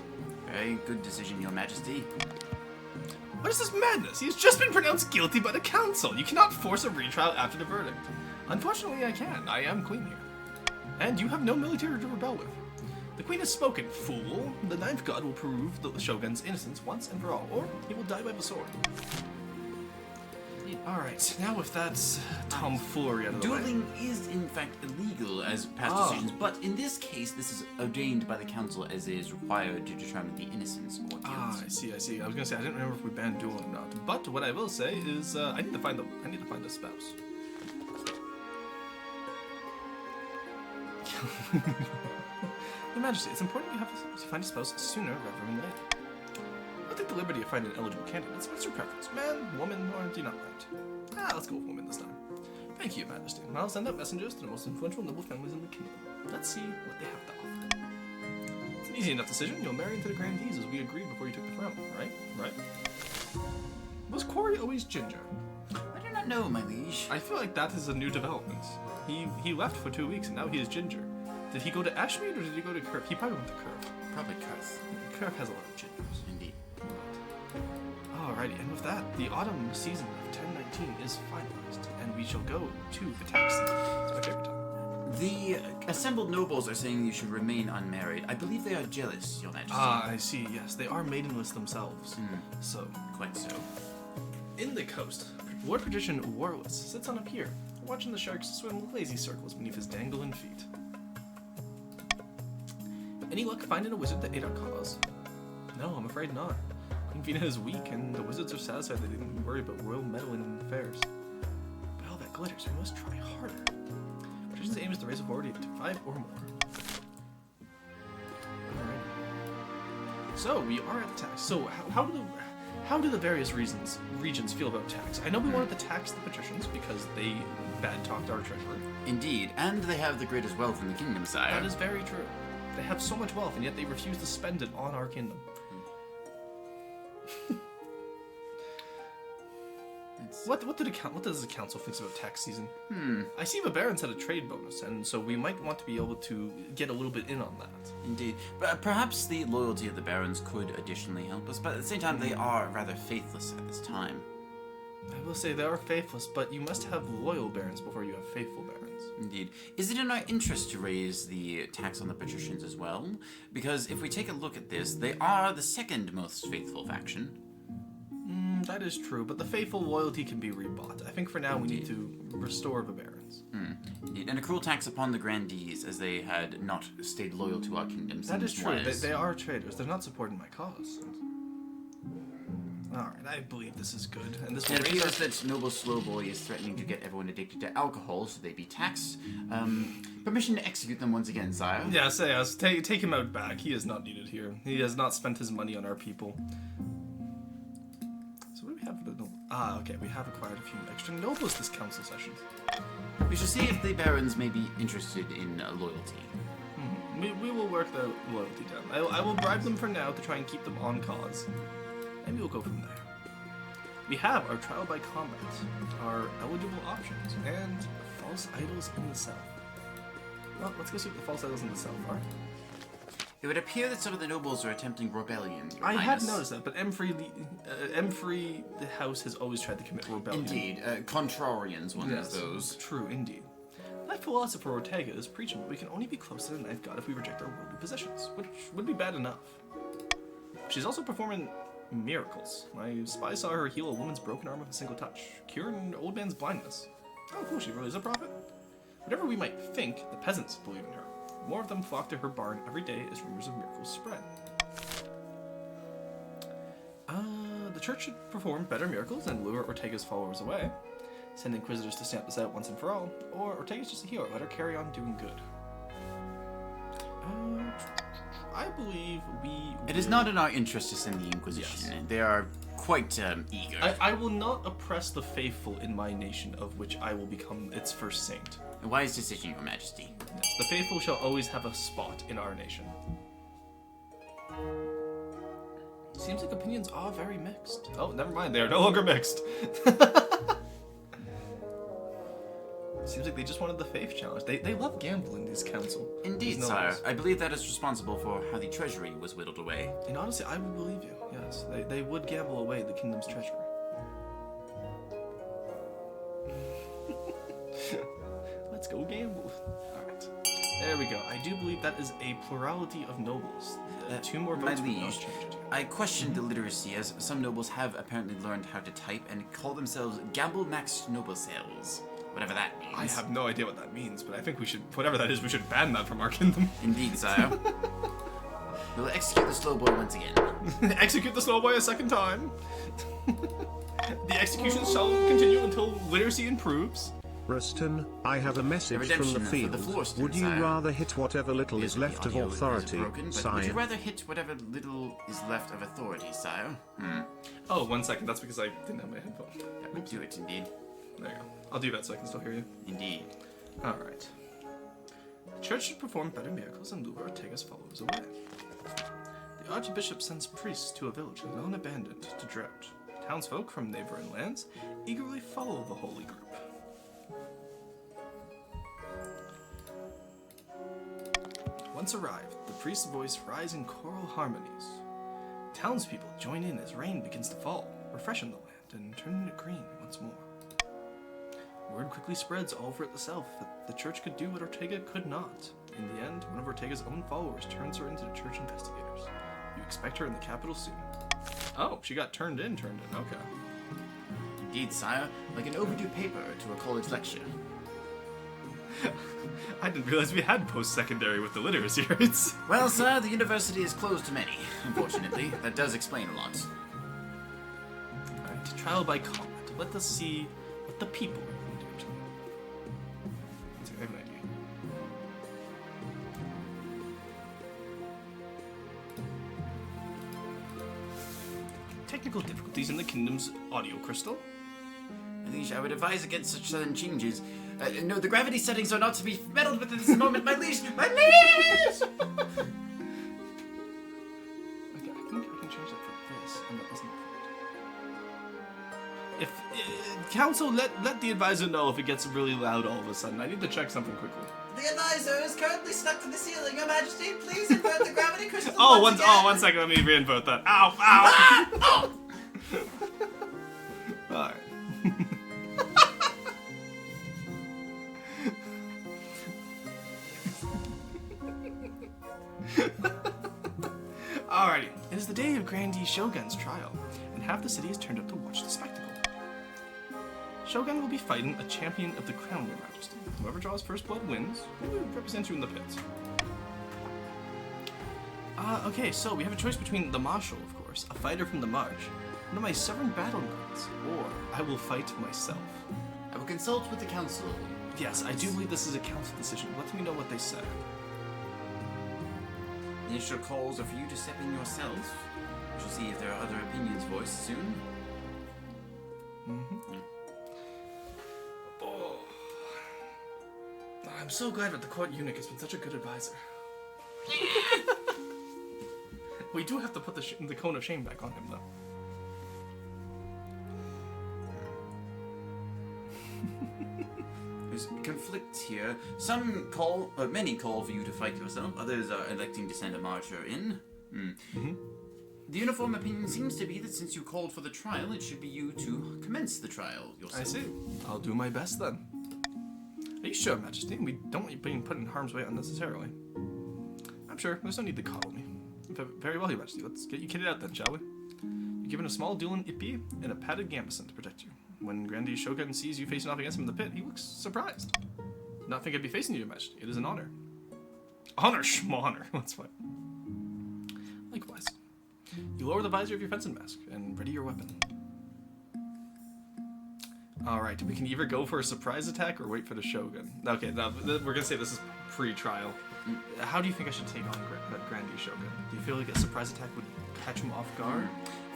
Very good decision, Your Majesty.
What is this madness? He has just been pronounced guilty by the council. You cannot force a retrial after the verdict. Unfortunately, I can. I am queen here. And you have no military to rebel with. The queen has spoken, fool. The ninth god will prove the shogun's innocence once and for all, or he will die by the sword. Alright, now with that tomfoolery out of the way.
Dueling is, in fact, illegal as past decisions, but in this case, this is ordained by the council as it is required to determine the innocence or guilt.
I see. I was gonna say I didn't remember if we banned dueling or not. But what I will say is I need to find a spouse. Your Majesty, it's important you have to find a spouse sooner rather than later. I'll take the liberty of finding eligible candidates. What's your preference? Man, woman, or do you not mind? Let's go with woman this time. Thank you, Your Majesty. I'll send out messengers to the most influential noble families in the kingdom. Let's see what they have to offer. It's an easy enough decision. You'll marry into the grandees as we agreed before you took the throne, right? Was Corey always ginger?
I do not know, my liege.
I feel like that is a new development. He left for 2 weeks and now he is ginger. Did he go to Ashmead or did he go to Curve? He probably went to Curve.
Probably Curse.
Curve has a lot of gingers.
Indeed.
Alrighty, and with that, the autumn season of 1019 is finalized, and we shall go to the tax season. It's my favorite time.
The assembled nobles are saying you should remain unmarried. I believe they are jealous, Your Majesty.
I see, yes. They are maidenless themselves. So,
Quite so.
in the coast, Lord Patrician Warless sits on a pier, watching the sharks swim lazy circles beneath his dangling feet. Any luck finding a wizard to aid our cause? No, I'm afraid not. Queen Vina is weak, and the wizards are satisfied they didn't worry about royal meddling in affairs. But all that glitters, we must try harder. Patrician's aim is to raise authority to 5 or more. Alright. So, we are at the tax. So, how do the various regions feel about tax? I know we wanted to tax the patricians because they bad-talked our treasurer.
Indeed, and they have the greatest wealth in the kingdom, sire.
That is very true. They have so much wealth, and yet they refuse to spend it on our kingdom. What does the council think about tax season? I see the barons had a trade bonus, and so we might want to be able to get a little bit in on that.
Indeed. But perhaps the loyalty of the barons could additionally help us, but at the same time, they are rather faithless at this time.
I will say they are faithless, but you must have loyal barons before you have faithful barons.
Indeed. Is it in our interest to raise the tax on the patricians as well? Because if we take a look at this, they are the second most faithful faction.
That is true, but the faithful loyalty can be rebought. I think for now we need to restore the barons.
Indeed. And a cruel tax upon the grandees, as they had not stayed loyal to our kingdom.
That is
seems
true.
wise.
They are traitors. They're not supporting my cause. Alright, I believe this is good. And this will
It
raise
appears
our...
that Noble Slowboy is threatening to get everyone addicted to alcohol, so they be taxed. Permission to execute them once again, sire.
Yes, yes. Take him out back. He is not needed here. He has not spent his money on our people. So what do we have for the noble? Ah, okay. We have acquired a few extra nobles this council sessions.
We shall see if the barons may be interested in loyalty.
We will work the loyalty down. I will bribe them for now to try and keep them on cause. And we'll go from there. We have our trial by combat, our eligible options, and false idols in the south. Well, let's go see what the false idols in the south are.
It would appear that some of the nobles are attempting rebellion, Your
I
Highness.
have noticed that, but M3 the house has always tried to commit rebellion.
Indeed, Contrarians, one
Yes,
of those.
true, indeed. That philosopher Ortega is preaching that we can only be close to the knife god if we reject our worldly possessions, which would be bad enough. She's also performing miracles. My spy saw her heal a woman's broken arm with a single touch, cure an old man's blindness. Oh, cool, she really is a prophet. Whatever we might think, the peasants believe in her. More of them flock to her barn every day as rumors of miracles spread. The church should perform better miracles and lure Ortega's followers away. Send inquisitors to stamp this out once and for all, or Ortega's just a healer, let her carry on doing good. I believe we...
It is not in our interest to send the Inquisition.
Yes.
They are quite eager.
I will not oppress the faithful in my nation, of which I will become its first saint.
A wise decision, Your Majesty.
Yes, the faithful shall always have a spot in our nation. Seems like opinions are very mixed. Oh, never mind, they are no longer mixed. Seems like they just wanted the faith challenge. They love gambling, these council.
Indeed,
These
sire.
nobles.
I believe that is responsible for how the treasury was whittled away.
And honestly, I would believe you. Yes, they would gamble away the kingdom's treasure. Let's go gamble. Alright. There we go. I do believe that is a plurality of nobles. Two more
My
votes would not
liege,
change it.
I question the literacy, as some nobles have apparently learned how to type and call themselves Gamble Maxed Noble Sales. Whatever that means.
I have no idea what that means, but I think we should, whatever that is, we should ban that from our kingdom.
Indeed, sire. We will execute the slow boy once again.
Execute the slow boy a second time. The execution shall continue until literacy improves.
Ruston, I have a message from
redemption
the
for
field.
the Florston,
Would you
sire.
rather hit whatever little
Yes,
is left
the
of
audio is
authority,
broken, but would you
sire?
rather hit whatever little is left of authority, sire?
Oh, 1 second. That's because I didn't have my headphone.
That would do it, indeed.
There you go. I'll do that so I can still hear you.
Indeed.
Alright. The church should perform better miracles and lure Ortega's followers away. The archbishop sends priests to a village long abandoned to drought. Townsfolk from neighboring lands eagerly follow the holy group. Once arrived, the priest's voice rise in choral harmonies. Townspeople join in as rain begins to fall, refreshing the land and turning it green once more. Word quickly spreads all over the south that the church could do what Ortega could not. In the end, one of Ortega's own followers turns her into the church investigators. You expect her in the capital soon. Oh, she got turned in, okay.
Indeed, sire. Like an overdue paper to a college lecture.
I didn't realize we had post-secondary with the literacy rates.
Well, sir, the university is closed to many, unfortunately. That does explain a lot.
Alright, trial by combat. Let us see what the people are going to do today. I have an idea. Technical difficulties in the kingdom's audio crystal.
Liege, I would advise against such sudden changes. No, the gravity settings are not to be meddled with at this moment, my liege! My liege!
Okay, I think I can change that for this, and that doesn't If council, let the advisor know if it gets really loud all of a sudden. I need to check something quickly.
The advisor is currently stuck to the ceiling. Your Majesty, please invert the gravity crystal.
One second. Let me reinvert that. Ow! All right. Alrighty, it is the day of Grandee Shogun's trial, and half the city has turned up to watch the spectacle. Shogun will be fighting a champion of the crown, Your Majesty. Whoever draws first blood wins. Who represents you in the pits? Okay, so we have a choice between the marshal, of course, a fighter from the march, one of my 7 battle knights, or I will fight myself.
I will consult with the council.
Yes, I do believe this is a council decision. Let me know what they say.
The initial calls are for you to step in yourself. We shall see if there are other opinions voiced soon.
Oh. I'm so glad that the court eunuch has been such a good advisor. We do have to put the cone of shame back on him, though.
There's conflict here. Many call for you to fight yourself. Others are electing to send a marcher in. The uniform opinion seems to be that since you called for the trial, it should be you to commence the trial yourself.
I see. I'll do my best then. Are you sure, Majesty? We don't want you being put in harm's way unnecessarily. I'm sure. There's no need to coddle me. Very well, Your Majesty. Let's get you kitted out then, shall we? You're given a small dueling ippy and a padded gambeson to protect you. When Grandee Shogun sees you facing off against him in the pit, he looks surprised. Not think I'd be facing you, Your Majesty. It is an honor. Honor, schmonor. That's fine. Likewise. You lower the visor of your fencing mask and ready your weapon. Alright, we can either go for a surprise attack or wait for the Shogun. Okay, now we're gonna say this is pre-trial. How do you think I should take on Grandee Shogun? Do you feel like a surprise attack would catch him off guard?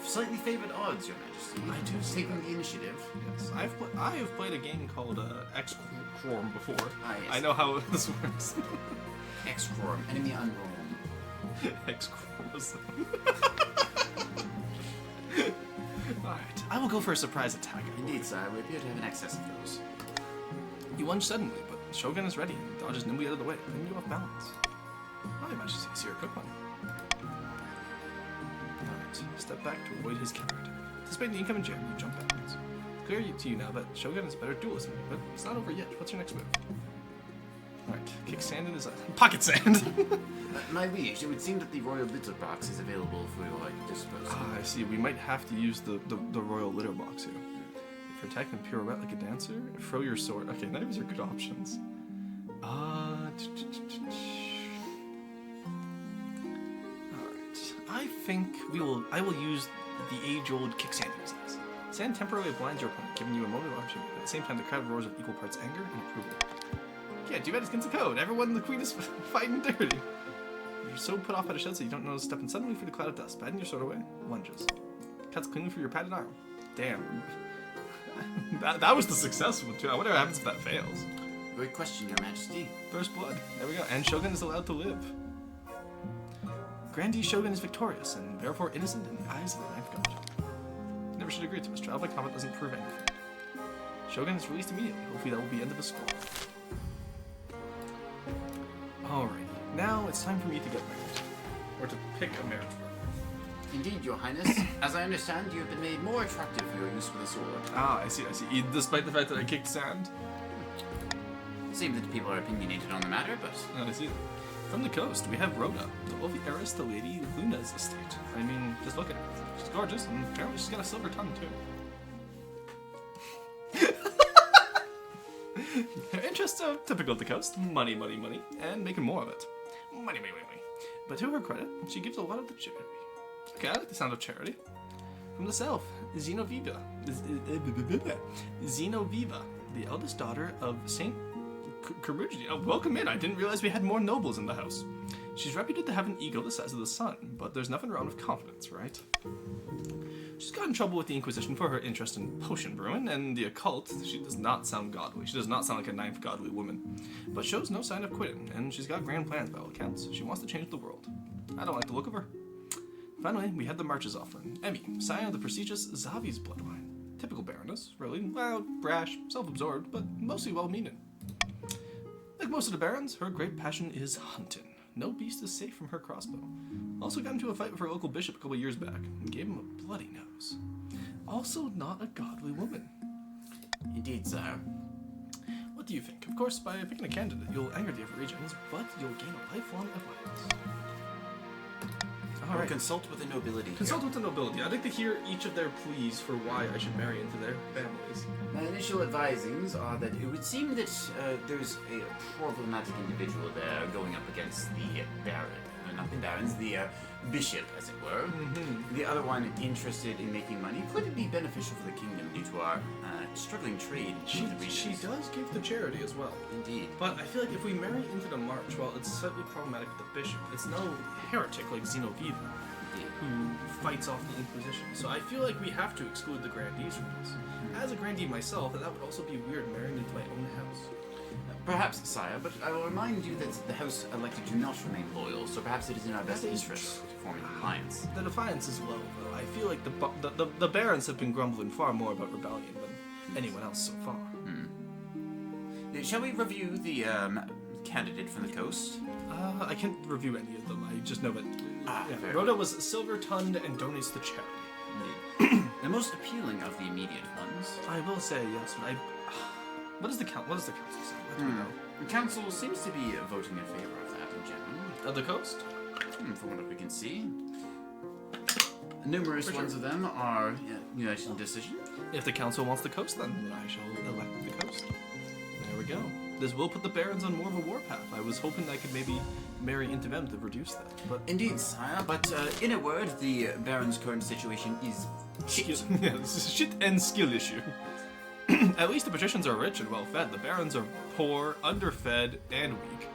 Slightly favored odds, Your Majesty.
I do see
Taking the initiative.
Yes, I have played a game called X-Quorum before.
Ah, yes.
I know how this works.
X-Quorum, enemy unroll.
X-Quorum. Alright, I will go for a surprise attack.
Indeed, sir. We appear to have an excess of those.
You lunge suddenly, but Shogun is ready and dodges nimbly out of the way, putting you off balance. Oh, Your Majesty, I see you're a quick one. Alright, step back to avoid his counter attack. Anticipating the incoming jam, you jump backwards. Clear to you now that Shogun is a better duelist than you, but it's not over yet. What's your next move? Alright, kick sand in his eye. Pocket sand!
My liege, it would seem that the royal litter box is available for your disposal.
I see. We might have to use the royal litter box here. For attack and pirouette like a dancer, throw your sword. Okay, none of these are good options. Alright. I think I will use the age-old kick sand in his eyes. Sand temporarily blinds your opponent, giving you a moment of opportunity. At the same time, the crowd roars with equal parts anger and approval. Yeah, too bad it's against the code. Everyone in the queen is fighting dirty. You're so put off by the shout that you don't notice stepping suddenly through the cloud of dust, batting your sword away, lunges. Cuts cleanly through your padded arm. Damn. that was the successful one, too. I wonder what happens if that fails.
Great question, Your Majesty.
First blood. There we go. And Shogun is allowed to live. Grandee Shogun is victorious, and therefore innocent in the eyes of the Ninth God. Never should agree to this. Trial by combat doesn't prove anything. Shogun is released immediately. Hopefully that will be the end of the score. Alrighty. Now it's time for me to get married. Or to pick a marriage partner.
Indeed, Your Highness. As I understand, you have been made more attractive for your use with the sword.
Ah, I see. Despite the fact that I kicked sand?
It seems that people are opinionated on the matter, but...
I see. From the coast, we have Rhoda, the lovely heiress to Lady Luna's estate. I mean, just look at her. She's gorgeous, and apparently she's got a silver tongue, too. Her interests are typical of the coast. Money, money, money. And making more of it. Money, money, money, money. But to her credit, she gives a lot of the charity. Okay, I like the sound of charity. From the south, Zenoviva. Zenoviva, the eldest daughter of Saint Karujdi. Oh, welcome in. I didn't realize we had more nobles in the house. She's reputed to have an ego the size of the sun, but there's nothing wrong with confidence, right? She's got in trouble with the Inquisition for her interest in potion brewing and the occult. She does not sound godly. She does not sound like a ninth godly woman, but shows no sign of quitting, and she's got grand plans by all accounts. She wants to change the world. I don't like the look of her. Finally, we had the marches offering. Emmy, scion of the prestigious Zavi's bloodline. Typical Baroness, really. Loud, brash, self-absorbed, but mostly well-meaning. Like most of the barons, her great passion is hunting. No beast is safe from her crossbow. Also got into a fight with her local bishop a couple years back and gave him a bloody nose. Also not a godly woman.
Indeed, sire.
What do you think? Of course, by picking a candidate, you'll anger the other regions, but you'll gain a lifelong alliance.
Or consult with the nobility.
Consult with the nobility. I'd like to hear each of their pleas for why I should marry into their families.
My initial advisings are that it would seem that there's a problematic individual there going up against the baron. Not the barons, the bishop, as it were. The other one interested in making money. Could it be beneficial for the kingdom due to our struggling trade in the regions?
She does give to charity as well.
Indeed.
But I feel like if we marry into the march, well, it's slightly problematic with the bishop. It's no heretic like Zenoviva, who fights off the Inquisition. So I feel like we have to exclude the grandees from this. As a grandee myself, that would also be weird marrying into my own house.
Perhaps, sire, but I will remind you that the house elected do not remain loyal, so perhaps it is in our best interest to form an alliance.
The defiance is low, though. I feel like the barons have been grumbling far more about rebellion than anyone else so far.
Shall we review the candidate from the coast?
I can't review any of them. I just know that
fair.
Rhoda was silver-tongued and donates to charity.
Indeed. The most appealing of the immediate ones.
I will say yes, but what does the council say? Let me know.
The council seems to be voting in favor of that in general.
Of the coast?
From what we can see. Numerous ones of them are united decision.
If the council wants the coast, then I shall elect the coast. There we go. This will put the barons on more of a warpath. I was hoping I could maybe marry into them to reduce that. But
Indeed, sire. But in a word, the baron's current situation is shit.
yeah, this is shit and skill issue. At least the patricians are rich and well-fed. The barons are poor, underfed, and weak.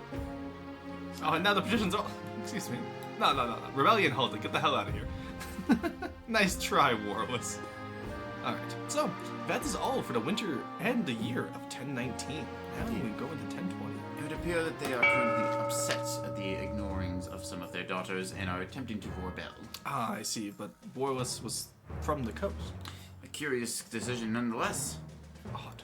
Oh, and now the patricians are... Excuse me. No. Rebellion halted. Get the hell out of here. Nice try, Warless. Alright, so that is all for the winter and the year of 1019. Now we go into 1020.
It would appear that they are currently upset at the ignorings of some of their daughters and are attempting to rebel.
Ah, I see, but Warless was from the coast.
A curious decision nonetheless.
Odd.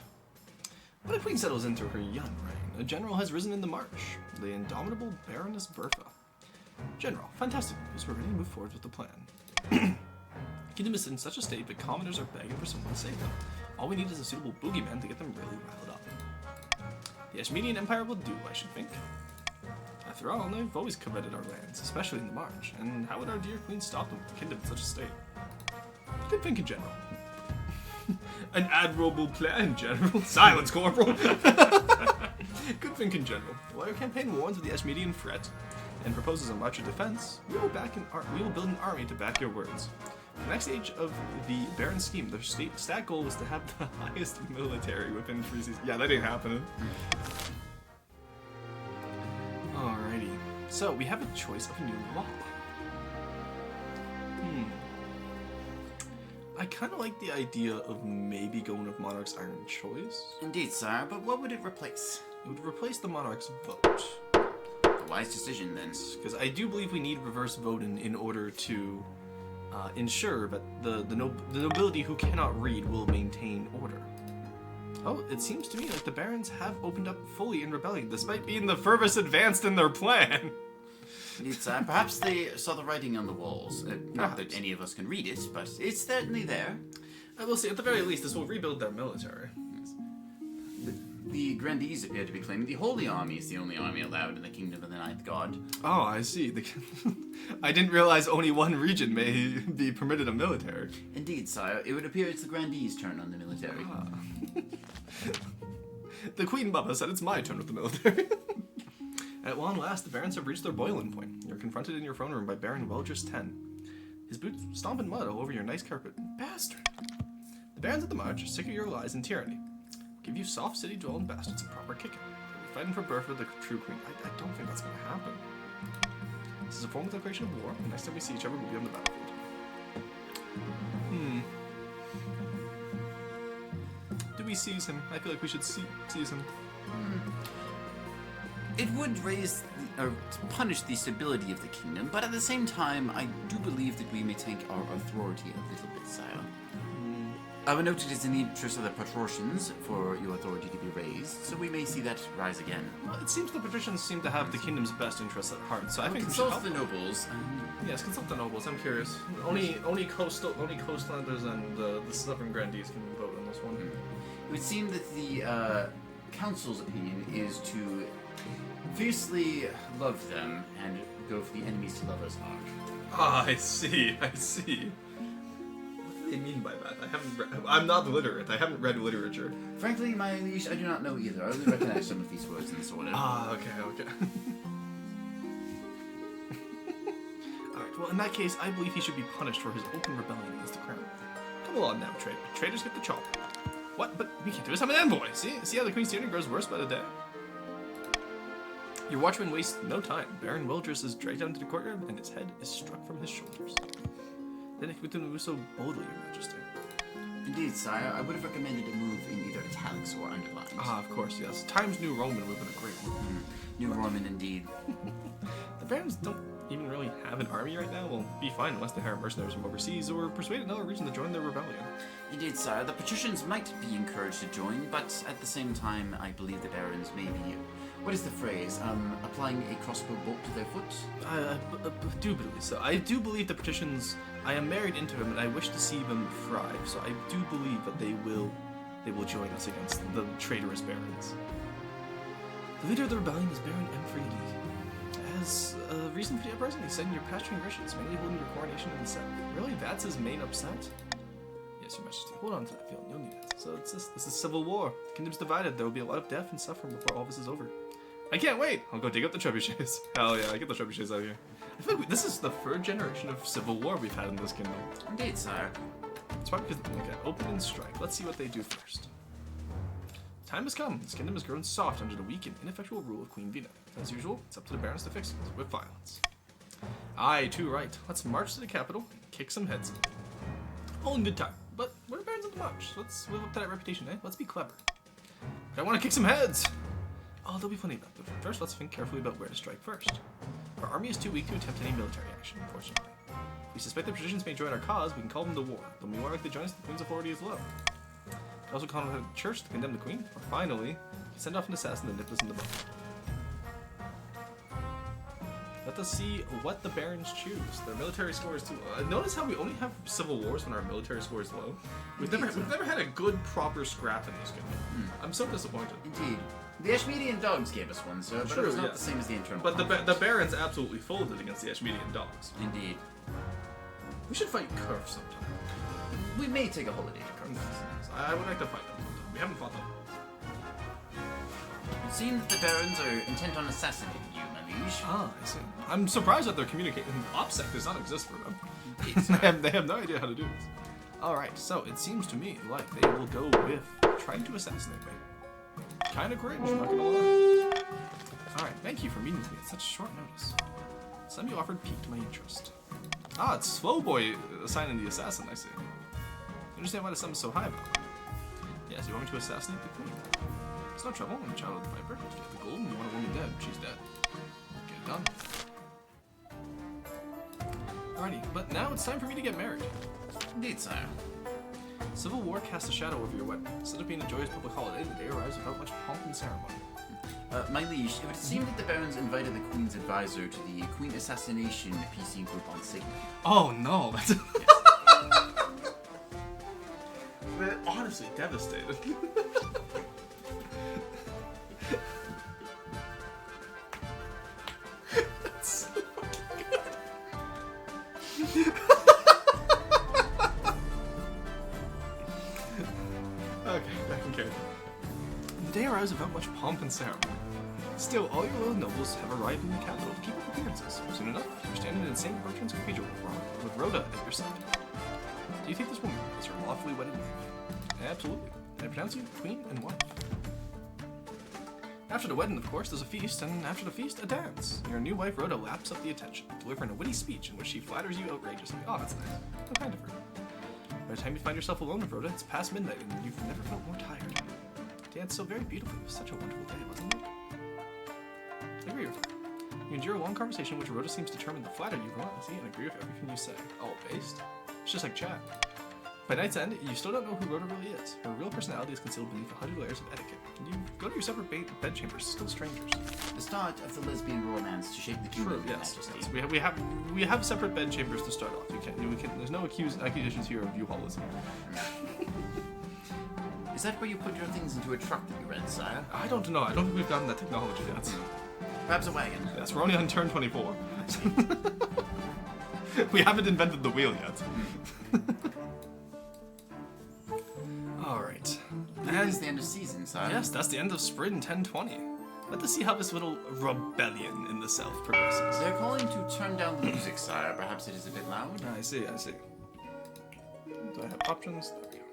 When a queen settles into her young reign, a general has risen in the march, the indomitable Baroness Bertha. General, fantastic news. We're ready to move forward with the plan. Kingdom is in such a state that commoners are begging for someone to save them. All we need is a suitable boogeyman to get them really riled up. The Ashmedian Empire will do, I should think. After all, they've always coveted our lands, especially in the march, and how would our dear queen stop them with a kingdom in such a state? Good thinking, General. An admirable plan, General. Silence, Corporal. Good thinking, General. While your campaign warns of the Ashmedian threat and proposes a march of defense, we will build an army to back your words. The next stage of the Baron scheme, the stat goal was to have the highest military within 3 seasons. Yeah, that ain't happening. Alrighty. So, we have a choice of a new law. I kind of like the idea of maybe going with Monarch's Iron Choice.
Indeed, sire, but what would it replace?
It would replace the Monarch's vote.
A wise decision, then.
Because I do believe we need reverse voting in order to ensure that the nobility who cannot read will maintain order. Oh, it seems to me like the barons have opened up fully in rebellion, despite being the furthest advanced in their plan.
Indeed, sire. Perhaps they saw the writing on the walls. Not that any of us can read it, but it's certainly there.
I will say, at the very least, this will rebuild their military.
The grandees appear to be claiming the Holy Army is the only army allowed in the Kingdom of the Ninth God.
Oh, I see. I didn't realize only one region may be permitted a military.
Indeed, sire. It would appear it's the grandees' turn on the military.
The Queen Bubba said it's my turn with the military. At long last, the barons have reached their boiling point. You're confronted in your throne room by Baron Welgers 10. His boots stomping mud all over your nice carpet. Bastard! The barons of the march are sick of your lies and tyranny. Give you soft city-dwelling bastards a proper kicking. You'll be fighting for Bertha, the true queen. I don't think that's going to happen. This is a formal declaration of war. The next time we see each other, we'll be on the battlefield. Do we seize him? I feel like we should seize him.
It would raise or punish the stability of the kingdom, but at the same time, I do believe that we may take our authority a little bit, sire. I would note it is in the interest of the patricians for your authority to be raised, so we may see that rise again.
Well, it seems the patricians seem to have the kingdom's best interests at heart, so I think we should
consult
help
the
them.
nobles.
Yes, consult the nobles. I'm curious. Only coastlanders and the sovereign grandees can vote on this one.
It would seem that the council's opinion is to fiercely love them and go for the enemies to lovers arc.
Ah, I see. I see. What do they mean by that? I haven't read. I'm not literate. I haven't read literature.
Frankly, my liege, I do not know either. I only recognize some of these words in this order.
Ah, okay. Alright, well, in that case, I believe he should be punished for his open rebellion against the crown. Come along now, traitor. Traitors get the chop. What? But we can't do this. I'm an envoy. See how the queen's tyranny grows worse by the day? Your watchman wastes no time. Baron Wildress is dragged down to the courtyard, and his head is struck from his shoulders. Then it couldn't move so boldly, Your Majesty.
Indeed, sire. I would have recommended a move in either italics or underlined.
Ah, of course, yes. Times New Roman would have been a great one.
New Roman, indeed.
The barons don't even really have an army right now. We'll be fine unless they hire mercenaries from overseas or persuade another region to join their rebellion.
Indeed, sire. The patricians might be encouraged to join, but at the same time, I believe the barons may be... What is the phrase? Applying a crossbow bolt to their foot?
Indubitably so. I do believe the patricians. I am married into them, and I wish to see them thrive. So I do believe that they will join us against the traitorous barons. The leader of the rebellion is Baron Emfriedi. As a reason for the uprising, he said in your pasturing riches, mainly holding your coronation in the south. Really, that's his main upset? Yes, Your Majesty. Hold on to that feeling. You'll need it. So it's this is civil war. Kingdom's divided. There will be a lot of death and suffering before all this is over. I can't wait! I'll go dig up the trebuchets. Hell yeah, I get the trebuchets out here. I feel like this is the third generation of civil war we've had in this kingdom.
Indeed, sire.
It's probably because, okay, open and strike. Let's see what they do first. Time has come. This kingdom has grown soft under the weak and ineffectual rule of Queen Vina. As usual, it's up to the barons to fix it, with violence. Aye, too right. Let's march to the capital and kick some heads. All in good time. But we're barons of the march. Let's live up to that reputation, eh? Let's be clever. But I want to kick some heads! Oh, there'll be plenty of that. But first, let's think carefully about where to strike first. Our army is too weak to attempt any military action, unfortunately. If we suspect the patricians may join our cause, we can call them to war. They'll be more likely to join us if the queen's authority is low. We can also call on the church to condemn the queen, or finally, send off an assassin to nip us in the butt. Let us see what the barons choose. Their military score is too low. Notice how we only have civil wars when our military score is low. We've never had a good, proper scrap in this game. I'm so disappointed.
Indeed. The Ashmedian dogs gave us one, sir, but
True,
it was not
yeah.
the same as the internal.
But the barons absolutely folded against the Ashmedian dogs.
Indeed.
We should fight Kurf sometime.
We may take a holiday to Carthage.
I would like to fight them sometime. We haven't fought them.
It seems that the barons are intent on assassinating you, my liege.
Ah, I see. I'm surprised that they're communicating. OPSEC does not exist for them.
Indeed,
they have no idea how to do this. Alright, so it seems to me like they will go with trying to assassinate me. Kinda cringe, not gonna lie. Alright, thank you for meeting with me at such short notice. Some you offered piqued my interest. Ah, it's Slowboy assigning the assassin, I see. I understand why the sum is so high about it. Yes, you want me to assassinate the queen? It's no trouble, I'm a child of the Viper. If you have the gold and you want a woman dead, she's dead. Get it done. Alrighty, but now it's time for me to get married.
Indeed, sire.
Civil war casts a shadow over your wedding. Instead of being a joyous public holiday, the day arrives without much pomp and ceremony.
My liege, it would seem that the barons invited the queen's advisor to the queen assassination PC group on Sigma.
Oh no! They're honestly devastated. That's so fucking good. Okay, back in character. The day arrives without much pomp and ceremony. Still, all your loyal nobles have arrived in the capital to keep up appearances. Soon enough, you're standing in St. Bertrand's Cathedral with Rhoda at your side. Do you think this woman is your lawfully wedded wife? Absolutely. I pronounce you queen and wife. After the wedding, of course, there's a feast, and after the feast, a dance. Your new wife, Rhoda, laps up the attention, delivering a witty speech in which she flatters you outrageously. Oh, that's nice. How kind of her. By the time you find yourself alone with Rhoda, it's past midnight, and you've never felt more tired. Danced so very beautifully. It was such a wonderful day, wasn't it? I agree with her. You endure a long conversation in which Rhoda seems determined to flatter you relentlessly and agree with everything you say. Oh, based? It's just like chat. By night's end, you still don't know who Rhoda really is. Her real personality is concealed beneath 100 layers of etiquette. You go to your separate bedchambers, still strangers.
The start of the lesbian romance to shape the kingdom of
Yes.
majesty.
Yes. We have separate bedchambers to start off. We can. There's no accusations here of U-haulism.
Is that where you put your things into a truck that you rent, sire?
I don't know. I don't think we've gotten that technology yet.
Perhaps a wagon.
Yes, we're only on turn 24. We haven't invented the wheel yet. Alright.
That is the end of season, sire.
Yes, that's the end of Spring 1020. Let us see how this little rebellion in the South progresses.
They're calling to turn down the music, sire. Perhaps it is a bit loud.
I see. Do I have options? There we go.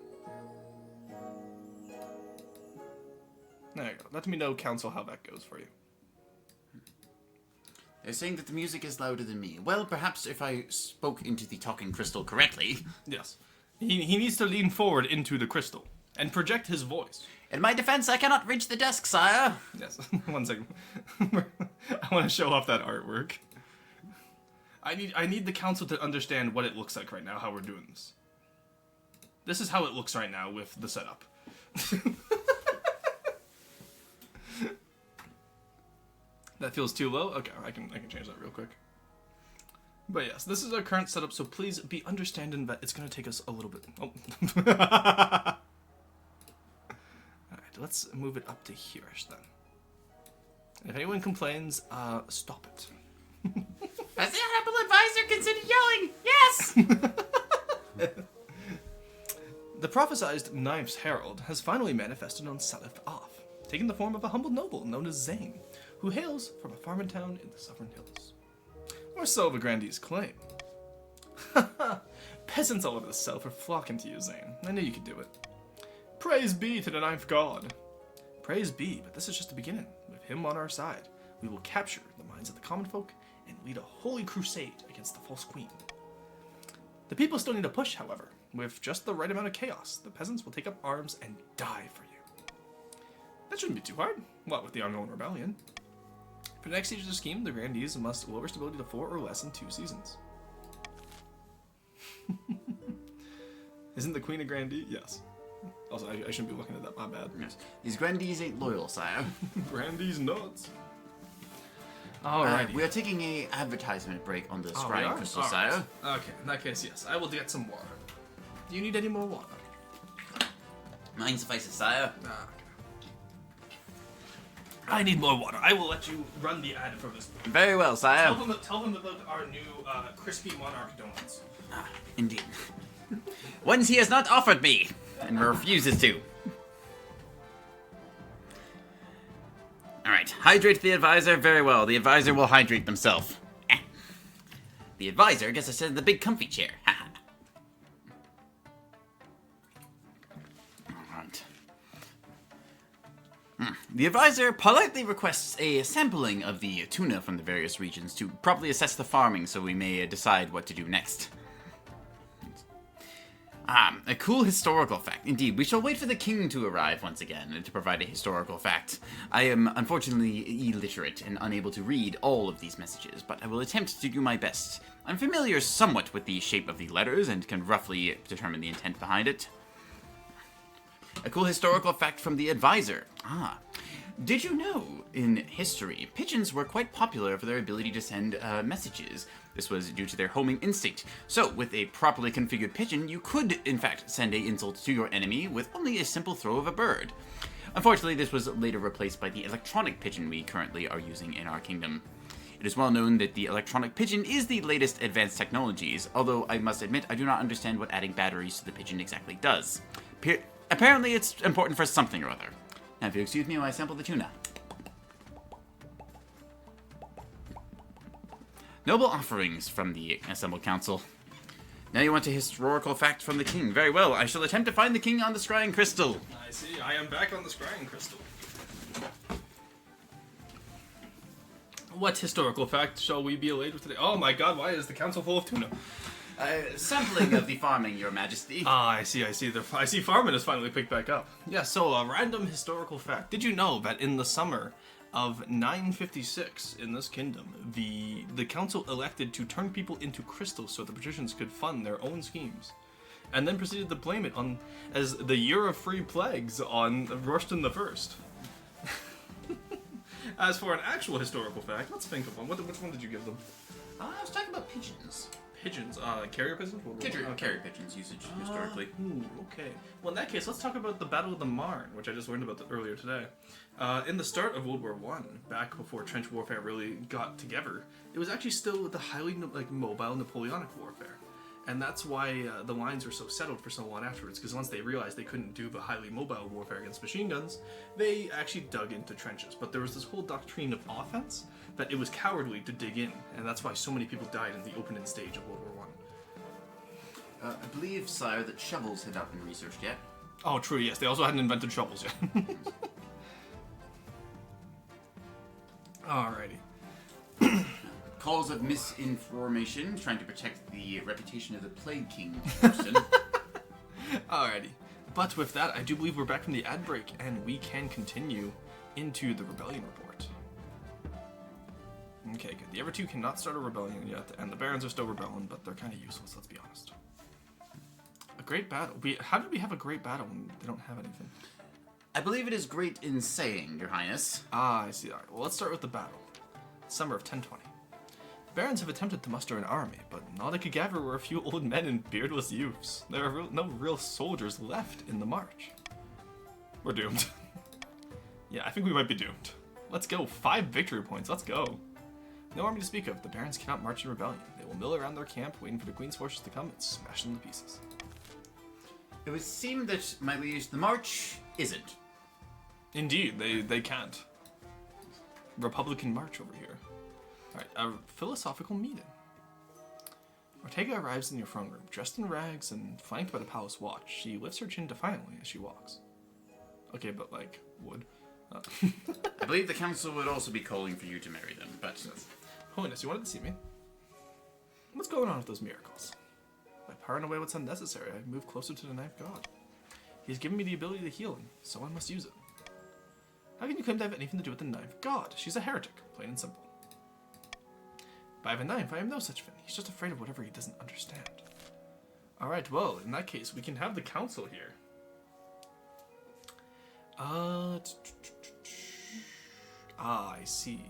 There you go. Let me know, Council, how that goes for you.
They're saying that the music is louder than me. Well, perhaps if I spoke into the talking crystal correctly.
Yes. He needs to lean forward into the crystal and project his voice.
In my defense, I cannot reach the desk, sire.
Yes. 1 second. I want to show off that artwork. I need the council to understand what it looks like right now, how we're doing this. This is how it looks right now with the setup. That feels too low? Okay, I can change that real quick. But yes, this is our current setup, so please be understanding that it's going to take us a little bit. Oh. Alright, let's move it up to here-ish then. And if anyone complains, stop it.
Has the honorable advisor considered yelling? Yes!
The prophesized Knives Herald has finally manifested on Salif Off, taking the form of a humble noble known as Zane, who hails from a farming town in the Southern Hills. Or so the grandees claim. Peasants all over the South are flocking to you, Zane. I knew you could do it. Praise be to the Ninth God. Praise be, but this is just the beginning. With him on our side, we will capture the minds of the common folk and lead a holy crusade against the false queen. The people still need a push, however. With just the right amount of chaos, the peasants will take up arms and die for you. That shouldn't be too hard. What with the ongoing rebellion? For the next stage of the scheme, the grandees must lower stability to 4 or less in 2 seasons. Isn't the queen a grandee? Yes. Also, I shouldn't be looking at that, my bad.
Yes. These grandees ain't loyal, sire.
Grandees nuts.
Alright. We are taking a advertisement break on the scrying crystal, sire.
Okay, in that case, yes. I will get some water. Do you need any more water?
Mine suffices, sire.
Okay. I need more water. I will let you run the ad for this.
Very well, sire.
Tell them about our new crispy monarch donuts.
Ah, indeed. Ones he has not offered me, and refuses to. Alright, hydrate the advisor. Very well, the advisor will hydrate themselves. The advisor gets to sit in the big comfy chair. Alright. The advisor politely requests a sampling of the tuna from the various regions to properly assess the farming so we may decide what to do next. A cool historical fact. Indeed, we shall wait for the king to arrive once again to provide a historical fact. I am unfortunately illiterate and unable to read all of these messages, but I will attempt to do my best. I'm familiar somewhat with the shape of the letters and can roughly determine the intent behind it. A cool historical fact from the advisor. Did you know, in history, pigeons were quite popular for their ability to send messages. This was due to their homing instinct. So, with a properly configured pigeon, you could, in fact, send an insult to your enemy with only a simple throw of a bird. Unfortunately, this was later replaced by the electronic pigeon we currently are using in our kingdom. It is well known that the electronic pigeon is the latest advanced technologies, although I must admit I do not understand what adding batteries to the pigeon exactly does. Apparently it's important for something or other. Now, if you excuse me while I sample the tuna. Noble offerings from the assembled council. Now you want a historical fact from the king. Very well, I shall attempt to find the king on the scrying crystal.
I see, I am back on the scrying crystal. What historical fact shall we be elated with today? Oh my god, why is the council full of tuna?
Sampling of the farming, your majesty.
I see. I see farming has finally picked back up. Yeah, so a random historical fact. Did you know that in the summer of 956 in this kingdom, the council elected to turn people into crystals so the patricians could fund their own schemes? and then proceeded to blame it on as the year of free plagues on Rostan the First. As for an actual historical fact, let's think of one. Which one did you give them?
I was talking about pigeons.
Pigeons, carrier pigeons?
Carrier pigeons usage historically.
Ooh, okay. Well, in that case, let's talk about the Battle of the Marne, which I just learned about earlier today. In the start of World War One, back before trench warfare really got together, it was actually still the highly mobile Napoleonic warfare. And that's why the lines were so settled for so long afterwards, because once they realized they couldn't do the highly mobile warfare against machine guns, they actually dug into trenches. But there was this whole doctrine of offense that it was cowardly to dig in, and that's why so many people died in the opening stage of World War One.
I believe, sire, that shovels had not been researched yet.
Oh, true, yes. They also hadn't invented shovels yet. Alrighty.
Calls of misinformation, trying to protect the reputation of the Plague King person.
Alrighty. But with that, I do believe we're back from the ad break, and we can continue into the rebellion report. Okay, good. The Evertwo cannot start a rebellion yet, and the Barons are still rebelling, but they're kind of useless, let's be honest. A great battle. How did we have a great battle when they don't have anything?
I believe it is great in saying, Your Highness.
Ah, I see. Alright, well, let's start with the battle. Summer of 1020. The Barons have attempted to muster an army, but all they could gather were a few old men and beardless youths. There are no real soldiers left in the march. We're doomed. Yeah, I think we might be doomed. Let's go. 5 victory points. Let's go. No army to speak of. The Barons cannot march in rebellion. They will mill around their camp, waiting for the Queen's forces to come and smash them to pieces.
It would seem that, my liege, the march isn't.
Indeed, they can't. Republican march over here. Alright, a philosophical meeting. Ortega arrives in your throne room, dressed in rags and flanked by the palace watch. She lifts her chin defiantly as she walks. Okay, but like, wood.
I believe the council would also be calling for you to marry them, but...
Holiness, you wanted to see me? What's going on with those miracles? By paring away what's unnecessary, I move closer to the Ninth God. He's given me the ability to heal him, so I must use it. How can you claim to have anything to do with the Ninth God? She's a heretic, plain and simple. By the Ninth, I am no such thing. He's just afraid of whatever he doesn't understand. Alright, well, in that case, we can have the council here. I see.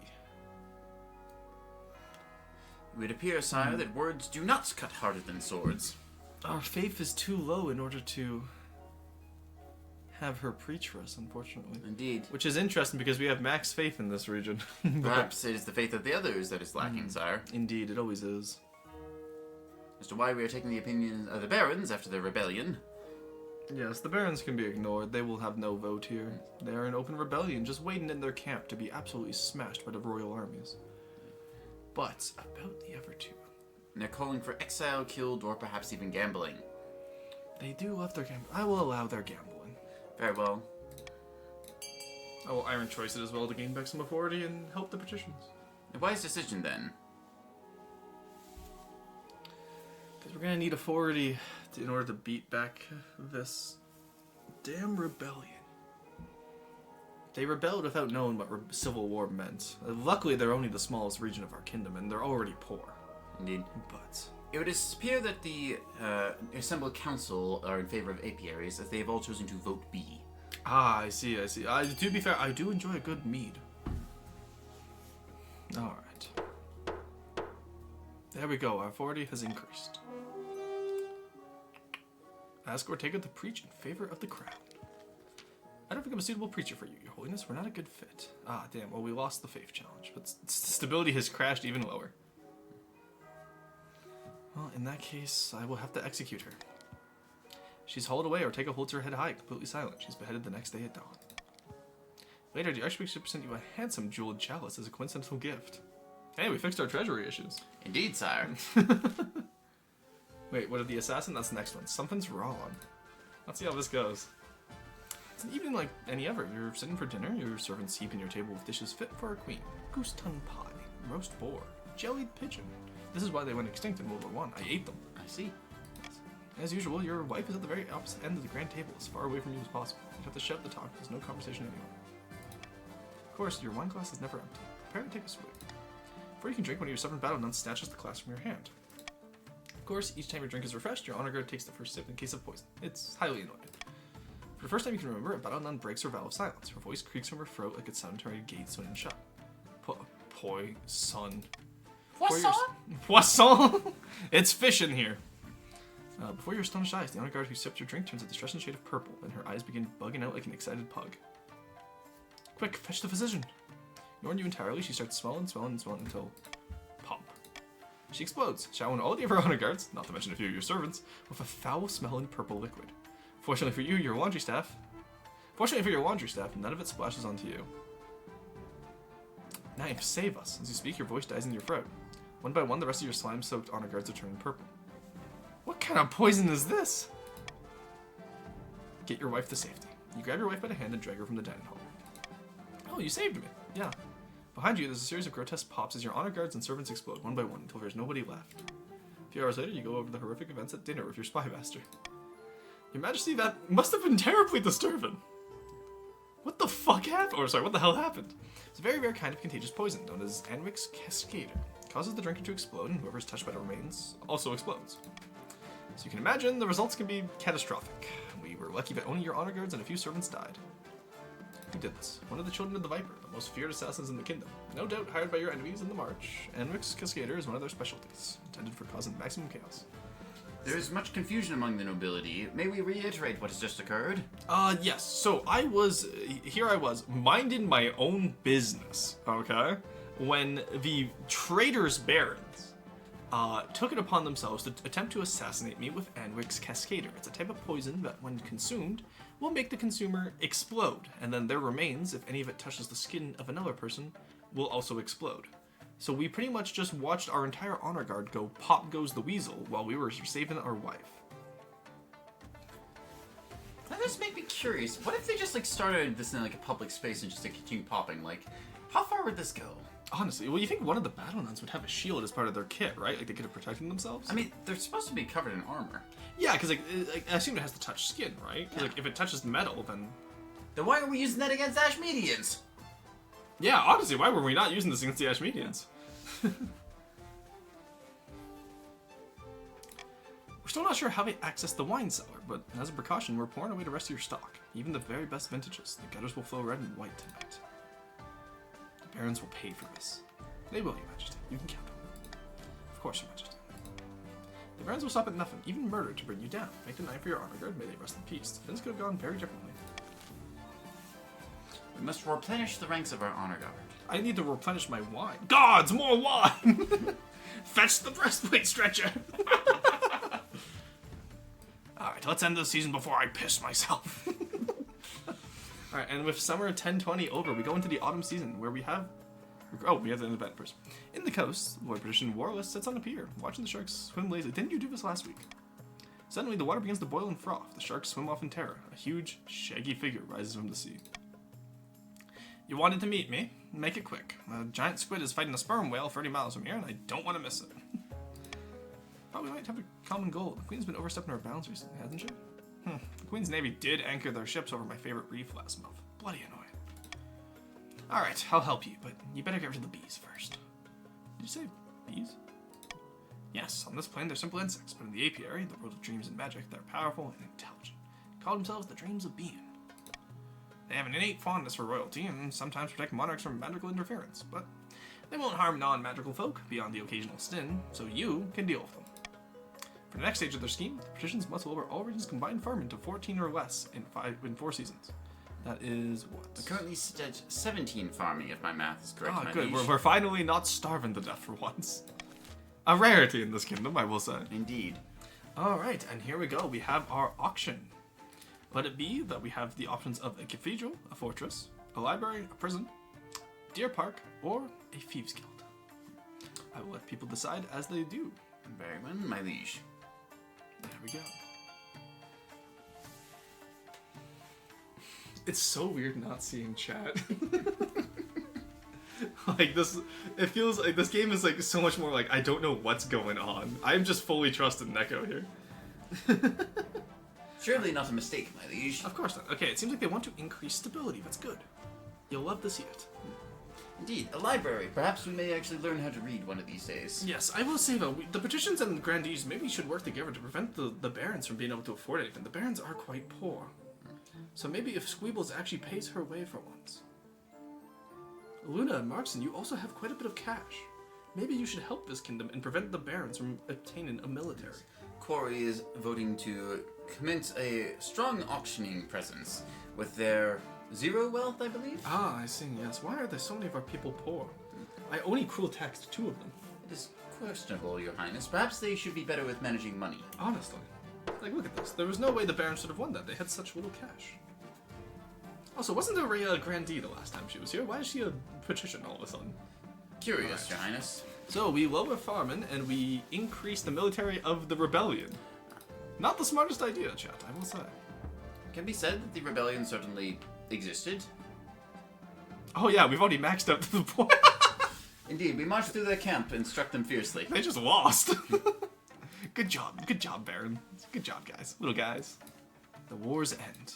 It would appear, sire, that words do not cut harder than swords.
Our faith is too low in order to have her preach for us, unfortunately.
Indeed.
Which is interesting because we have max faith in this region.
Perhaps it is the faith of the others that is lacking, sire.
Indeed, it always is.
As to why we are taking the opinion of the barons after their rebellion.
Yes, the barons can be ignored. They will have no vote here. They are in open rebellion, just waiting in their camp to be absolutely smashed by the royal armies. But about the Evertwo.
They're calling for exile, killed, or perhaps even gambling.
They do love their gambling. I will allow their gambling.
Very well.
I will Iron Choice it as well to gain back some authority and help the petitions.
A wise decision, then.
Because we're gonna need authority in order to beat back this damn rebellion. They rebelled without knowing what civil war meant. Luckily, they're only the smallest region of our kingdom, and they're already poor.
Indeed.
But
It would appear that the assembled council are in favor of apiaries, as they have all chosen to vote B.
I see. To be fair, I do enjoy a good mead. Alright. There we go, our authority has increased. Ask Ortega to preach in favor of the crown. I don't think I'm a suitable preacher for you, Your Holiness. We're not a good fit. Ah, damn. Well, we lost the faith challenge, but stability has crashed even lower. Well, in that case, I will have to execute her. She's hauled away. Ortega holds her head high, completely silent. She's beheaded the next day at dawn. Later, the Archbishop sent you a handsome jeweled chalice as a coincidental gift. Hey, we fixed our treasury issues.
Indeed, sire.
Wait, what are the assassin? That's the next one. Something's wrong. Let's see how this goes. It's an evening like any other. You're sitting for dinner, your servants heaping your table with dishes fit for a queen. Goose tongue pie, roast boar, jellied pigeon. This is why they went extinct in World War I. I ate them.
I see.
As usual, your wife is at the very opposite end of the grand table, as far away from you as possible. You have to shout the talk, there's no conversation anymore. Of course, your wine glass is never empty. Prepare to take a swig. Before you can drink, one of your stubborn battle nuns snatches the glass from your hand. Of course, each time your drink is refreshed, your honor guard takes the first sip in case of poison. It's highly annoying. For the first time you can remember, a battle nun breaks her vow of silence. Her voice creaks from her throat like it's cemetery gates when shut. Poison. Poisson! It's fish in here. Before your astonished eyes, the honor guard who sipped your drink turns a distressing shade of purple, and her eyes begin bugging out like an excited pug. Quick, fetch the physician! Ignoring you entirely, she starts swelling until pop. She explodes, showering all of her honor guards, not to mention a few of your servants, with a foul-smelling purple liquid. Fortunately for you, your laundry staff, none of it splashes onto you. Knife, save us. As you speak, your voice dies in your throat. One by one, the rest of your slime-soaked honor guards are turning purple. What kind of poison is this? Get your wife to safety. You grab your wife by the hand and drag her from the dining hall. Oh, you saved me. Yeah. Behind you, there's a series of grotesque pops as your honor guards and servants explode one by one until there's nobody left. A few hours later, you go over the horrific events at dinner with your spy master. Your Majesty, that must have been terribly disturbing. What the fuck happened? Or sorry, what the hell happened? It's a very rare kind of contagious poison known as Anwick's Cascader. It causes the drinker to explode, and whoever's touched by the remains also explodes. So you can imagine the results can be catastrophic. We were lucky that only your honor guards and a few servants died. Who did this? One of the children of the Viper, the most feared assassins in the kingdom. No doubt hired by your enemies in the March. Anwick's Cascader is one of their specialties, intended for causing maximum chaos.
There is much confusion among the nobility. May we reiterate what has just occurred?
Yes. So I was minding my own business, okay? When the traitors barons took it upon themselves to attempt to assassinate me with Anwick's Cascader. It's a type of poison that, when consumed, will make the consumer explode, and then their remains, if any of it touches the skin of another person, will also explode. So we pretty much just watched our entire honor guard go pop goes the weasel while we were saving our wife.
That just made me curious. What if they just started this in a public space and just continue popping? How far would this go?
Honestly, well, you think one of the battle nuns would have a shield as part of their kit, right? Like they could have protected themselves?
I mean, they're supposed to be covered in armor.
Yeah, because I assume it has to touch skin, right? Because if it touches metal, then...
Then why are we using that against Ashmedians?
Yeah, honestly, why were we not using this against the Ashmedians? We're still not sure how they access the wine cellar, but as a precaution, we're pouring away the rest of your stock. Even the very best vintages. The gutters will flow red and white tonight. The barons will pay for this. They will, Your Majesty. You can count on them. Of course, Your Majesty. The barons will stop at nothing, even murder, to bring you down. Make the knife for your honor guard, may they rest in peace. Things could have gone very differently.
We must replenish the ranks of our honor guard.
I need to replenish my wine. Gods, more wine! Fetch the breastplate stretcher! Alright, let's end the season before I piss myself. Alright, and with summer 1020 over, we go into the autumn season where we have... Oh, we have the event first. In the coast, Lord Perdition Warless sits on the pier, watching the sharks swim lazily. Didn't you do this last week? Suddenly, the water begins to boil and froth. The sharks swim off in terror. A huge, shaggy figure rises from the sea. You wanted to meet me? Make it quick. A giant squid is fighting a sperm whale 30 miles from here, and I don't want to miss it. Thought we might have a common goal. The Queen's been overstepping her bounds recently, hasn't she? The Queen's Navy did anchor their ships over my favorite reef last month. Bloody annoying. Alright, I'll help you, but you better get rid of the bees first. Did you say bees? Yes, on this plane they're simple insects, but in the apiary, the world of dreams and magic, they're powerful and intelligent. They call themselves the dreams of being. They have an innate fondness for royalty and sometimes protect monarchs from magical interference, but they won't harm non-magical folk beyond the occasional sin, so you can deal with them. For the next stage of their scheme, the Patricians must lower all regions' combined farming to 14 or less in 4 seasons. That is what?
We currently sit at 17 farming, if my math is correct.
Ah, good. We're finally not starving to death for once. A rarity in this kingdom, I will say.
Indeed.
Alright, and here we go. We have our auction. Let it be that we have the options of a cathedral, a fortress, a library, a prison, deer park, or a thieves' guild. I will let people decide as they do.
Very well, my liege.
There we go. It's so weird not seeing chat. It feels like this game is so much more I don't know what's going on. I'm just fully trusting Neko here.
Surely not a mistake, my liege.
Of course not. Okay, it seems like they want to increase stability. That's good. You'll love to see it.
Indeed, a library. Perhaps we may actually learn how to read one of these days.
Yes, I will say though, the patricians and grandees maybe should work together to prevent the barons from being able to afford anything. The barons are quite poor. So maybe if Squeebles actually pays her way for once. Luna and Markson, you also have quite a bit of cash. Maybe you should help this kingdom and prevent the barons from obtaining a military.
Quarry is voting to commence a strong auctioning presence with their 0 wealth, I believe.
Ah, I see, yes. Why are there so many of our people poor? I only cruel taxed 2 of them.
It is questionable, Your Highness. Perhaps they should be better with managing money.
Honestly. Like, look at this. There was no way the barons should have won that. They had such little cash. Also, wasn't there a grandee the last time she was here? Why is she a patrician all of a sudden?
Curious, Your Highness.
So, we lower Farman and we increase the military of the rebellion. Not the smartest idea, chat, I will say.
Can be said that the rebellion certainly existed.
Oh yeah, we've already maxed out to the point.
Indeed, we marched through their camp and struck them fiercely.
They just lost. Good job, Baron. Good job, guys. Little guys. The war's end.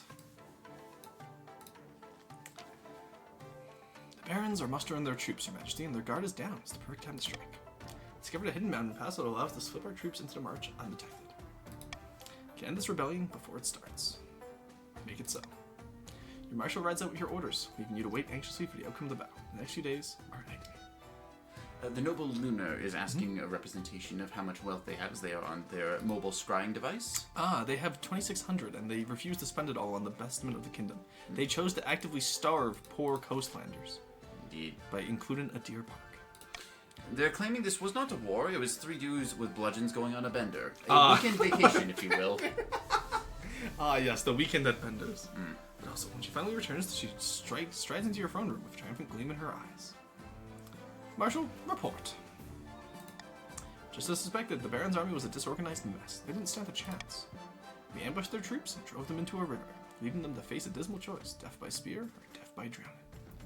The barons are mustering their troops, Your Majesty, and their guard is down. It's the perfect time to strike. Discovered a hidden mountain pass that allows us to slip our troops into the march undetected. Can end this rebellion before it starts. Make it so. Your marshal rides out with your orders, leaving you to wait anxiously for the outcome of the battle. The next few days are agony.
The noble Lunar is asking a representation of how much wealth they have as they are on their mobile scrying device.
Ah, they have 2,600, and they refuse to spend it all on the best men of the kingdom. They chose to actively starve poor coastlanders
Indeed.
by including a deer park.
They're claiming this was not a war, it was 3 dudes with bludgeons going on a bender. A weekend vacation, if you will.
Ah, yes, the weekend at Bender's. But also, when she finally returns, she strides into your throne room with a triumphant gleam in her eyes. Marshal, report. Just as suspected, the Baron's army was a disorganized mess. They didn't stand a chance. We ambushed their troops and drove them into a river, leaving them to face a dismal choice, death by spear or death by drowning.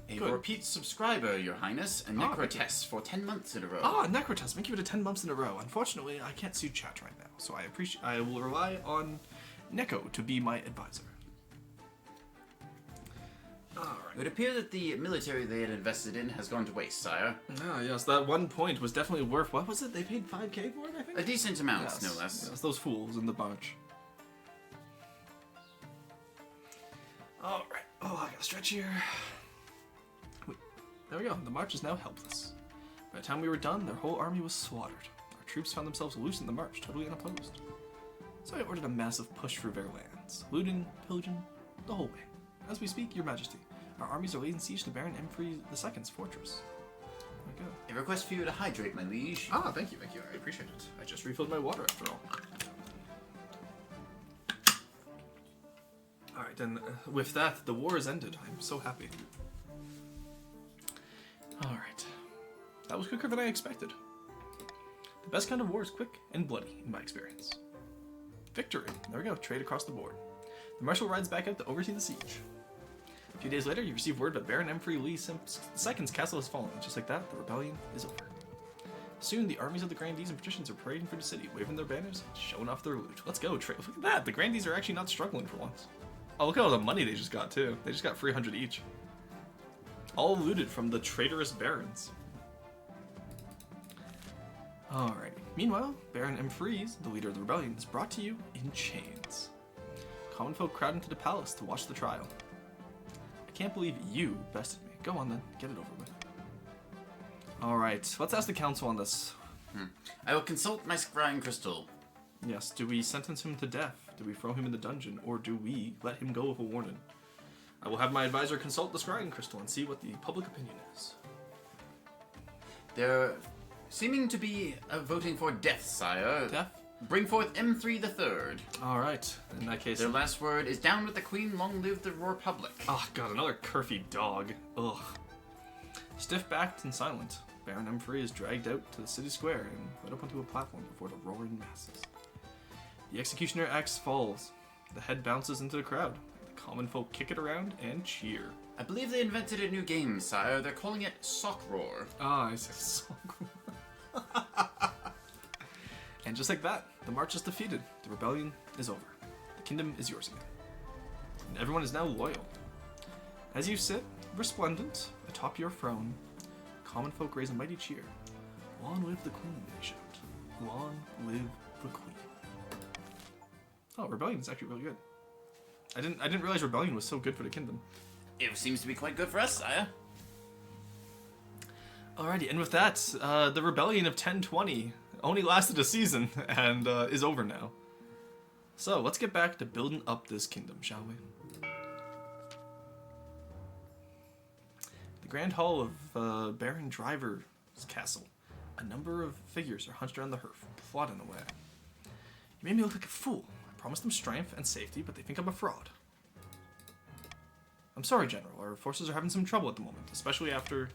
A
Good.
repeat subscriber, Your Highness, and Necrotest for 10 months in a row.
Ah, Necrotest, thank you for the 10 months in a row. Unfortunately, I can't see chat right now, so I will rely on Neko to be my advisor. Alright.
It would appear that the military they had invested in has gone to waste, sire.
Ah, yes, that 1 point was definitely worth, what was it? They paid 5k for it, I think?
A decent amount,
Yes,
no less.
yes, those fools in the bunch. Alright. Oh, I gotta stretch here. Wait, there we go. The march is now helpless. By the time we were done, their whole army was slaughtered. Our troops found themselves loose in the march, totally unopposed. So I ordered a massive push through their lands, looting, pillaging, the whole way. As we speak, Your Majesty, our armies are laying siege to Baron Emfrey II's fortress. There we go.
A request for you to hydrate, my liege.
Ah, thank you. I appreciate it. I just refilled my water after all. Alright, and with that, the war is ended. I'm so happy. Alright. That was quicker than I expected. The best kind of war is quick and bloody, in my experience. Victory. There we go. Trade across the board. The marshal rides back out to oversee the siege. A few days later, you receive word that Baron Emfrey Lee II's castle has fallen. Just like that, the rebellion is over. Soon, the armies of the grandees and patricians are parading through the city, waving their banners and showing off their loot. Let's go. Look at that. The grandees are actually not struggling for once. Oh, look at all the money they just got, too. They just got 300 each. All looted from the traitorous barons. Alrighty. Meanwhile, Baron Emfries, the leader of the rebellion, is brought to you in chains. Common folk crowd into the palace to watch the trial. I can't believe you bested me. Go on then, get it over with. Alright, let's ask the council on this.
I will consult my scrying crystal.
Yes, do we sentence him to death? Do we throw him in the dungeon? Or do we let him go with a warning? I will have my advisor consult the scrying crystal and see what the public opinion is.
They're seeming to be voting for death, sire.
Death?
Bring forth M3 the Third.
Alright, in that case...
Their last word is down with the queen, long live the Republic.
Oh god, another curfy dog. Ugh. Stiff-backed and silent, Baron Emfrey is dragged out to the city square and led up onto a platform before the roaring masses. The executioner axe falls. The head bounces into the crowd. The common folk kick it around and cheer.
I believe they invented a new game, sire. They're calling it Sock Roar.
Ah, I see. And just like that, the march is defeated. The rebellion is over. The kingdom is yours again. And everyone is now loyal. As you sit, resplendent, atop your throne, common folk raise a mighty cheer. Long live the queen, they shout. Long live the queen. Oh, Rebellion is actually really good. I didn't realize Rebellion was so good for the kingdom.
It seems to be quite good for us, sire.
Alrighty, and with that, the Rebellion of 1020 only lasted a season and is over now. So let's get back to building up this kingdom, shall we? The Grand Hall of Baron Driver's castle. A number of figures are hunched around the hearth, plodding away. You made me look like a fool. I promised them strength and safety, but they think I'm a fraud. I'm sorry, General. Our forces are having some trouble at the moment, especially after...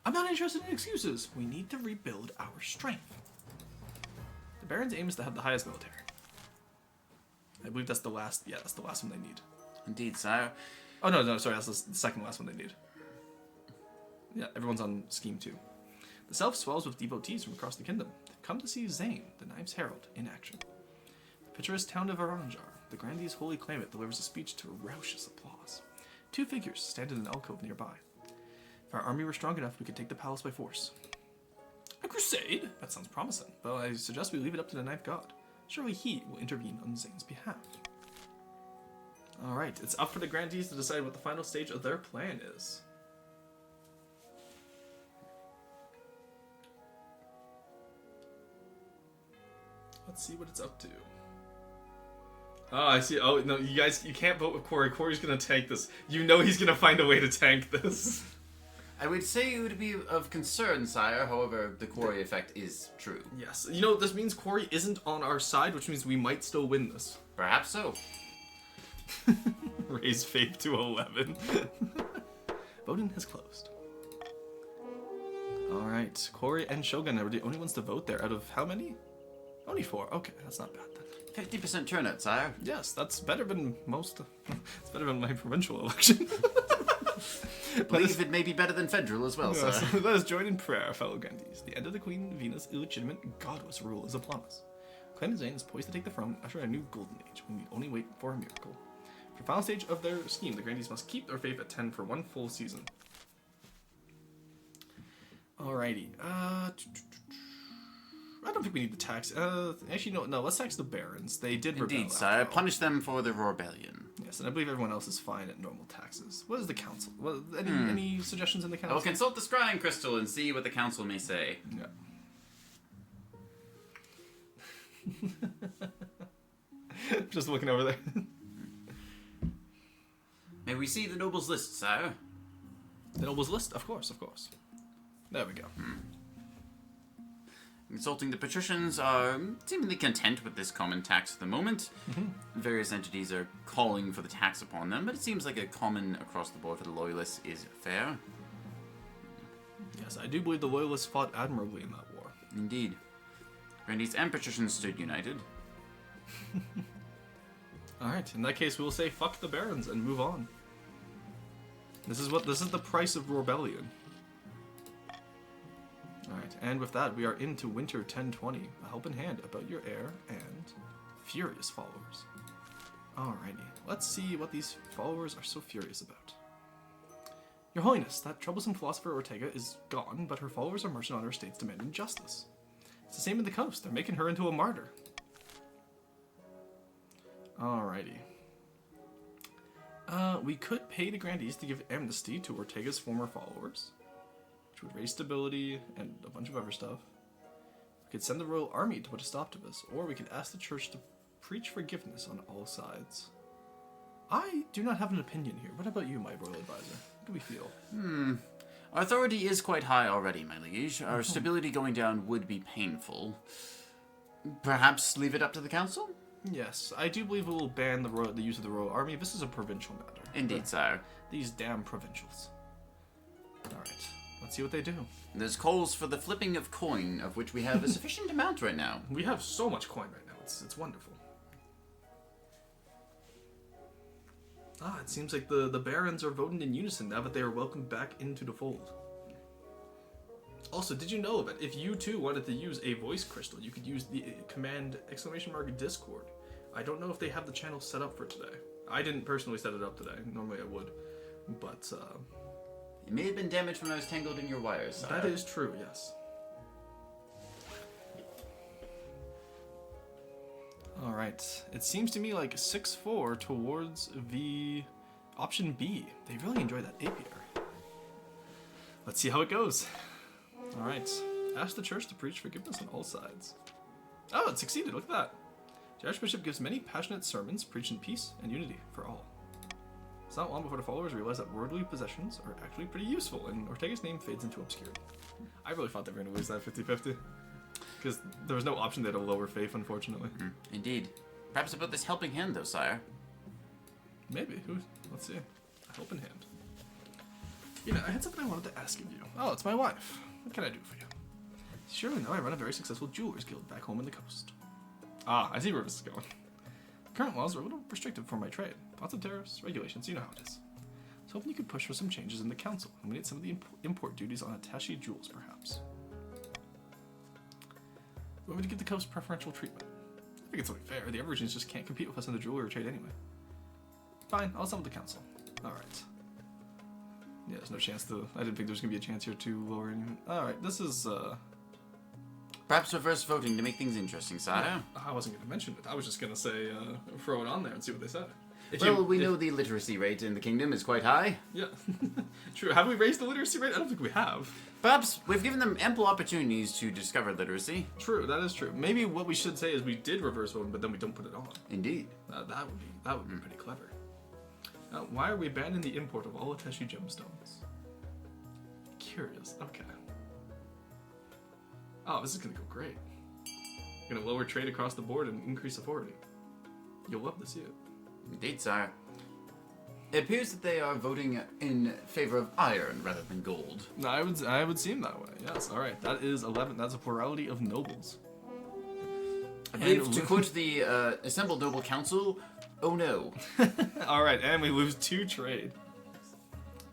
I'm not interested in excuses. We need to rebuild our strength. The Baron's aim is to have the highest military. I believe that's the last... Yeah, that's the last one they need.
Indeed, sire.
Oh, no, sorry. That's the second last one they need. Yeah, everyone's on Scheme 2. The South swells with devotees from across the kingdom. They've come to see Zane, the Knives Herald, in action. The picturesque town of Aranjar, the grandee's holy claimant, delivers a speech to raucous applause. Two figures stand in an alcove nearby. If our army were strong enough, we could take the palace by force. A crusade? That sounds promising, but I suggest we leave it up to the Knife God. Surely he will intervene on Zane's behalf. Alright, it's up for the grandees to decide what the final stage of their plan is. Let's see what it's up to. Oh, I see. Oh, no, you guys, you can't vote with Corey. Corey's gonna tank this. You know he's gonna find a way to tank this.
I would say it would be of concern, sire. However, the Quarry effect is true.
Yes. You know, this means Corey isn't on our side, which means we might still win this.
Perhaps so.
Raise faith to 11. Voting has closed. Alright, Corey and Shogun are the only ones to vote there out of how many? Only 4. Okay, that's not bad then.
50% turnout, sire.
Yes, that's better than most. It's better than my provincial election.
I believe it may be better than federal as well,
Yes.
sir.
Let us join in prayer, fellow Gandhis. The end of the Queen Venus' illegitimate, godless rule is upon us. Clan Zane is poised to take the throne after a new golden age, when we only wait for a miracle. For the final stage of their scheme, the Grandees must keep their faith at 10 for 1 full season. Alrighty. I don't think we need the tax. Actually, no. Let's tax the barons. They did rebel.
Indeed, sire. Punish them for their rebellion.
Yes, and I believe everyone else is fine at normal taxes. What is the council? Any suggestions in the
I
council?
will consult the scrying crystal and see what the council may say.
Yeah. Just looking over there.
May we see the nobles list, sire?
The nobles list? Of course. There we go.
Consulting the patricians are seemingly content with this common tax at the moment. Various entities are calling for the tax upon them, but it seems like a common across the board for the loyalists is fair.
Yes, I do believe the loyalists fought admirably in that war.
Indeed. Grandees and patricians stood united.
Alright, in that case we will say fuck the barons and move on. This is the price of rebellion. Alright, and with that, we are into Winter 1020, a helping hand about your heir and furious followers. Alrighty, let's see what these followers are so furious about. Your Holiness, that troublesome philosopher Ortega is gone, but her followers are marching on her estates demanding justice. It's the same in the coast, they're making her into a martyr. Alrighty. We could pay the grandees to give amnesty to Ortega's former followers, which would raise stability and a bunch of other stuff. We could send the royal army to put a stop to this, or we could ask the church to preach forgiveness on all sides. I do not have an opinion here. What about you, my royal advisor? What do we feel?
Our authority is quite high already, my liege. Our stability going down would be painful. Perhaps leave it up to the council?
Yes, I do believe we will ban the use of the royal army. This is a provincial matter.
Indeed, sire.
These damn provincials. Alright, let's see what they do.
There's calls for the flipping of coin, of which we have a sufficient amount right now.
We have so much coin right now. It's wonderful. It seems like the barons are voting in unison now that they are welcomed back into the fold. Also, did you know that if you too wanted to use a voice crystal, you could use the command !Discord. I don't know if they have the channel set up for today. I didn't personally set it up today. Normally I would. But,
It may have been damaged when I was tangled in your wires, sire.
That is true, yes. Alright. It seems to me like 6-4 towards the option B. They really enjoy that apiary. Let's see how it goes. Alright. Ask the church to preach forgiveness on all sides. Oh, it succeeded. Look at that. The Archbishop gives many passionate sermons preaching peace and unity for all. It's not long before the followers realize that worldly possessions are actually pretty useful, and Ortega's name fades into obscurity. I really thought they were going to lose that 50-50. Because there was no option there to lower faith, unfortunately.
Indeed. Perhaps about this helping hand, though, sire.
Maybe. Let's see. A helping hand. You know, I had something I wanted to ask of you. Oh, it's my wife. What can I do for you? Surely now I run a very successful jewelers guild back home in the coast. Ah, I see where this is going. Current laws are a little restrictive for my trade. Lots of tariffs, regulations, you know how it is. So hoping you could push for some changes in the council. Eliminate some of the import duties on attaché jewels, perhaps. You want me to give the coast preferential treatment? I think it's only fair. The Aborigines just can't compete with us in the jewelry trade anyway. Fine, I'll sum with the council. Alright. Yeah, there's no chance to... I didn't think there was going to be a chance here to lower anything. Alright, this is,
Perhaps reverse voting to make things interesting, sire.
I wasn't going to mention it. I was just going to say, throw it on there and see what they said.
We know the literacy rate in the kingdom is quite high.
Yeah. True. Have we raised the literacy rate? I don't think we have.
Perhaps we've given them ample opportunities to discover literacy.
True, that is true. Maybe what we should say is we did reverse vote, but then we don't put it on.
Indeed.
That would be pretty clever. Why are we banning the import of all attaché gemstones? Curious. Okay. Oh, this is gonna go great. Gonna lower trade across the board and increase authority. You'll love to see it.
Indeed, sire. It appears that they are voting in favor of iron rather than gold.
No, I would seem that way. Yes. All right. That is 11. That's a plurality of nobles.
I believe, to quote the assembled noble council, oh no.
All right, and we lose 2 trade.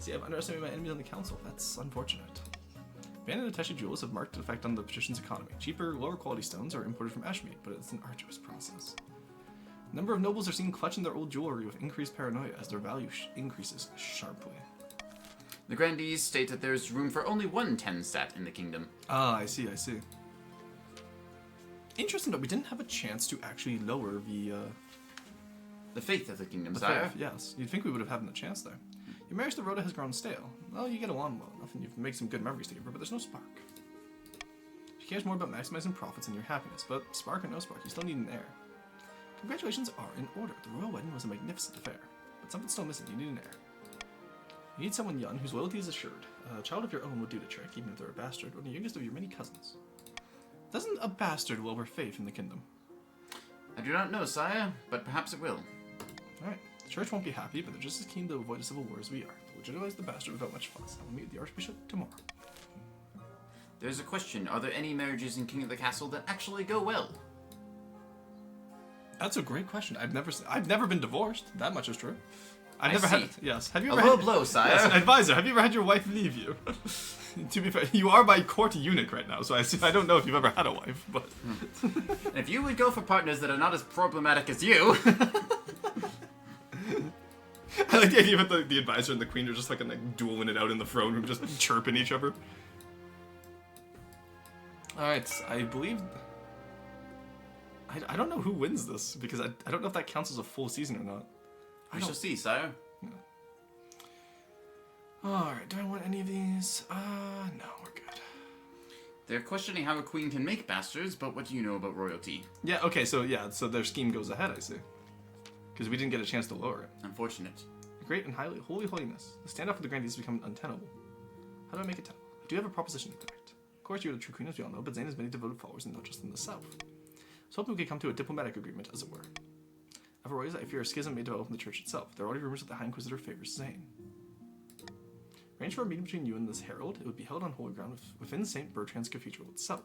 See, I've underestimated my enemies on the council. That's unfortunate. Banning attaché jewels have marked an effect on the patrician's economy. Cheaper, lower quality stones are imported from Ashmead, but it's an arduous process. A number of nobles are seen clutching their old jewelry with increased paranoia as their value increases sharply.
The grandees state that there's room for only one 10-stat in the kingdom.
Ah, I see. Interesting, though, we didn't have a chance to actually lower
The faith of the kingdom,
the
sire.
faith. Yes, you'd think we would have had a chance there. Your marriage to Rhoda has grown stale. Well, you get along well enough, and you've made some good memories together, but there's no spark. She cares more about maximizing profits than your happiness, but spark or no spark, you still need an heir. Congratulations are in order. The royal wedding was a magnificent affair, but something's still missing. You need an heir. You need someone young whose loyalty is assured. A child of your own would do the trick, even if they're a bastard, or the youngest of your many cousins. Doesn't a bastard lower faith in the kingdom?
I do not know, sire, but perhaps it will.
Alright, the church won't be happy, but they're just as keen to avoid a civil war as we are. To legitimize the bastard without much fuss. I will meet with the archbishop tomorrow.
There's a question. Are there any marriages in King of the Castle that actually go well?
That's a great question. I've never been divorced. That much is true. I've
I
never
see.
had. Yes. Have you
A
ever
low
had?
blow, sire.
Yes, advisor. Have you ever had your wife leave you? To be fair, you are my court eunuch right now, so I don't know if you've ever had a wife, but.
And if you would go for partners that are not as problematic as you...
I like the idea that the advisor and the queen are just like dueling it out in the throne room, just chirping each other. Alright, I believe... I don't know who wins this, because I don't know if that counts as a full season or not.
We shall see, sire.
Alright, do I want any of these? No, we're good.
They're questioning how a queen can make bastards, but what do you know about royalty?
Yeah, okay, so their scheme goes ahead, I see. Because we didn't get a chance to lower it.
Unfortunate.
Great and holy holiness. The standoff with the grandees has become untenable. How do I make it tenable? I do have a proposition to connect. Of course, you're the true queen, as we all know, but Zane has many devoted followers, and not just in the south. So hoping we could come to a diplomatic agreement, as it were. Otherwise, I fear a schism may develop in the church itself. There are already rumors that the High Inquisitor favors Zane. Arrange for a meeting between you and this herald. It would be held on holy ground within St. Bertrand's Cathedral itself.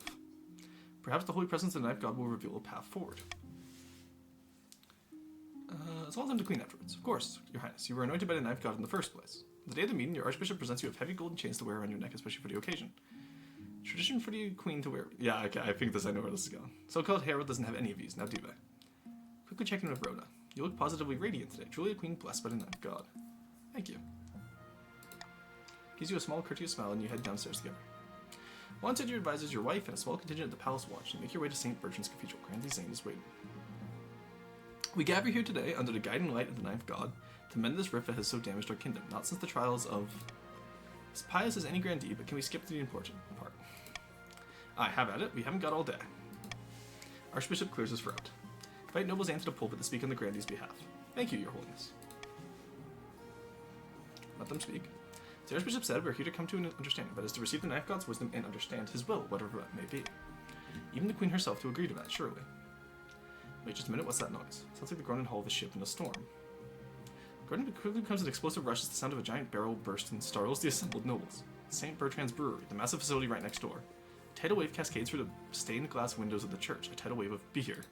Perhaps the holy presence of the Knife God will reveal a path forward. As well as I'm to clean afterwards. Of course, your highness. You were anointed by the Knife God in the first place. On the day of the meeting, your archbishop presents you with heavy golden chains to wear around your neck, especially for the occasion. Tradition for the queen to wear... Yeah, okay, I think I know where this is going. So-called herald doesn't have any of these, now do they? Quickly check in with Rhoda. You look positively radiant today. Truly a queen blessed by the Knife God. Thank you. gives you a small courteous smile, and you head downstairs together. Alongside your advisors, your wife, and a small contingent at the Palace Watch, you make your way to St. Bertrand's Cathedral. Grandy Zane is waiting. We gather here today under the guiding light of the Ninth God to mend this rift that has so damaged our kingdom. Not since the trials of as pious as any grandee, but can we skip to the important part? I have at it. We haven't got all day. Archbishop clears his throat. Invite nobles enter the pulpit to speak on the grandee's behalf. Thank you, Your Holiness. Let them speak. The Archbishop said, we're here to come to an understanding, that is to receive the Ninth God's wisdom and understand his will, whatever that may be. Even the Queen herself to agree to that, surely. Wait just a minute, what's that noise? Sounds like the groaning hull of a ship in a storm. Groaning quickly becomes an explosive rush as the sound of a giant barrel bursts and startles the assembled nobles. St. Bertrand's Brewery, the massive facility right next door. A tidal wave cascades through the stained glass windows of the church, a tidal wave of beer.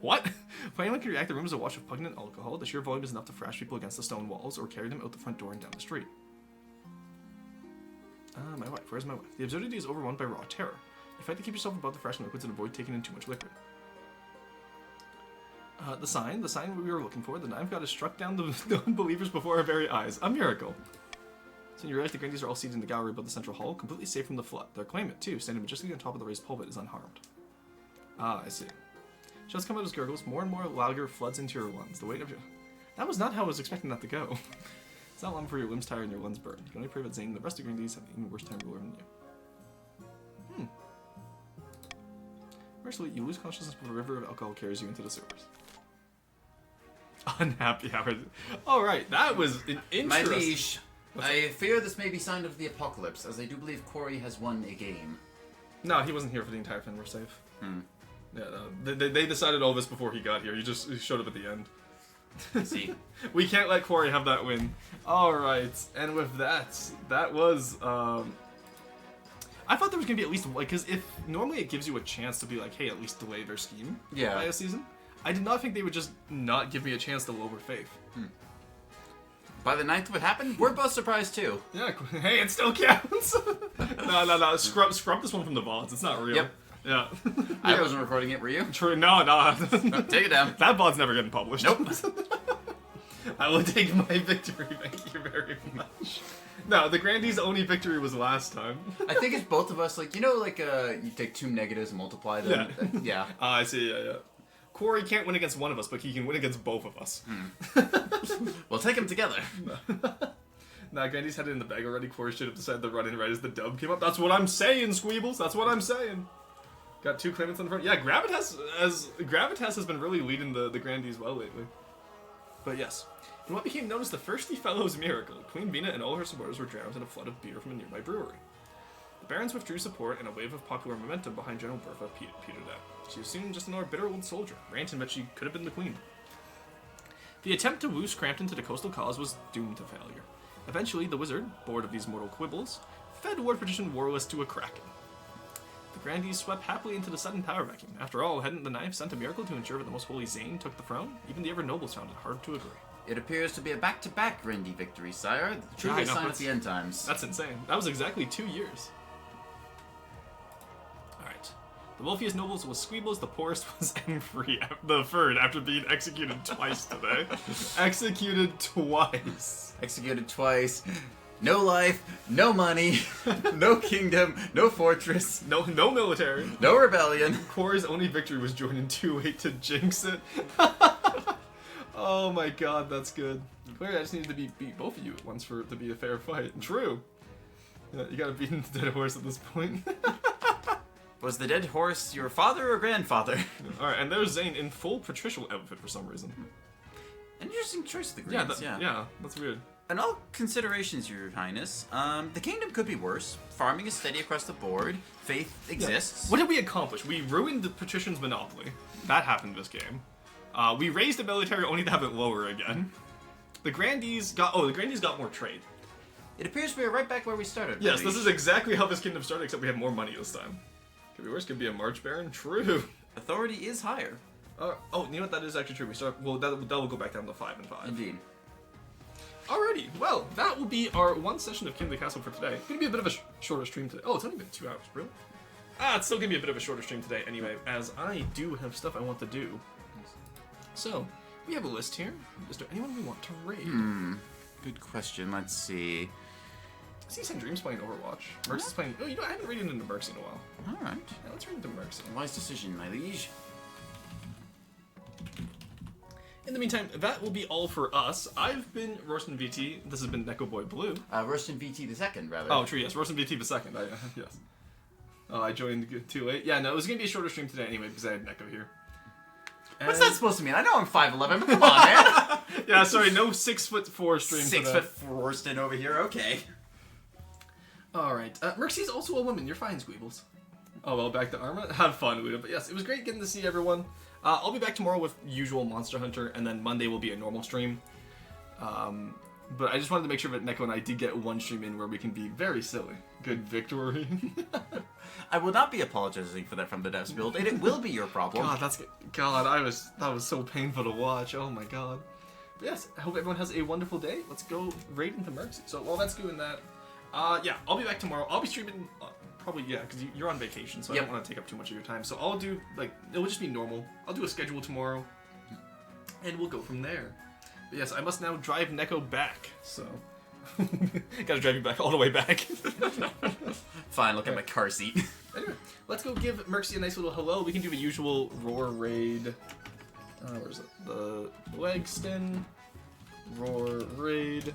What? If anyone can react, the room is awash of pungent alcohol. The sheer volume is enough to thrash people against the stone walls or carry them out the front door and down the street. My wife. Where's my wife? The absurdity is overwhelmed by raw terror. You fight to keep yourself above the fresh liquids and avoid taking in too much liquid. The sign we were looking for. The Ninth God has struck down the unbelievers before our very eyes. A miracle. So you realize the grandees are all seated in the gallery above the central hall, completely safe from the flood. Their claimant, too, standing majestically on top of the raised pulpit, is unharmed. Ah, I see. Shouts come out as gurgles. More and more lager floods into your lungs. The weight of your... That was not how I was expecting that to go. It's not long before your limbs tire and your lungs burn. You can only pray that Zane and the rest of the grandees have an even worse time ruler than you. Mercifully, you lose consciousness before a river of alcohol carries you into the sewers. Unhappy hour. Alright, that was an interesting...
My liege, I fear this may be sign of the apocalypse, as I do believe Corey has won a game.
No, he wasn't here for the entire thing. We're safe. Yeah, no, they decided all this before he got here. He showed up at the end.
See?
We can't let Corey have that win. Alright, and with that was... I thought there was going to be at least... because if... Normally it gives you a chance to be like, hey, at least delay their scheme by a season. I did not think they would just not give me a chance to lower faith.
By the ninth would happen? We're both surprised too.
Yeah, hey, it still counts! No. Scrub this one from the VODs. It's not real.
Yep.
Yeah.
I wasn't recording it, were you?
True. No.
Take it down.
That VOD's never getting published.
Nope.
I will take my victory. Thank you very much. No, the Grandee's only victory was last time.
I think it's both of us, like, you take two negatives and multiply them. Yeah.
I see, yeah. Corey can't win against one of us, but he can win against both of us.
We'll take them together.
Nah, Grandee's had it in the bag already. Corey should have decided to run in right as the dub came up. That's what I'm saying, Squeebles. That's what I'm saying. Got two claimants on the front. Yeah, Gravitas has been really leading the Grandees well lately. But yes. In what became known as the Thirsty Fellows Miracle, Queen Vina and all her supporters were drowned in a flood of beer from a nearby brewery. The barons withdrew support, and a wave of popular momentum behind General Bertha petered out. She was soon just another bitter old soldier, ranting that she could have been the queen. The attempt to woo Scrampton to the coastal cause was doomed to failure. Eventually, the wizard, bored of these mortal quibbles, fed War Petition Warless to a kraken. The Grandees swept happily into the sudden power vacuum. After all, hadn't the Knife sent a miracle to ensure that the most holy Zane took the throne? Even the ever-nobles found it hard to agree.
It appears to be a back-to-back Grindy victory, sire. Truly a sign of the end times.
That's insane. That was exactly 2 years. Alright. The wealthiest nobles was Squeebles, the poorest was Enfree, the third, after being executed twice today. Executed twice.
Executed twice. No life, no money, no kingdom, no fortress,
no military,
no rebellion.
Corey's only victory was joining 2-8 to jinx it. Oh my god, that's good. Clearly, I just needed to beat both of you at once for it to be a fair fight. True. Yeah, you gotta beat the dead horse at this point.
Was the dead horse your father or grandfather?
Alright, and there's Zane in full patricial outfit for some reason.
An interesting choice of the Greens,
yeah, that's weird.
In all considerations, Your Highness, the kingdom could be worse. Farming is steady across the board. Faith exists.
Yeah. What did we accomplish? We ruined the patrician's monopoly. That happened this game. We raised the military only to have it lower again. The Grandees got more trade.
It appears we are right back where we started.
Yes, this is exactly how this kingdom started, except we have more money this time. Could be worse. Could be a March Baron. True.
Authority is higher.
You know what? That is actually true. We start. Well, that will go back down to 5 and 5.
Indeed.
Alrighty, well, that will be our one session of King of the Castle for today. It's gonna be a bit of a shorter stream today. Oh, it's only been 2 hours, really? It's still gonna be a bit of a shorter stream today anyway, as I do have stuff I want to do. So, we have a list here. Is there anyone we want to raid?
Good question. Let's see.
I see Sandream's playing Overwatch. Mercs is playing... Oh, you know, I haven't raided into Mercs in a while.
All right.
Yeah, let's raid into Mercs.
Wise decision, my liege.
In the meantime, that will be all for us. I've been Roastin VT. This has been Neko Boy Blue.
Roastin VT the second, rather.
Oh, true, yes. Roastin VT the second. Yes. Oh, I joined too late. Yeah, no, it was going to be a shorter stream today anyway because I had Neko here.
What's that supposed to mean? I know I'm 5'11", but come on, man.
Yeah, sorry, no 6'4" stream
6'4" Roastin over here, okay.
Alright, Mercy's also a woman. You're fine, Squeebles. Oh, well, back to Arma. Have fun, Uda. But yes, it was great getting to see everyone. I'll be back tomorrow with usual Monster Hunter, and then Monday will be a normal stream. But I just wanted to make sure that Neko and I did get one stream in where we can be very silly. Good victory.
I will not be apologizing for that from the devs build, and it will be your problem.
God, that was so painful to watch. Oh my god. But yes, I hope everyone has a wonderful day. Let's go raid into Mercy. So while that's doing that, yeah, I'll be back tomorrow. I'll be streaming probably, yeah, because you're on vacation, so I don't want to take up too much of your time. So I'll do, like, it will just be normal. I'll do a schedule tomorrow, and we'll go from there. But yes, I must now drive Neko back, so... Gotta drive you back all the way back.
Fine, look at my car seat.
Anyway, let's go give Mercy a nice little hello. We can do the usual roar raid. Where's it? The Legston. Roar raid.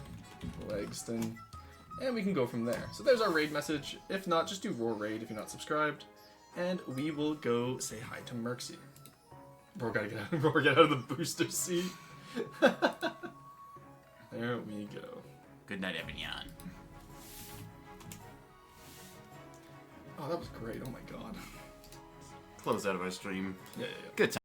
Legston. And we can go from there. So there's our raid message. If not, just do roar raid if you're not subscribed. And we will go say hi to Mercy. Roar gotta get out, Roar get out of the booster seat. There we go.
Good night, Avignon.
Oh, that was great. Oh my god.
Close out of our stream.
Yeah.
Good time.